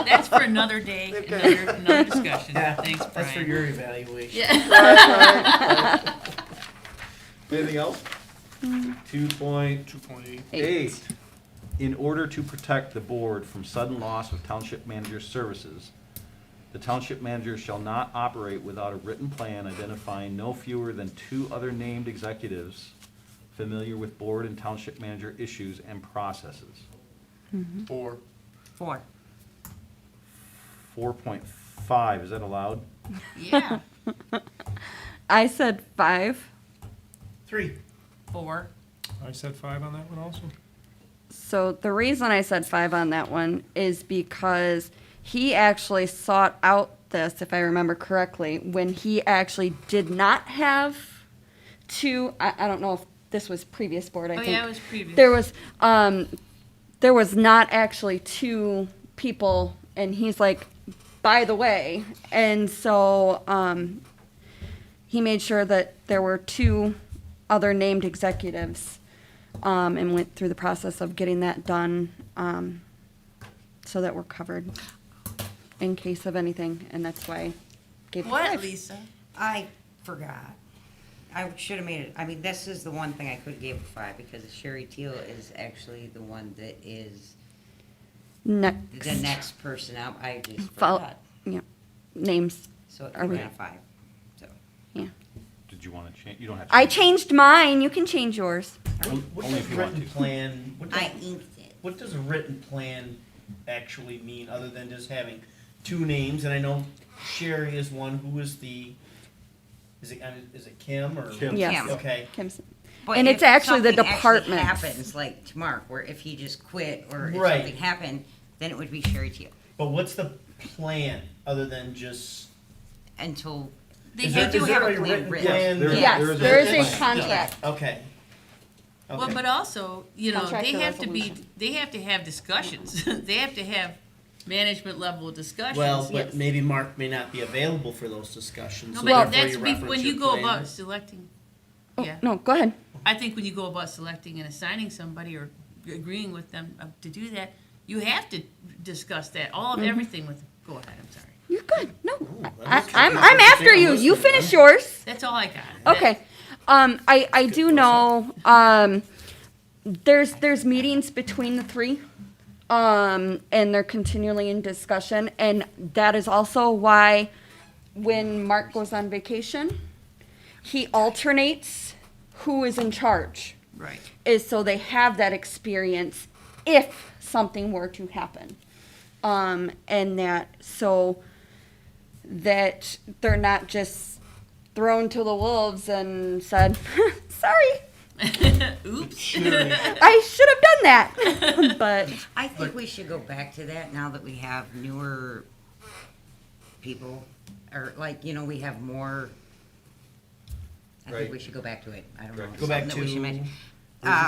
S6: That's for another day, another discussion. Thanks, Brian.
S11: That's for your evaluation.
S6: Yeah.
S1: Anything else? 2.8.
S9: 2.8.
S1: In order to protect the board from sudden loss of township manager's services, the township manager shall not operate without a written plan identifying no fewer than 2 other named executives familiar with board and township manager issues and processes.
S9: 4.
S3: 4.
S1: 4.5, is that allowed?
S6: Yeah,
S4: I said 5.
S11: 3.
S6: 4.
S12: I said 5 on that one also.
S4: So the reason I said 5 on that one is because he actually sought out this, if I remember correctly, when he actually did not have two, I don't know if this was previous board, I
S6: Oh,
S4: think.
S6: yeah, it was previous.
S4: There was not actually 2 people, and he's like, by the way, and so, he made sure that there were 2 other named executives, and went through the process of getting that done, so that we're covered in case of anything, and that's why I gave it
S6: What,
S4: 5.
S6: Lisa?
S3: I forgot. I should have made it, I mean, this is the one thing I could have gave a 5, because Sherry Teal is actually the one that is
S4: Next.
S3: the next person up. I just
S4: Follow,
S3: forgot.
S4: yeah, names,
S3: So it
S4: Are
S3: could
S4: we-
S3: have been a 5, so.
S4: yeah.
S1: Did you want to change? You don't have to.
S4: I changed mine, you can change yours.
S11: What
S1: Only
S11: does
S1: if you want
S11: written
S1: to.
S11: plan,
S3: I inked it.
S11: what does a written plan actually mean, other than just having 2 names? And I know Sherry is one, who is the, is it Kim or?
S1: Kim.
S4: Yes.
S3: Kim.
S11: Okay,
S4: Kim's,
S3: But
S4: And
S3: if
S4: it's actually the
S3: something actually
S4: departments.
S3: happens, like to Mark, where if he just quit or if
S11: Right.
S3: something happened, then it would be Sherry Teal
S11: but what's the plan, other than just?
S3: until
S6: They
S11: Is
S3: they
S11: there-
S3: do
S11: is
S3: have
S11: there
S3: a plan
S11: written
S3: written.
S11: plan?
S1: There is-
S4: yes,
S1: there is a
S4: there is
S1: plan.
S4: a contract.
S11: Okay.
S6: Well,
S11: Okay.
S6: but also, you know,
S4: Contract
S6: they
S4: or
S6: have to be,
S4: resolution.
S6: they have to have discussions. They have to have management level discussions.
S11: Well, but
S4: Yes.
S11: maybe Mark may not be available for those discussions,
S6: No,
S11: so
S6: but
S11: therefore
S6: that's
S11: you
S6: be-
S11: reference
S6: when
S11: your
S6: you go
S11: plan.
S6: about selecting,
S4: Oh,
S6: yeah.
S4: no, go ahead.
S6: I think when you go about selecting and assigning somebody or agreeing with them to do that, you have to discuss that, all of everything with, go ahead, I'm sorry.
S4: You're good. No,
S11: that's
S4: I'm
S11: interesting.
S4: after you.
S11: I'm
S4: You
S11: listening.
S4: finish yours.
S6: That's all I got.
S4: Okay. I do know, there's meetings between the 3. And they're continually in discussion, and that is also why when Mark goes on vacation, he alternates who is in charge,
S6: Right.
S4: is so they have that experience if something were to happen. And that, so that they're not just thrown to the wolves and said, sorry,
S6: Oops.
S4: I should have done that. But
S3: I think we should go back to that now that we have newer people, or like, you know, we have more. I
S1: Right.
S3: think we should go back to it. I don't know.
S1: Correct.
S11: Go back
S3: something that we should
S11: to-
S3: mention.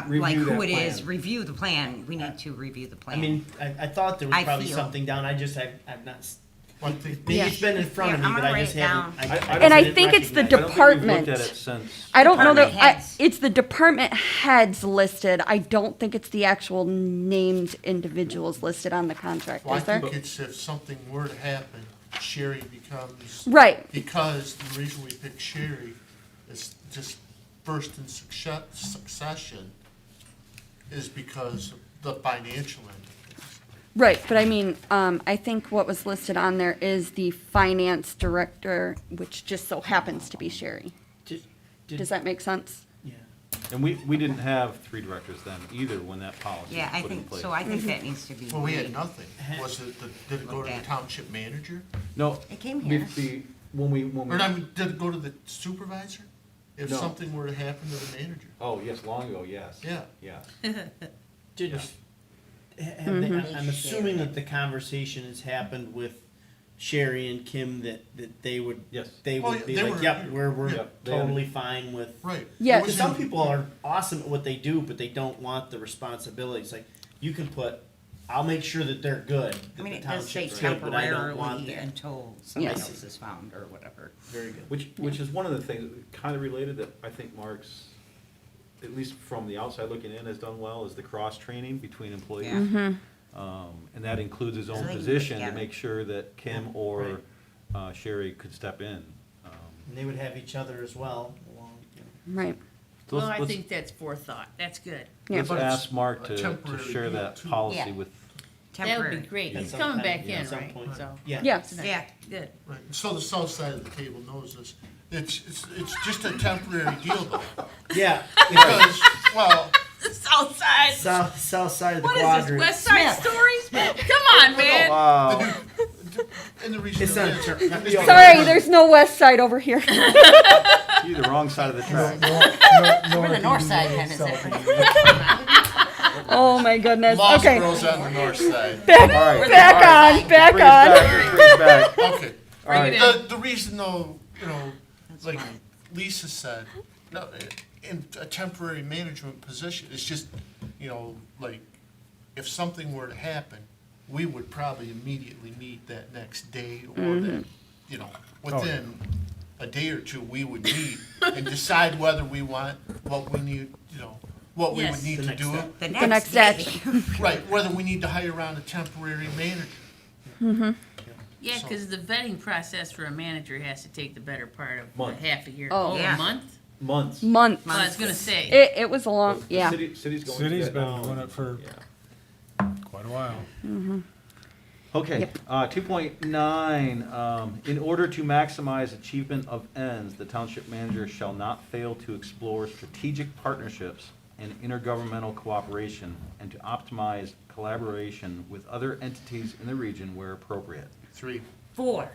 S1: Review
S3: Like who
S1: that
S3: it is,
S1: plan.
S3: review the plan. We need to review the
S11: I
S3: plan.
S11: mean, I thought there was
S3: I
S11: probably
S3: feel-
S11: something down, I've not,
S9: One thing,
S11: maybe
S4: Yeah.
S11: it's been in front of
S3: Here,
S11: me,
S3: I'm
S11: but
S3: gonna
S11: I just
S3: write it
S11: haven't.
S3: down.
S11: just
S4: And I
S11: didn't
S4: think it's the
S1: I
S11: recognize it.
S1: don't think we've
S4: department.
S1: looked at it since.
S4: I don't know that,
S3: Department heads.
S4: it's the department heads listed. I don't think it's the actual named individuals listed on the contract,
S9: well, I
S4: is there?
S9: think it's if something were to happen, Sherry becomes.
S4: Right,
S9: Because the reason we picked Sherry is just first in succession is because of the financial end.
S4: right, but I mean, I think what was listed on there is the finance director, which just so happens to be Sherry.
S11: Did-
S4: Does that make sense?
S11: Yeah.
S1: And we didn't have 3 directors then either when that policy
S3: Yeah, I
S1: was put in
S3: think,
S1: place.
S3: so I think that needs to be.
S9: Well, we had nothing. Was it, did it go to the
S3: Okay.
S9: township manager?
S1: No.
S3: It came
S1: be-
S3: here.
S1: be- when we,
S9: Or I mean, did it go to the supervisor? If
S1: No.
S9: something were to happen to the manager?
S1: oh, yes, long ago, yes.
S9: Yeah.
S1: Yes.
S11: Did, I'm assuming that the conversation has happened with Sherry and Kim that they would,
S1: Yes.
S11: they
S9: Oh,
S11: would
S9: yeah,
S11: be
S9: they
S11: like,
S9: were
S11: yep,
S9: here.
S11: we're
S1: Yep, they
S11: totally fine with.
S9: Right.
S4: Yeah.
S9: It was
S11: Because some
S9: in-
S11: people are awesome at what they do, but they don't want the responsibilities. Like, you can put, I'll make sure that they're good,
S3: I
S11: that
S3: mean,
S11: the
S3: it does say
S11: township's good, but I don't want
S3: temporarily
S11: that.
S3: until somebody
S4: Yes.
S3: else is found or whatever.
S11: Very good.
S1: Which is one of the things, kind of related, that I think Mark's, at least from the outside looking in, has done well, is the cross-training between employees.
S3: Yeah.
S1: And that includes his
S3: So
S1: own
S3: they can
S1: position
S3: get
S1: to
S3: together.
S1: make sure that Kim or Sherry could step in.
S11: And they would have each other as well, along, you know.
S4: Right.
S1: So
S6: Well,
S1: let's-
S6: I
S1: let's-
S6: think that's forethought. That's good.
S4: Yeah.
S1: Let's
S9: But it's
S1: ask Mark
S9: a
S1: to
S9: temporary
S1: share
S9: deal,
S1: that
S9: too.
S1: policy
S3: Yeah.
S1: with,
S6: That would
S3: Temporary.
S6: be great.
S11: At
S6: He's
S11: some
S6: coming
S11: time,
S6: back
S11: yeah,
S6: in,
S11: at some
S6: right?
S11: point.
S6: So,
S11: Yeah.
S4: Yes.
S3: Yeah.
S6: good.
S9: Right, so the south side of the table knows this. It's just a temporary deal though.
S11: Yeah,
S9: Because, well,
S6: The south side.
S11: south side of the
S6: What is
S11: quadrant.
S6: this, West Side Stories? Come on, man.
S1: wow,
S9: and the reason.
S11: It's not a ter- not-
S9: is
S4: Sorry, there's no west side over here.
S1: you're the wrong side of the track.
S3: We're the north side, kind of.
S4: Oh my goodness.
S9: Moss
S4: Okay.
S9: grows on the north side.
S1: All right.
S4: Back on, back
S1: Brings
S4: on.
S1: back, brings back.
S9: Okay.
S6: Bring it in.
S9: The reason though,
S3: That's
S9: like
S3: fine.
S9: Lisa said, no, in a temporary management position, it's just, like, if something were to happen, we would probably immediately meet that next day or that, within a day or two, we would meet and decide whether we want, what we need, what we would
S6: Yes.
S9: need
S11: The
S9: to
S11: next
S9: do.
S11: step.
S3: The
S4: The next
S3: day.
S4: action.
S9: Right, whether we need to hire around a temporary manager.
S6: Yeah,
S9: So-
S6: because the vetting process for a manager has to take the better part of
S1: Month.
S6: half a year.
S4: Oh.
S3: Yeah.
S6: A month?
S1: Months.
S4: Months.
S6: Well, I was gonna say.
S4: It was a long,
S1: The
S4: yeah.
S1: City's going to
S12: City's
S1: that
S12: been
S1: now.
S12: doing it for
S1: Yeah.
S12: quite a while.
S1: Okay,
S4: Yep.
S1: 2.9, in order to maximize achievement of ends, the township manager shall not fail to explore strategic partnerships and intergovernmental cooperation and to optimize collaboration with other entities in the region where appropriate.
S9: 3.
S3: 4.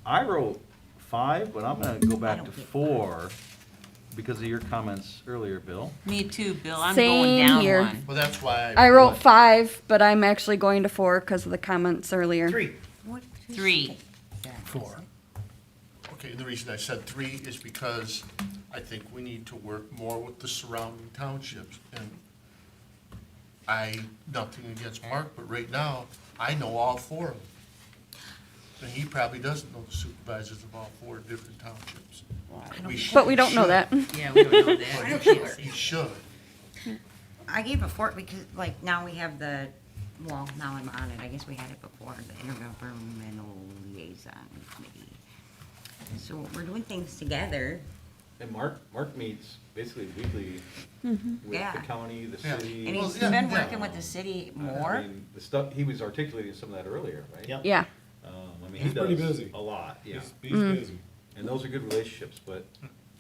S1: I wrote 5, but I'm gonna go back
S3: I
S1: to
S3: don't get
S1: 4 because of your comments earlier, Bill.
S3: Me too, Bill. I'm
S4: Same
S3: going down
S4: here.
S3: one.
S9: Well, that's why
S4: I wrote 5, but I'm actually going to 4 because of the comments earlier.
S11: 3.
S3: What?
S6: 3.
S12: 4.
S9: Okay, the reason I said 3 is because I think we need to work more with the surrounding townships. And nothing against Mark, but right now, I know all 4 of them. And he probably doesn't know the supervisors of all 4 different townships.
S4: But we don't know
S9: should.
S4: that.
S6: Yeah, we don't know that.
S9: Well,
S6: We
S9: you
S6: can't
S9: should.
S6: see.
S9: You should.
S3: I gave a 4 because, like, now we have now I'm on it. I guess we had it before, the intergovernmental liaison committee. So we're doing things together.
S1: And Mark meets basically weekly with
S3: Yeah.
S1: the county, the
S9: Yeah.
S1: city.
S3: And
S9: Well,
S3: he's
S9: yeah,
S3: been
S9: yeah.
S3: working with the city
S1: I
S3: more.
S1: mean, the stuff, he was articulating some of that earlier, right?
S11: Yep.
S4: Yeah.
S1: I mean, he
S12: He's pretty
S1: does
S12: busy.
S1: a lot, yeah.
S12: He's busy.
S1: And those are good relationships, but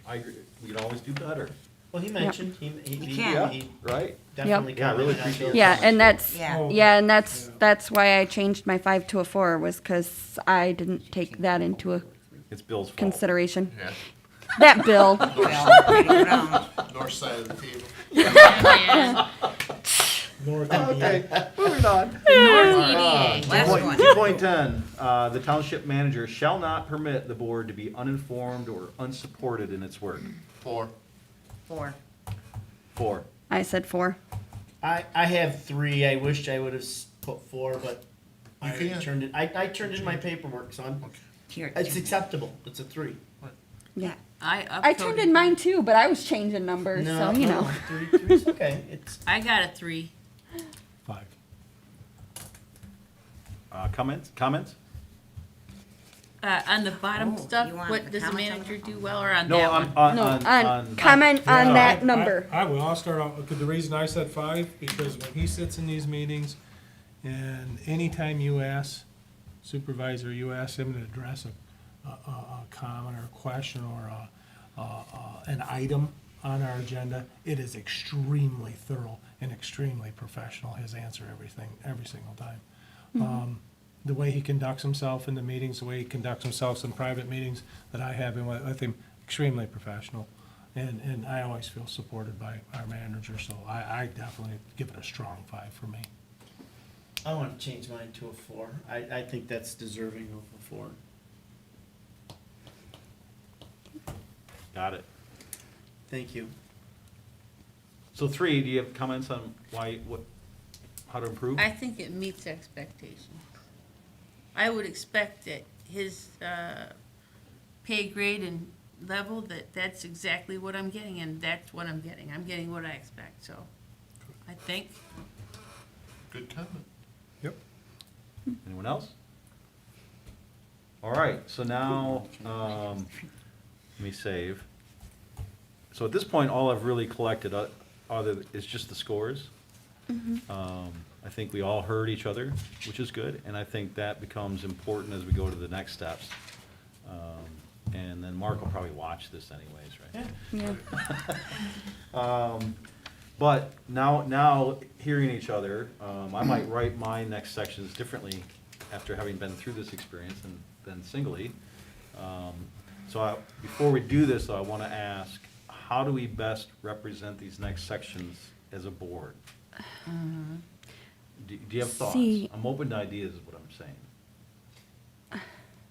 S1: I agree, we can always do better,
S11: Well, he mentioned, he
S3: can.
S11: he
S1: right?
S11: definitely.
S1: Yeah, I really
S11: commented on
S1: appreciate
S11: those.
S4: Yeah, and that's,
S3: Yeah.
S4: yeah, and that's why I changed my 5 to a 4 was because I didn't take that into a
S1: It's Bill's fault.
S4: consideration.
S9: Yeah.
S4: That Bill.
S3: Well, we go down.
S9: North side of the table.
S6: Yeah.
S11: North and beyond.
S1: Moving on.
S6: North EDA.
S3: Last one.
S1: 2.10, the township manager shall not permit the board to be uninformed or unsupported in its work.
S9: 4.
S3: 4.
S1: 4.
S4: I said 4.
S11: I have 3. I wished I would have put 4, but
S9: You
S11: I
S9: can.
S11: turned it, I turned in my paperwork, son.
S3: Here.
S11: It's acceptable. It's a 3.
S4: Yeah.
S6: I
S4: turned in mine too, but I was changing numbers, so you know.
S11: 3's okay. It's
S6: I got a 3.
S12: 5.
S1: Comments?
S6: On the bottom
S3: Oh,
S6: stuff,
S3: you want
S6: what
S3: the
S6: does the
S3: comments on the
S6: manager do
S3: bottom?
S6: well or on
S1: No,
S6: that
S1: on,
S6: one?
S4: No,
S1: on,
S4: on, comment on
S12: Yeah,
S4: that number.
S12: I will, I'll start out, because the reason I said 5, because when he sits in these meetings, and anytime you ask supervisor, you ask him to address a comment or a question or an item on our agenda, it is extremely thorough and extremely professional, his answer every single time. the way he conducts himself in the meetings, the way he conducts himself in private meetings that I have been with him, extremely professional. And I always feel supported by our manager, so I definitely give it a strong 5 for me.
S11: I want to change mine to a 4. I think that's deserving of a 4.
S1: Got it.
S11: Thank you.
S1: So 3, do you have comments on how to improve?
S6: I think it meets expectations. I would expect that his pay grade and level, that's exactly what I'm getting, and that's what I'm getting. I'm getting what I expect, so I think.
S9: Good comment.
S12: Yep.
S1: Anyone else? All right, so now, let me save. So at this point, all I've really collected is just the scores. I think we all heard each other, which is good, and I think that becomes important as we go to the next steps. And then Mark will probably watch this anyways, right?
S4: Yeah.
S1: But now hearing each other, I might write my next sections differently after having been through this experience than singly. Before we do this, though, I want to ask, how do we best represent these next sections as a board? Do you have thoughts?
S4: See-
S1: I'm open to ideas, is what I'm saying.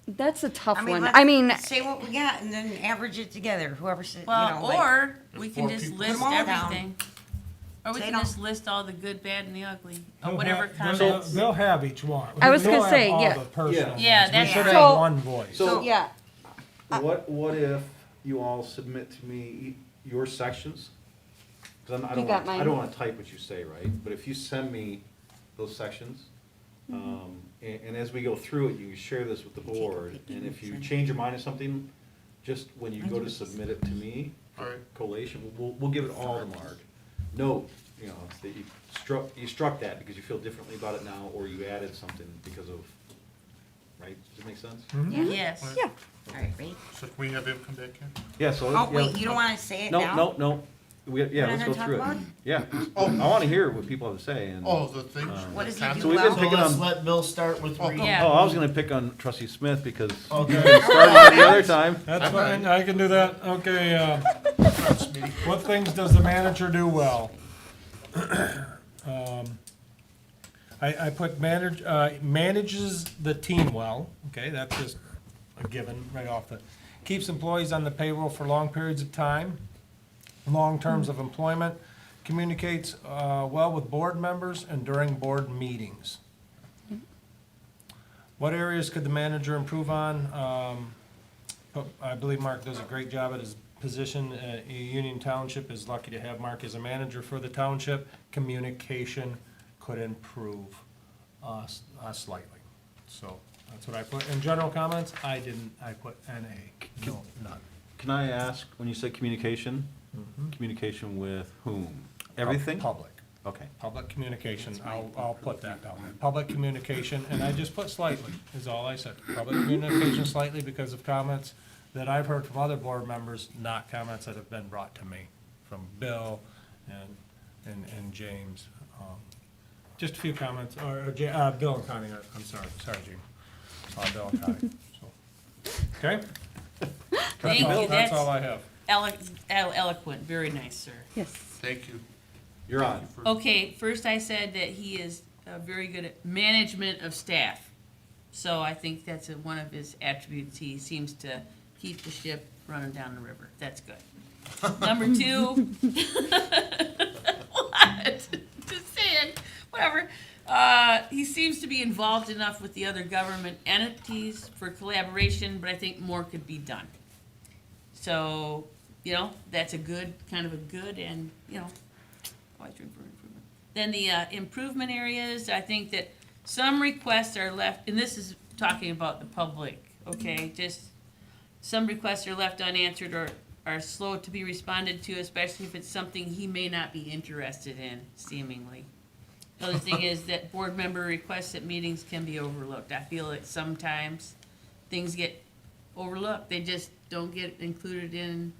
S4: That's a tough one.
S3: let's
S4: I mean,
S3: say what we got and then average it together, whoever said,
S6: Well, or we can
S9: 4
S6: just
S9: people.
S6: list
S3: Put 'em all down.
S6: everything. Or we
S3: Say
S6: can
S3: no.
S6: just list all the good, bad, and the ugly, or
S12: They'll
S6: whatever
S12: have-
S6: comments.
S12: They'll have each one.
S4: I was gonna
S12: They'll have
S4: say,
S12: all
S4: yeah.
S12: the personal
S6: Yeah,
S12: ones.
S6: that's
S12: We should
S6: right.
S12: have
S4: So-
S12: one voice.
S1: So-
S4: yeah.
S1: What if you all submit to me your sections? Because I
S4: You got mine.
S1: don't want to type what you say, right? But if you send me those sections, and as we go through it, you can share this with the board. And if you change your mind on something, just when you go to submit it to me,
S9: All right.
S1: collation, we'll give it all to Mark. Note, that you struck that because you feel differently about it now, or you added something because of, right? Does it make sense?
S6: Yes.
S4: Yeah.
S3: all right, ready?
S9: So can we have him come back here?
S1: Yeah, so.
S3: Oh, wait, you don't want to say it now?
S1: No. Yeah, let's
S3: We're
S1: go
S3: gonna
S1: through
S3: talk
S1: it.
S3: about it?
S1: Yeah. I want to hear what people have to say. And
S9: Oh, the thing.
S3: What does he
S9: Concept?
S3: do
S1: So we've been
S3: well?
S11: So
S1: picking
S11: let's
S1: on.
S11: let Bill start with reading.
S6: Yeah.
S1: Oh, I was going to pick on Trustee Smith because
S11: Okay.
S1: he started the other time.
S12: That's fine, I can do that. Okay,
S9: That's me.
S12: what things does the manager do well? I put manages the team well, okay, that's just a given right off the, keeps employees on the payroll for long periods of time, long terms of employment, communicates well with board members and during board meetings. What areas could the manager improve on? I believe Mark does a great job at his position. Union Township is lucky to have Mark as a manager for the township. Communication could improve slightly. So that's what I put. In general comments, I put NA, no, none.
S1: Can I ask, when you say communication, communication with whom? Everything?
S12: Public.
S1: Okay.
S12: Public communication, I'll put that down there. Public communication, and I just put slightly, is all I said. Public communication slightly because of comments that I've heard from other board members, not comments that have been brought to me from Bill and James. Just a few comments, Bill and Connie, I'm sorry, James. Bill and Connie, so. Okay?
S6: Thank you,
S12: That's
S6: that's
S12: all I have.
S6: eloquent, very nice, sir.
S4: Yes.
S9: Thank you.
S1: You're on.
S9: Thank you for-
S6: Okay, first I said that he is very good at management of staff. So I think that's one of his attributes. He seems to keep the ship running down the river. That's good. Number 2. What? Just saying, whatever. He seems to be involved enough with the other government entities for collaboration, but I think more could be done. So, that's kind of a good and, always room for improvement. Then the improvement areas, I think that some requests are left, and this is talking about the public, okay? Just some requests are left unanswered or are slow to be responded to, especially if it's something he may not be interested in, seemingly. The other thing is that board member requests at meetings can be overlooked. I feel that sometimes things get overlooked. They just don't get included in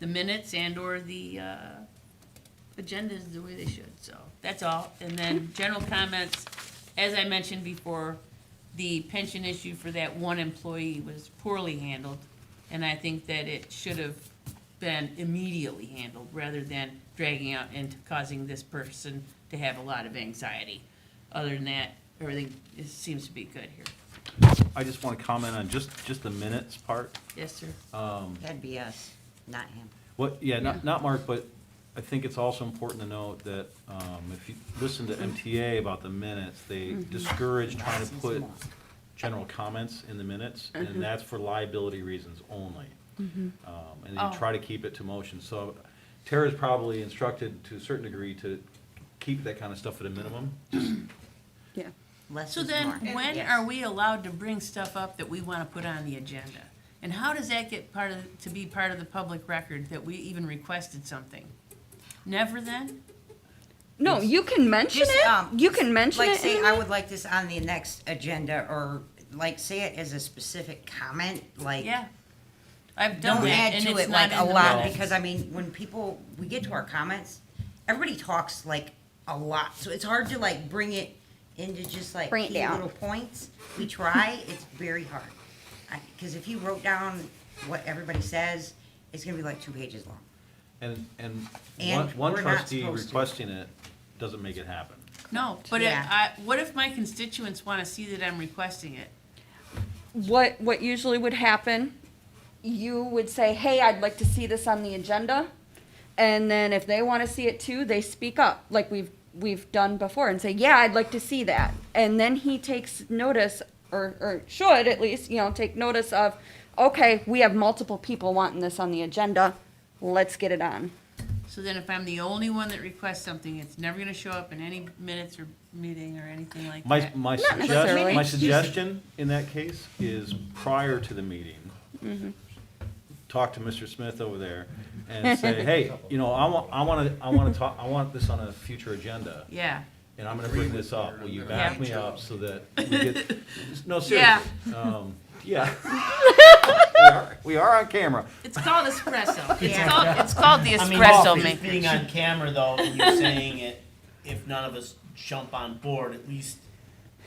S6: the minutes and/or the agendas the way they should. So that's all. And then general comments, as I mentioned before, the pension issue for that one employee was poorly handled, and I think that it should have been immediately handled rather than dragging out and causing this person to have a lot of anxiety. Other than that, everything seems to be good here.
S1: I just want to comment on just the minutes part.
S6: Yes, sir.
S3: That'd be us, not him.
S1: What, yeah, not Mark, but I think it's also important to note that if you listen to MTA about the minutes, they discourage trying to put general comments in the minutes, and that's for liability reasons only. And they try to keep it to motion. So Tara's probably instructed to a certain degree to keep that kind of stuff at a minimum.
S4: Yeah.
S3: Less
S6: So
S3: is
S6: then,
S3: more.
S6: when
S3: Yes.
S6: are we allowed to bring stuff up that we want to put on the agenda? And how does that get to be part of the public record that we even requested something? Never then?
S4: No, you can mention
S3: Just,
S4: it. You can mention
S3: Like,
S4: it.
S3: say,
S4: in
S3: I
S4: the-
S3: would like this on the next agenda, or like, say it as a specific comment, like.
S6: Yeah. I've done
S3: Don't
S6: that,
S3: add
S6: and
S3: to
S6: it's
S3: it
S6: not
S3: like a
S6: in the
S3: lot,
S6: minutes.
S3: because I mean, when we get to our comments, everybody talks like a lot, so it's hard to like bring it into just like
S4: Bring it
S3: key
S4: down.
S3: little points. We try, it's very hard. Cause if you wrote down what everybody says, it's gonna be like 2 pages long.
S1: And
S3: And
S1: one
S3: we're not
S1: trustee
S3: supposed to.
S1: requesting it doesn't make it happen.
S6: No, but
S3: Yeah.
S6: what if my constituents want to see that I'm requesting it?
S4: What usually would happen, you would say, hey, I'd like to see this on the agenda. And then if they want to see it too, they speak up, like we've done before, and say, yeah, I'd like to see that. And then he takes notice, or should at least, take notice of, okay, we have multiple people wanting this on the agenda, let's get it on.
S6: So then if I'm the only one that requests something, it's never going to show up in any minutes or meeting or anything like
S1: My,
S6: that?
S1: my
S4: Not necessarily.
S1: suggestion in that case is prior to the meeting, talk to Mr. Smith over there and say, hey, I want this on a future agenda,
S6: Yeah.
S1: and I'm gonna bring this up. Will you back
S6: Yeah.
S1: me up so that we get, no, seriously. Yeah. We are on camera.
S6: It's called espresso.
S3: Yeah.
S6: It's called the
S11: I mean,
S6: espresso
S11: just
S6: maker.
S11: being on camera though, and you're saying it, if none of us jump on board, at least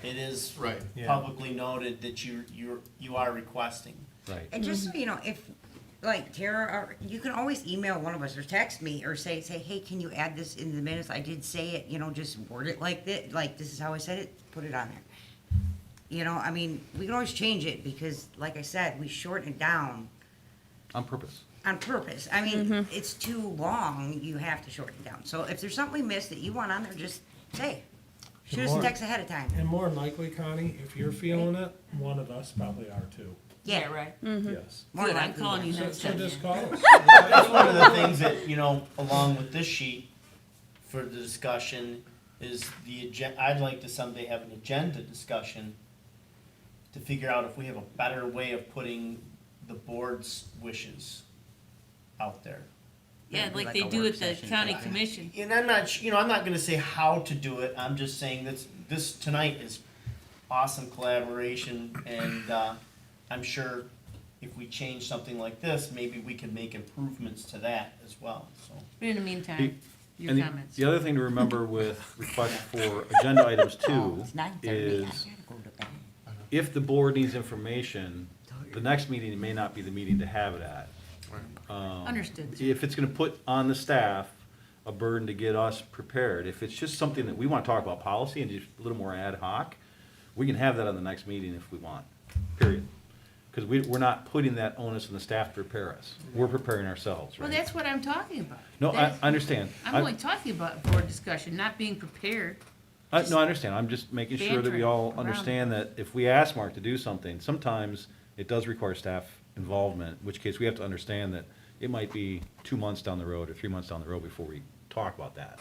S11: it is
S9: Right.
S12: Yeah.
S11: publicly noted that you are requesting.
S1: Right.
S3: And just so you know, if, like, Tara, or you can always email one of us or text me or say, hey, can you add this in the minutes? I did say it, just word it like this, like, this is how I said it, put it on there. I mean, we can always change it because, like I said, we shorten it down
S1: On purpose.
S3: on purpose. I mean, it's too long, you have to shorten it down. So if there's something we missed that you want on there, just say. Shoot us a
S12: More-
S3: text ahead of time.
S12: And more than likely, Connie, if you're feeling it, one of us probably are too.
S6: Yeah, right.
S12: Yes.
S3: More
S6: Good, I'm
S3: likely,
S6: calling you
S3: yes.
S6: next
S12: So
S6: time.
S12: just call us.
S11: That's one of the things that, along with this sheet for the discussion is I'd like to someday have an agenda discussion to figure out if we have a better way of putting the board's wishes out there.
S6: Yeah,
S3: That'd be
S6: like they
S3: like a
S6: do
S3: work
S6: at the
S3: session
S6: county
S3: type thing.
S6: commission.
S11: And I'm not gonna say how to do it, I'm just saying this tonight is awesome collaboration, and, I'm sure if we change something like this, maybe we can make improvements to that as well, so.
S6: But in the meantime, your
S1: And
S6: comments.
S1: the other thing to remember with requests for agenda items
S3: Oh,
S1: too
S3: it's 9:30. I
S1: is
S3: gotta go to bed.
S1: if the board needs information, the next meeting may not be the meeting to have it at.
S6: Understood.
S1: If it's gonna put on the staff a burden to get us prepared, if it's just something that we wanna talk about policy and just a little more ad hoc, we can have that on the next meeting if we want, period. Because we're not putting that onus on the staff to prepare us. We're preparing ourselves,
S6: Well,
S1: right?
S6: that's what I'm talking about.
S1: No, I
S6: That's-
S1: understand.
S6: I'm only talking about board discussion, not being prepared.
S1: No, I understand. I'm just making sure that we all
S6: Bantering around.
S1: understand that if we ask Mark to do something, sometimes it does require staff involvement, in which case we have to understand that it might be 2 months down the road or 3 months down the road before we talk about that.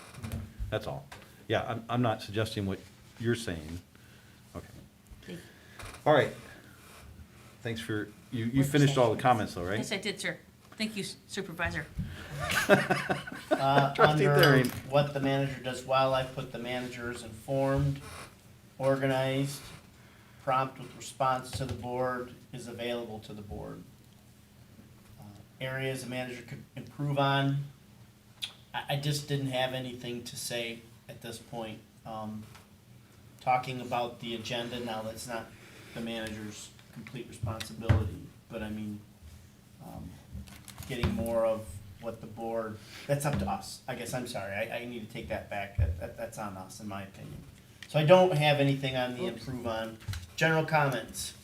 S1: That's all. Yeah, I'm not suggesting what you're saying. Okay. All right. Thanks for, you finished all the comments though, right?
S6: Yes, I did, sir. Thank you, Supervisor.
S1: Trustee
S11: Under
S1: Thering.
S11: what the manager does well, I put the manager is informed, organized, prompt with response to the board, is available to the board. Areas the manager could improve on, I just didn't have anything to say at this point. Talking about the agenda, now that's not the manager's complete responsibility, but I mean, getting more of what the board, that's up to us. I guess, I'm sorry, I need to take that back, that's on us, in my opinion. So I don't have anything on the improve on. General comments.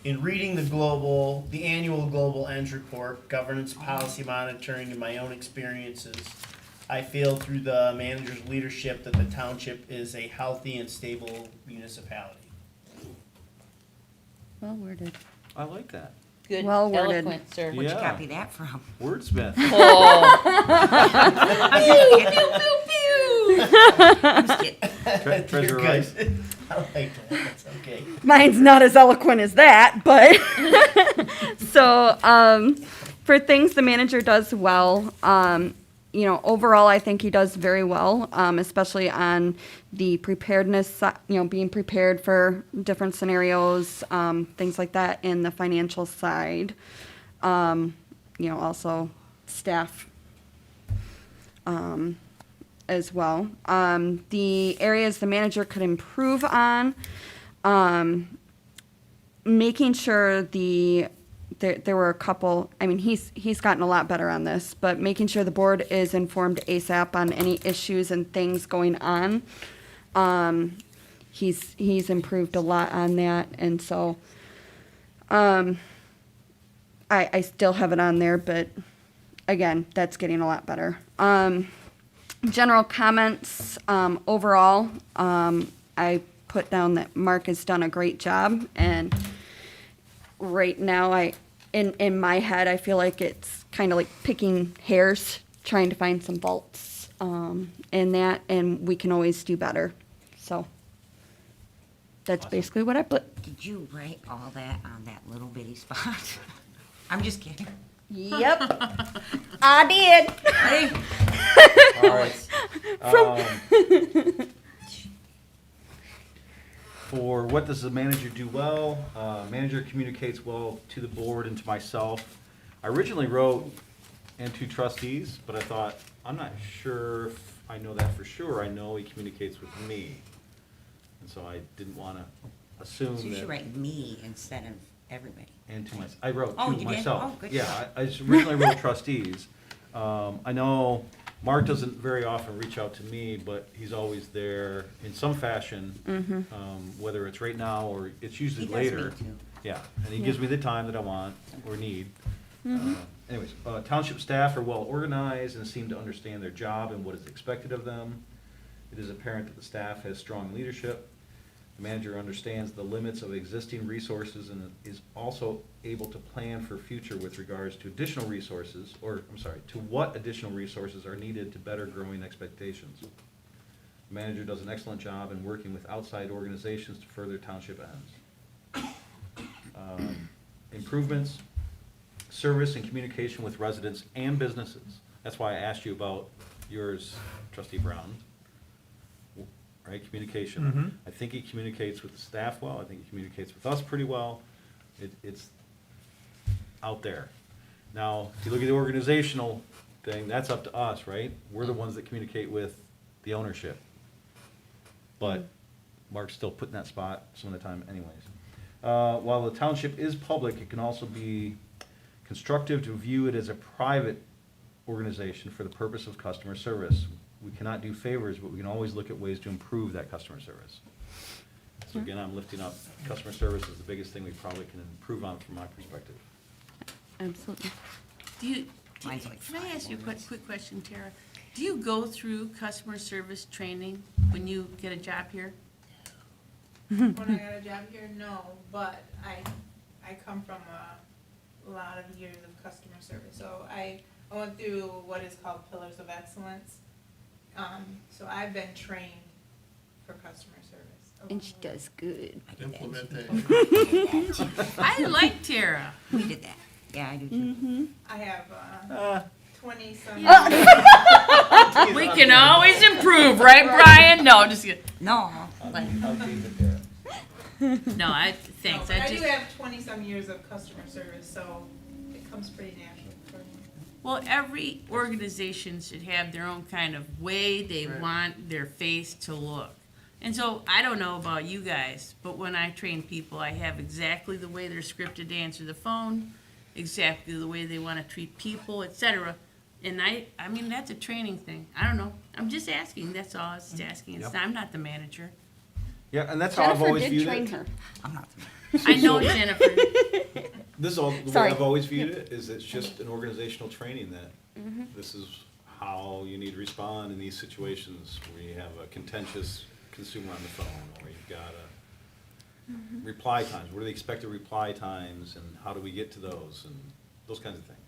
S11: In reading the annual Global Ends report, governance, policy monitoring, and my own experiences, I feel through the manager's leadership that the township is a healthy and stable municipality.
S4: Well worded.
S1: I like that.
S6: Good,
S4: Well worded.
S6: eloquent, sir.
S3: Where'd you
S1: Yeah.
S3: copy that from?
S1: Wordsmith.
S3: I'm just kidding.
S1: Treasurer
S11: You're
S1: Rice.
S11: good. I like that, that's okay.
S4: Mine's not as eloquent as that, but so for things the manager does well, overall I think he does very well, especially on the preparedness, being prepared for different scenarios, things like that, in the financial side. Also staff as well. The areas the manager could improve on, making sure there were a couple, he's gotten a lot better on this, but making sure the board is informed ASAP on any issues and things going on. He's improved a lot on that, and so I still have it on there, but again, that's getting a lot better. General comments, overall, I put down that Mark has done a great job, and right now in my head, I feel like it's kind of like picking hairs, trying to find some faults in that, and we can always do better. So that's basically what I put.
S3: Did you write all that on that little bitty spot? I'm just kidding.
S4: Yep, I did.
S1: All right. For what does the manager do well? Manager communicates well to the board and to myself. I originally wrote and to trustees, but I thought, I'm not sure if I know that for sure. I know he communicates with me. And so I didn't want to assume
S3: So you should
S1: that.
S3: write me instead of everybody.
S1: And to myself, I wrote
S3: Oh,
S1: to
S3: you did?
S1: myself.
S3: Oh, good
S1: Yeah,
S3: job.
S1: I originally wrote trustees. I know Mark doesn't very often reach out to me, but he's always there in some fashion, whether it's right now or it's usually
S3: He does me
S1: later.
S3: too.
S1: Yeah, and he gives me the time that I want or need. Anyways, township staff are well organized and seem to understand their job and what is expected of them. It is apparent that the staff has strong leadership. The manager understands the limits of existing resources and is also able to plan for future with regards to additional resources, to what additional resources are needed to better growing expectations. The manager does an excellent job in working with outside organizations to further township ends. Improvements, service and communication with residents and businesses. That's why I asked you about yours, Trustee Brown. Right, communication. I think he communicates with the staff well. I think he communicates with us pretty well. It's out there. Now, if you look at the organizational thing, that's up to us, right? We're the ones that communicate with the ownership. But Mark's still put in that spot some of the time anyways. While the township is public, it can also be constructive to view it as a private organization for the purpose of customer service. We cannot do favors, but we can always look at ways to improve that customer service. So again, I'm lifting up customer service is the biggest thing we probably can improve on from my perspective.
S4: Absolutely.
S3: Mine's like
S6: Can I
S3: 5
S6: ask you a
S3: words.
S6: quick question, Tara? Do you go through customer service training when you get a job here?
S13: When I got a job here, no, but I come from a lot of years of customer service. So I went through what is called Pillars of Excellence. So I've been trained for customer service.
S4: And she does good.
S9: Implement that.
S6: I like Tara.
S3: We did that. Yeah, I do too.
S13: I have 20-some.
S6: We can always improve, right, Brian? No, just kidding.
S3: No, like,
S6: No, thanks.
S13: But
S6: I
S13: I do
S6: just,
S13: have 20-some years of customer service, so it comes pretty natural for me.
S6: well, every organization should have their own kind of way they
S9: Right.
S6: want their face to look. And so I don't know about you guys, but when I train people, I have exactly the way they're scripted to answer the phone, exactly the way they want to treat people, etc. And I mean, that's a training thing. I don't know. I'm just asking. That's all I was asking.
S1: Yep.
S6: I'm not the manager.
S1: Yeah, and that's how I've
S4: Jennifer
S1: always
S4: did
S1: viewed
S4: train
S1: it.
S4: her.
S3: I'm not.
S6: I know, Jennifer.
S1: This is all, the way
S4: Sorry.
S1: I've always viewed it, is it's just an organizational training that this is how you need to respond in these situations where you have a contentious consumer on the phone, or you've got a reply times. What are the expected reply times, and how do we get to those, and those kinds of things.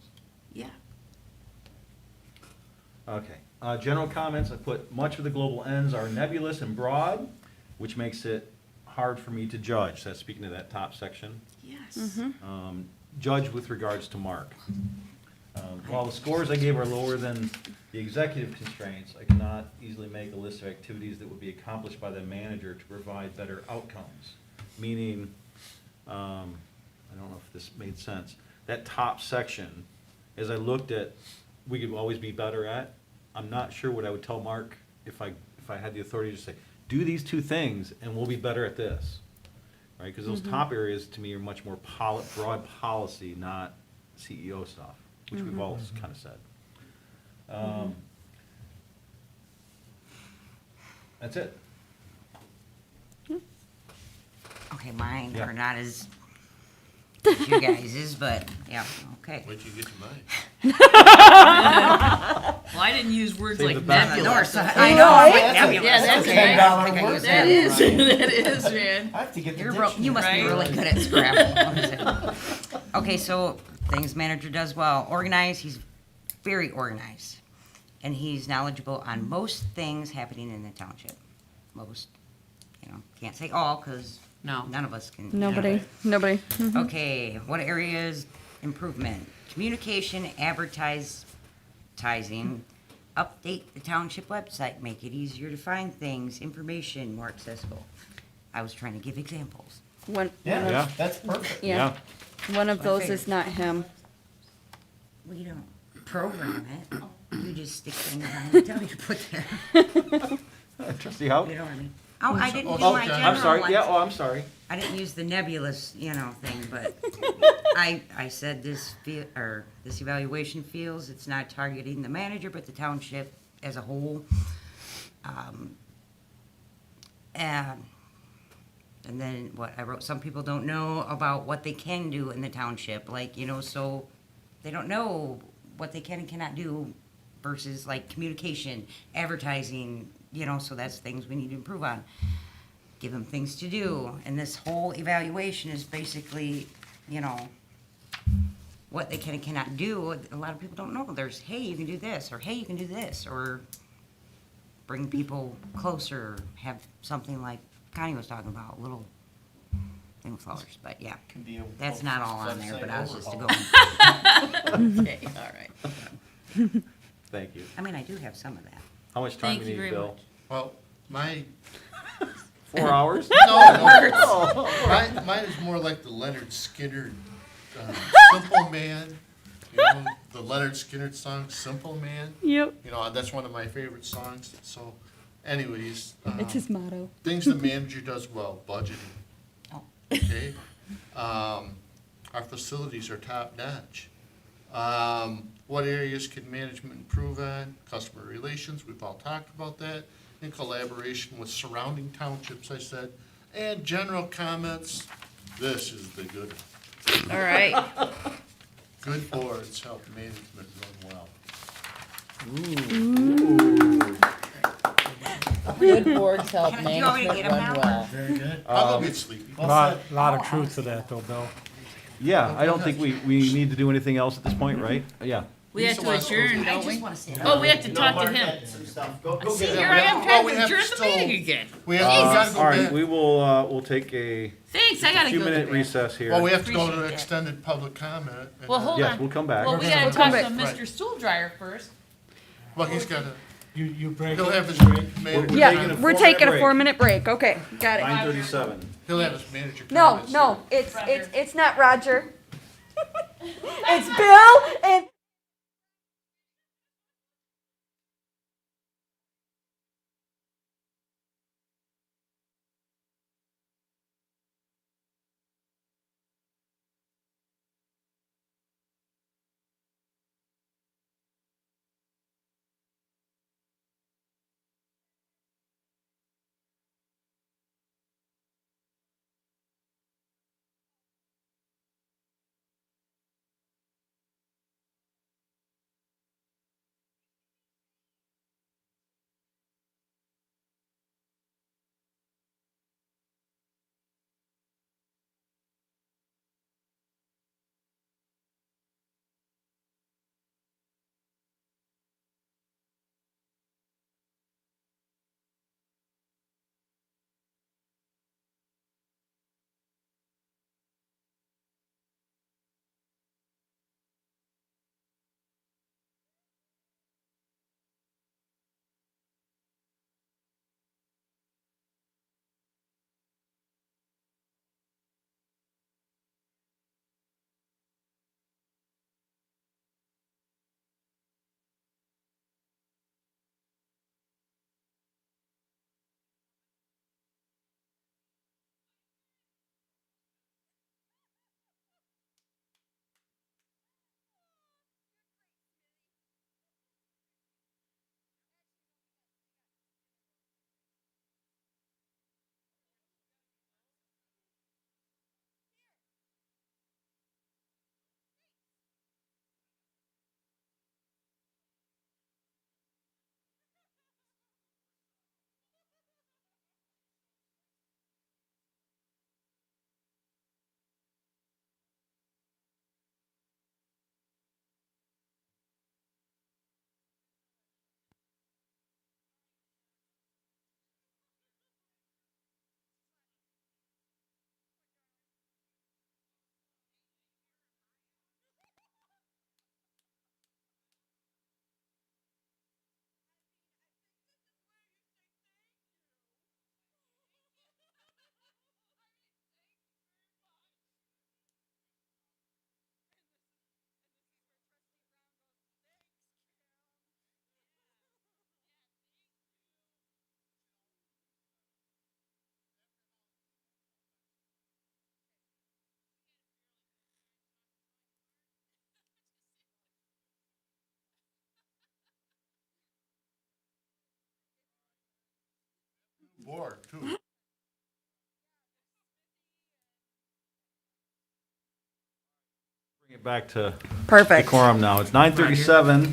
S6: Yeah.
S1: Okay, general comments, I put, much of the global ends are nebulous and broad, which makes it hard for me to judge. That's speaking to that top section.
S6: Yes.
S1: Judge with regards to Mark. While the scores I gave are lower than the executive constraints, I cannot easily make a list of activities that would be accomplished by the manager to provide better outcomes. Meaning, I don't know if this made sense, that top section, as I looked at, we could always be better at, I'm not sure what I would tell Mark if I had the authority to say, do these two things and we'll be better at this. Right, because those top areas to me are much more broad policy, not CEO stuff, which we've always kind of said. That's it.
S3: Okay, mine
S1: Yeah.
S3: are not as you guys's, but yeah, okay.
S9: Wait till you get to mine.
S6: Well, I didn't use words
S1: Save
S6: like
S1: the best for
S6: nebulous.
S3: I know, I'm like nebulous.
S6: Yeah, that's
S3: Okay,
S6: right.
S3: I think I used
S6: That is, that is, man.
S11: I have to get the
S3: You must be
S6: Right?
S3: really good at Scrabble. What is it? Okay, so things manager does well. Organized, he's very organized. And he's knowledgeable on most things happening in the township. Most, can't say all, because
S6: No.
S3: none of us can.
S4: Nobody.
S3: Okay, what areas improvement? Communication, advertising, update the township website, make it easier to find things, information more accessible. I was trying to give examples.
S4: One
S11: Yeah,
S4: of,
S11: that's perfect.
S4: yeah. One of
S3: My
S4: those
S3: favorite.
S4: is not him.
S3: Well, you don't program it. You just stick things on and tell you to put there.
S1: Trustee Howe?
S3: You know what I mean? Oh, I didn't do
S9: Oh,
S3: my
S9: okay.
S3: general
S1: I'm sorry,
S3: ones.
S1: yeah, oh, I'm sorry.
S3: I didn't use the nebulous, thing, but I said this evaluation feels it's not targeting the manager, but the township as a whole. And then I wrote, some people don't know about what they can do in the township, so they don't know what they can and cannot do versus like communication, advertising, so that's things we need to improve on. Give them things to do, and this whole evaluation is basically, what they can and cannot do. A lot of people don't know. There's, hey, you can do this, or hey, you can do this, or bring people closer, have something like Connie was talking about, little thing with flowers, but yeah. That's not all on there, but I was just going.
S6: Okay, all right.
S1: Thank you.
S3: I mean, I do have some of that.
S1: How much time
S6: Thank
S1: do you
S6: you
S1: need,
S6: very
S1: Bill?
S6: much.
S9: Well, my,
S1: 4 hours?
S9: no, mine is more like the Leonard Skinner, Simple Man. The Leonard Skinner song, Simple Man.
S4: Yep.
S9: That's one of my favorite songs. So anyways,
S4: It's his motto.
S9: things the manager does well, budgeting.
S3: Oh.
S9: Okay? Our facilities are top notch. What areas can management improve on? Customer relations, we've all talked about that. In collaboration with surrounding townships, I said. And general comments, this is the good one.
S6: All right.
S9: Good boards help management run well.
S6: Good boards help
S3: Do you want me to get
S6: management
S3: 'em
S6: run
S3: now?
S6: well.
S11: Very good.
S9: I'll go get sleepy.
S12: Lot of truth to that though, Bill.
S1: Yeah, I don't think we need to do anything else at this point, right? Yeah.
S6: We have to adjourn,
S3: I
S6: don't
S3: just
S6: we?
S3: want to say
S6: Oh, we have to talk to him. See, here I am trying to adjourn the meeting again.
S9: We gotta go
S1: All right,
S9: back.
S1: we will, we'll take a
S6: Thanks, I gotta go.
S1: few-minute
S6: to bed.
S1: recess here.
S9: Well, we have to go to
S3: Appreciate that.
S9: extended public comment. and
S6: Well,
S9: then-
S6: hold
S1: Yes,
S6: on.
S1: we'll come back.
S6: Well, we gotta
S9: We'll
S6: talk
S9: come
S6: to
S9: back.
S6: Mr. Stool Dryer first.
S9: Well, he's gotta,
S11: You break
S9: he'll
S11: it.
S9: have his manager.
S4: Yeah, we're taking a
S1: break.
S4: 4-minute break. Okay, got it.
S1: 9:37.
S9: He'll have his manager.
S4: No,
S9: comments.
S4: no, it's not Roger. It's Bill and
S9: Board, too.
S1: Bring it back to
S4: Perfect.
S1: decorum now. It's 9:37.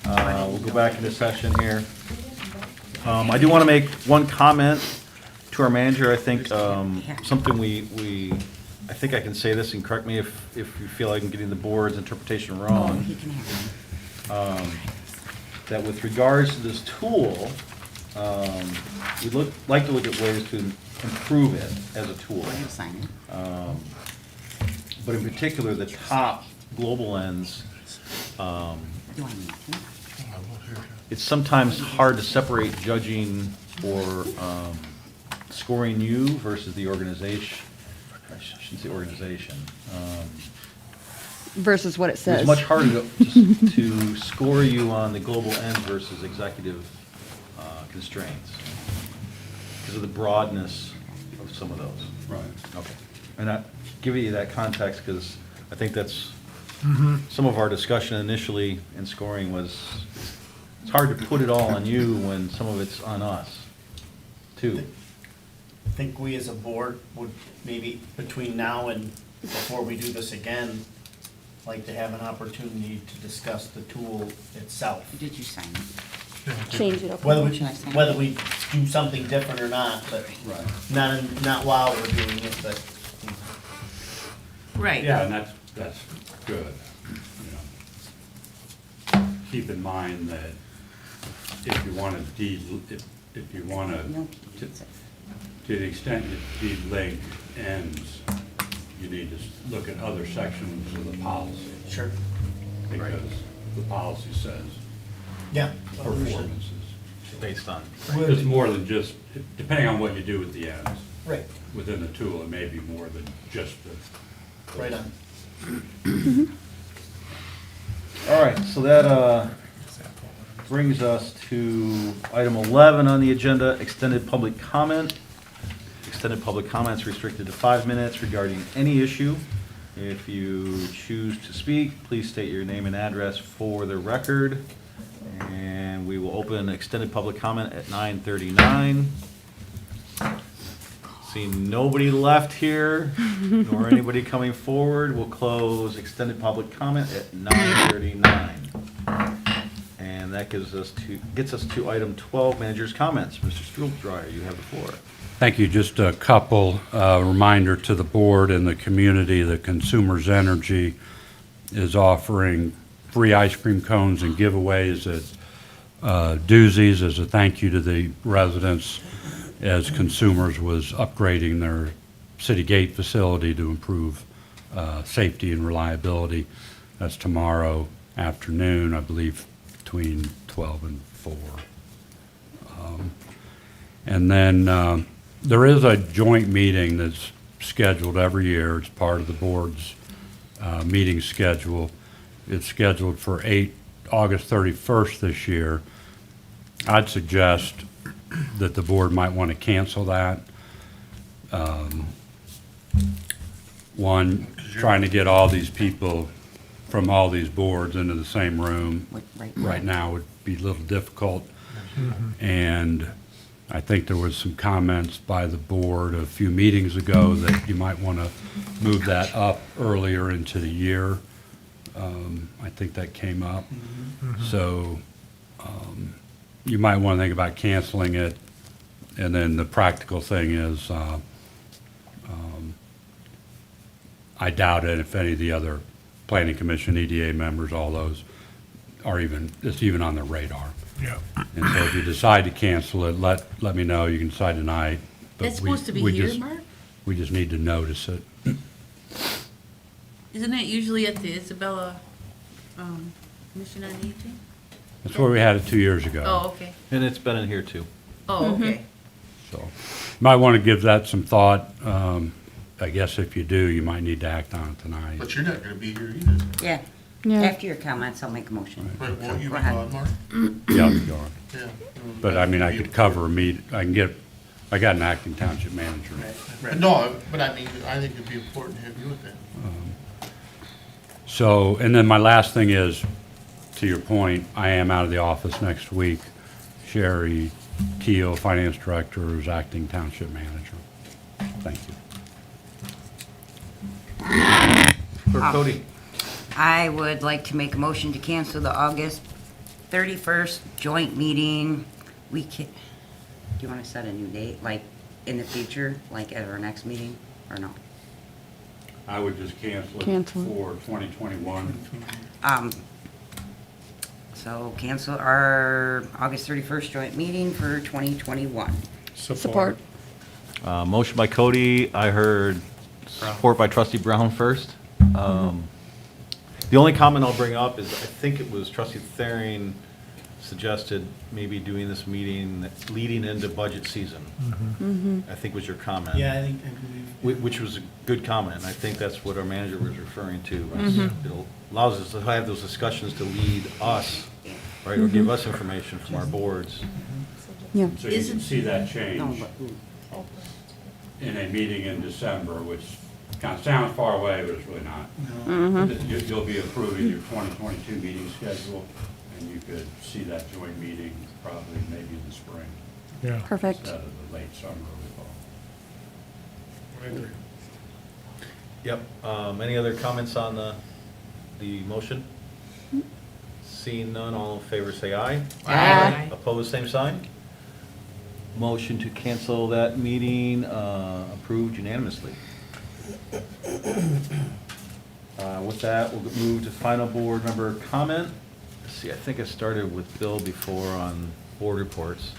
S1: We'll go back into session here. I do want to make one comment to our manager. I think something I think I can say this, and correct me if you feel like I'm getting the board's interpretation wrong.
S3: He can have one.
S1: That with regards to this tool, we'd like to look at ways to improve it as a tool.
S3: He'll sign it.
S1: But in particular, the top global lens,
S3: Do I need to?
S1: it's sometimes hard to separate judging or scoring you versus the organization. I shouldn't say organization.
S4: Versus what it says.
S1: It's much harder to score you on the global ends versus executive constraints because of the broadness of some of those.
S7: Right.
S1: Okay. And I give you that context because I think that's some of our discussion initially in scoring was, it's hard to put it all on you when some of it's on us, too.
S11: I think we as a board would maybe between now and before we do this again, like to have an opportunity to discuss the tool itself.
S3: Did you sign it?
S4: Change it up.
S11: Whether we do something different or not, but not while we're doing it, but.
S6: Right.
S7: Yeah, and that's good, you know. Keep in mind that if you want to if you want
S3: No,
S7: to the extent you delink ends, you need to look at other sections of the policy.
S11: Sure.
S7: Because the policy says
S11: Yeah.
S7: performances.
S1: Based on.
S7: It's more than just, depending on what you do with the ends.
S11: Right,
S7: Within the tool, it may be more than just the.
S11: right on.
S1: All right, so that brings us to item 11 on the agenda, extended public comment. Extended public comments restricted to 5 minutes regarding any issue. If you choose to speak, please state your name and address for the record. And we will open extended public comment at 9:39. Seeing nobody left here, nor anybody coming forward, we'll close extended public comment at 9:39. And that gets us to item 12, manager's comments. Mr. Struldreyer, you have the floor.
S7: Thank you. Just a couple reminder to the board and the community that Consumers Energy is offering free ice cream cones and giveaways at Doozies as a thank you to the residents as Consumers was upgrading their city gate facility to improve safety and reliability. That's tomorrow afternoon, I believe, between 12 and 4. And then there is a joint meeting that's scheduled every year. It's part of the board's meeting schedule. It's scheduled for August 31st this year. I'd suggest that the board might want to cancel that. One, trying to get all these people from all these boards into the same room right now would be a little difficult. And I think there was some comments by the board a few meetings ago that you might want to move that up earlier into the year. I think that came up. So you might want to think about canceling it. And then the practical thing is, I doubt it if any of the other planning commission, EDA members, all those are it's even on their radar.
S12: Yeah.
S7: And so if you decide to cancel it, let me know. You can decide tonight. but
S6: That's supposed to be
S7: we
S6: here,
S7: just-
S6: Mark?
S7: We just need to notice it.
S6: Isn't that usually at the Isabella, Mission on Aging?
S7: That's where we had it 2 years ago.
S6: Oh, okay.
S1: And it's been in here, too.
S6: Oh, okay.
S7: So, might want to give that some thought. I guess if you do, you might need to act on it tonight.
S9: But you're not gonna be here either.
S3: Yeah.
S4: Yeah.
S3: After your comments, I'll make a motion.
S9: Right, won't you be
S3: Go ahead.
S9: gone, Mark?
S7: Yeah, I'll be gone.
S9: Yeah.
S7: But I mean, I could cover a meet, I got an acting township manager.
S9: No, but I mean, I think it'd be important to have you with that.
S7: So, and then my last thing is, to your point, I am out of the office next week. Sherry Keough, Finance Director, is acting Township Manager. Thank you.
S1: Clerk Cody.
S3: I would like to make a motion to cancel the August 31st joint meeting. Do you want to set a new date, like in the future, like at our next meeting, or no?
S7: I would just cancel it
S4: Cancel.
S7: for 2021.
S3: So cancel our August 31st joint meeting for 2021.
S4: Support.
S1: Motion by Cody, I heard support by trustee Brown first. The only comment I'll bring up is, I think it was trustee Thering suggested maybe doing this meeting leading into budget season. I think was your comment.
S11: Yeah, I believe.
S1: Which was a good comment. I think that's what our manager was referring to. It allows us to have those discussions to lead us, right, or give us information from our boards.
S4: Yeah.
S7: So you can see that change
S3: No, but-
S7: in a meeting in December, which kind of sounds far away, but it's really not. You'll be approving your 2022 meeting schedule, and you could see that joint meeting probably maybe in the spring
S12: Yeah.
S4: Perfect.
S7: instead of the late summer or fall.
S12: I agree.
S1: Yep. Any other comments on the motion? Seeing none, all in favor say aye.
S4: Aye.
S1: Opposed, same sign. Motion to cancel that meeting approved unanimously. With that, we'll move to final board member comment. Let's see, I think I started with Bill before on board reports.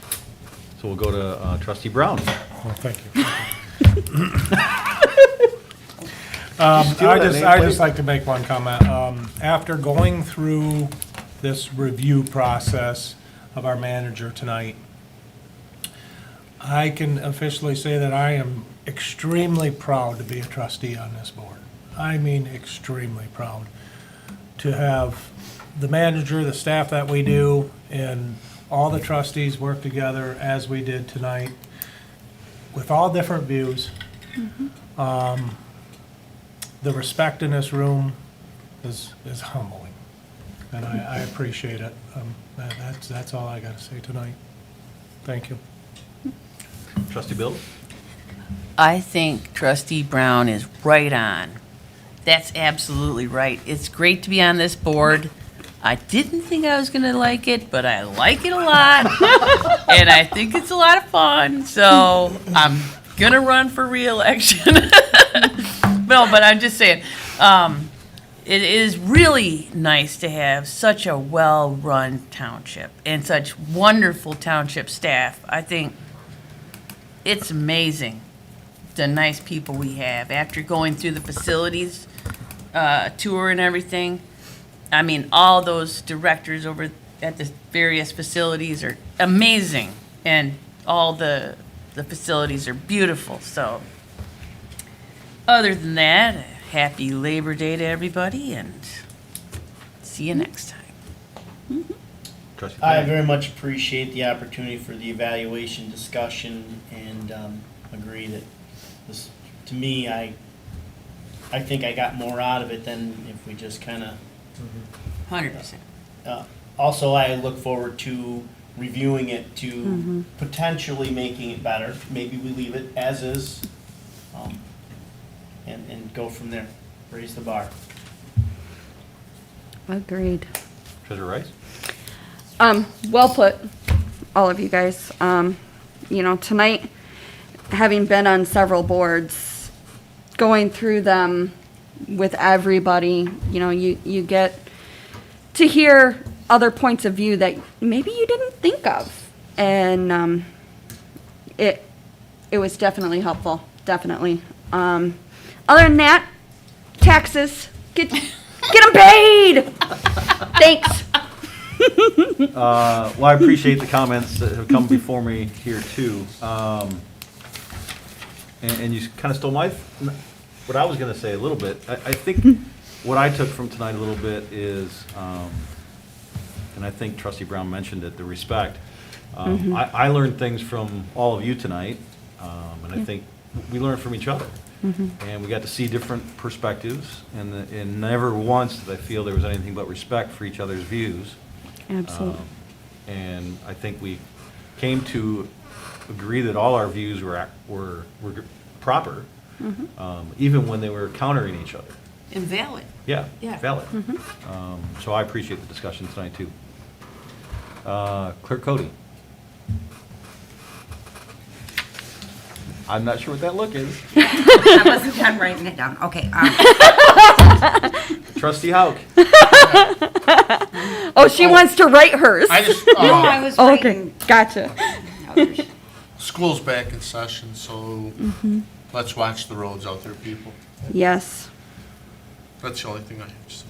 S1: So we'll go to trustee Brown.
S12: Well, thank you.
S1: steal that name,
S12: I'd
S1: please?
S12: just like to make one comment. After going through this review process of our manager tonight, I can officially say that I am extremely proud to be a trustee on this board. I mean, extremely proud to have the manager, the staff that we do, and all the trustees work together as we did tonight with all different views. The respect in this room is humbling, and I appreciate it. That's all I got to say tonight. Thank you.
S1: Trustee Bill?
S6: I think Trustee Brown is right on. That's absolutely right. It's great to be on this board. I didn't think I was gonna like it, but I like it a lot. And I think it's a lot of fun, so I'm gonna run for reelection. No, but I'm just saying, it is really nice to have such a well-run township and such wonderful township staff. I think it's amazing the nice people we have. After going through the facilities tour and everything, I mean, all those directors over at the various facilities are amazing, and all the facilities are beautiful. So other than that, happy Labor Day to everybody, and see you next time.
S1: Trustee
S11: I
S1: Thering?
S11: very much appreciate the opportunity for the evaluation discussion, and agree that this, to me, I think I got more out of it than if we just kind of.
S6: 100%.
S11: Also, I look forward to reviewing it to potentially making it better. Maybe we leave it as is, and go from there. Raise the bar.
S4: Agreed.
S1: Treasurer Rice?
S4: Well put, all of you guys. You know, tonight, having been on several boards, going through them with everybody, you know, you get to hear other points of view that maybe you didn't think of. And it was definitely helpful, definitely. Other than that, taxes, get them paid! Thanks.
S1: Well, I appreciate the comments that have come before me here too. And you kind of stole what I was going to say a little bit. I think what I took from tonight a little bit is, and I think Trustee Brown mentioned it, the respect. I learned things from all of you tonight, and I think we learned from each other. And we got to see different perspectives, and never once did I feel there was anything but respect for each other's views.
S4: Absolutely.
S1: And I think we came to agree that all our views were proper, even when they were countering each other.
S6: Invalid.
S1: Yeah,
S6: Yeah.
S1: valid. So I appreciate the discussion tonight, too. Clerk Cody. I'm not sure what that look is.
S3: I wasn't done writing it down. Okay,
S1: Trustee Hauk.
S4: Oh, she wants to write hers.
S9: I just,
S3: no, I was
S4: Oh, okay,
S3: writing.
S4: gotcha.
S3: others.
S9: school's back in session, so let's watch the roads out there, people.
S4: Yes.
S9: That's the only thing I have to say.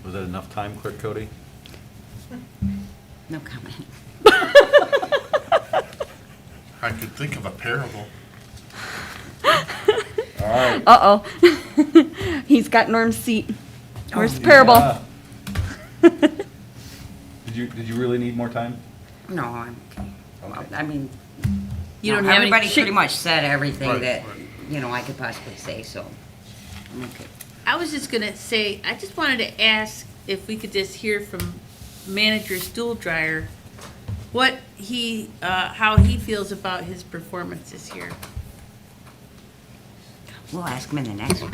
S1: Was that enough time, Clerk Cody?
S3: No comment.
S9: I could think of a parable.
S1: All right.
S4: Uh-oh. He's got Norm's seat. Where's the parable?
S1: Yeah. Did you really need more time?
S3: No, I'm okay. Well,
S1: Okay.
S3: I mean,
S6: You
S3: no,
S6: don't have any.
S3: everybody pretty much said everything
S9: Right,
S3: that,
S9: right.
S3: you know, I could possibly say, so I'm okay.
S6: I was just gonna say, I just wanted to ask if we could just hear from Manager Stool Dryer, what he, how he feels about his performance this year.
S3: We'll ask him in the next one.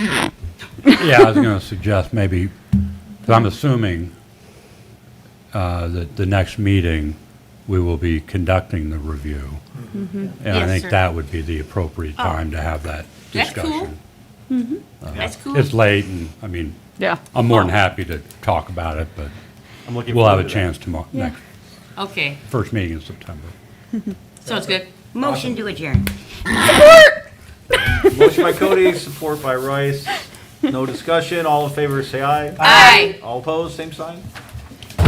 S7: Yeah, I was going to suggest maybe, 'cause I'm assuming that the next meeting, we will be conducting the review. And I
S6: Yes,
S7: think
S6: sir.
S7: that would be the appropriate
S6: Oh.
S7: time to have that
S6: That's cool.
S7: discussion.
S6: That's cool.
S7: It's late, and, I mean,
S4: Yeah.
S7: I'm more than happy to talk about it, but
S1: I'm looking
S7: we'll have a
S1: forward to that.
S7: chance tomorrow,
S4: Yeah.
S7: next,
S6: Okay,
S7: first meeting in September.
S6: sounds good.
S3: Motion to adjourn.
S1: Motion by Cody, support by Royce. No discussion. All in favor, say aye.
S6: Aye.
S1: All opposed, same sign.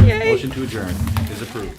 S4: Yay.
S1: Motion to adjourn is approved.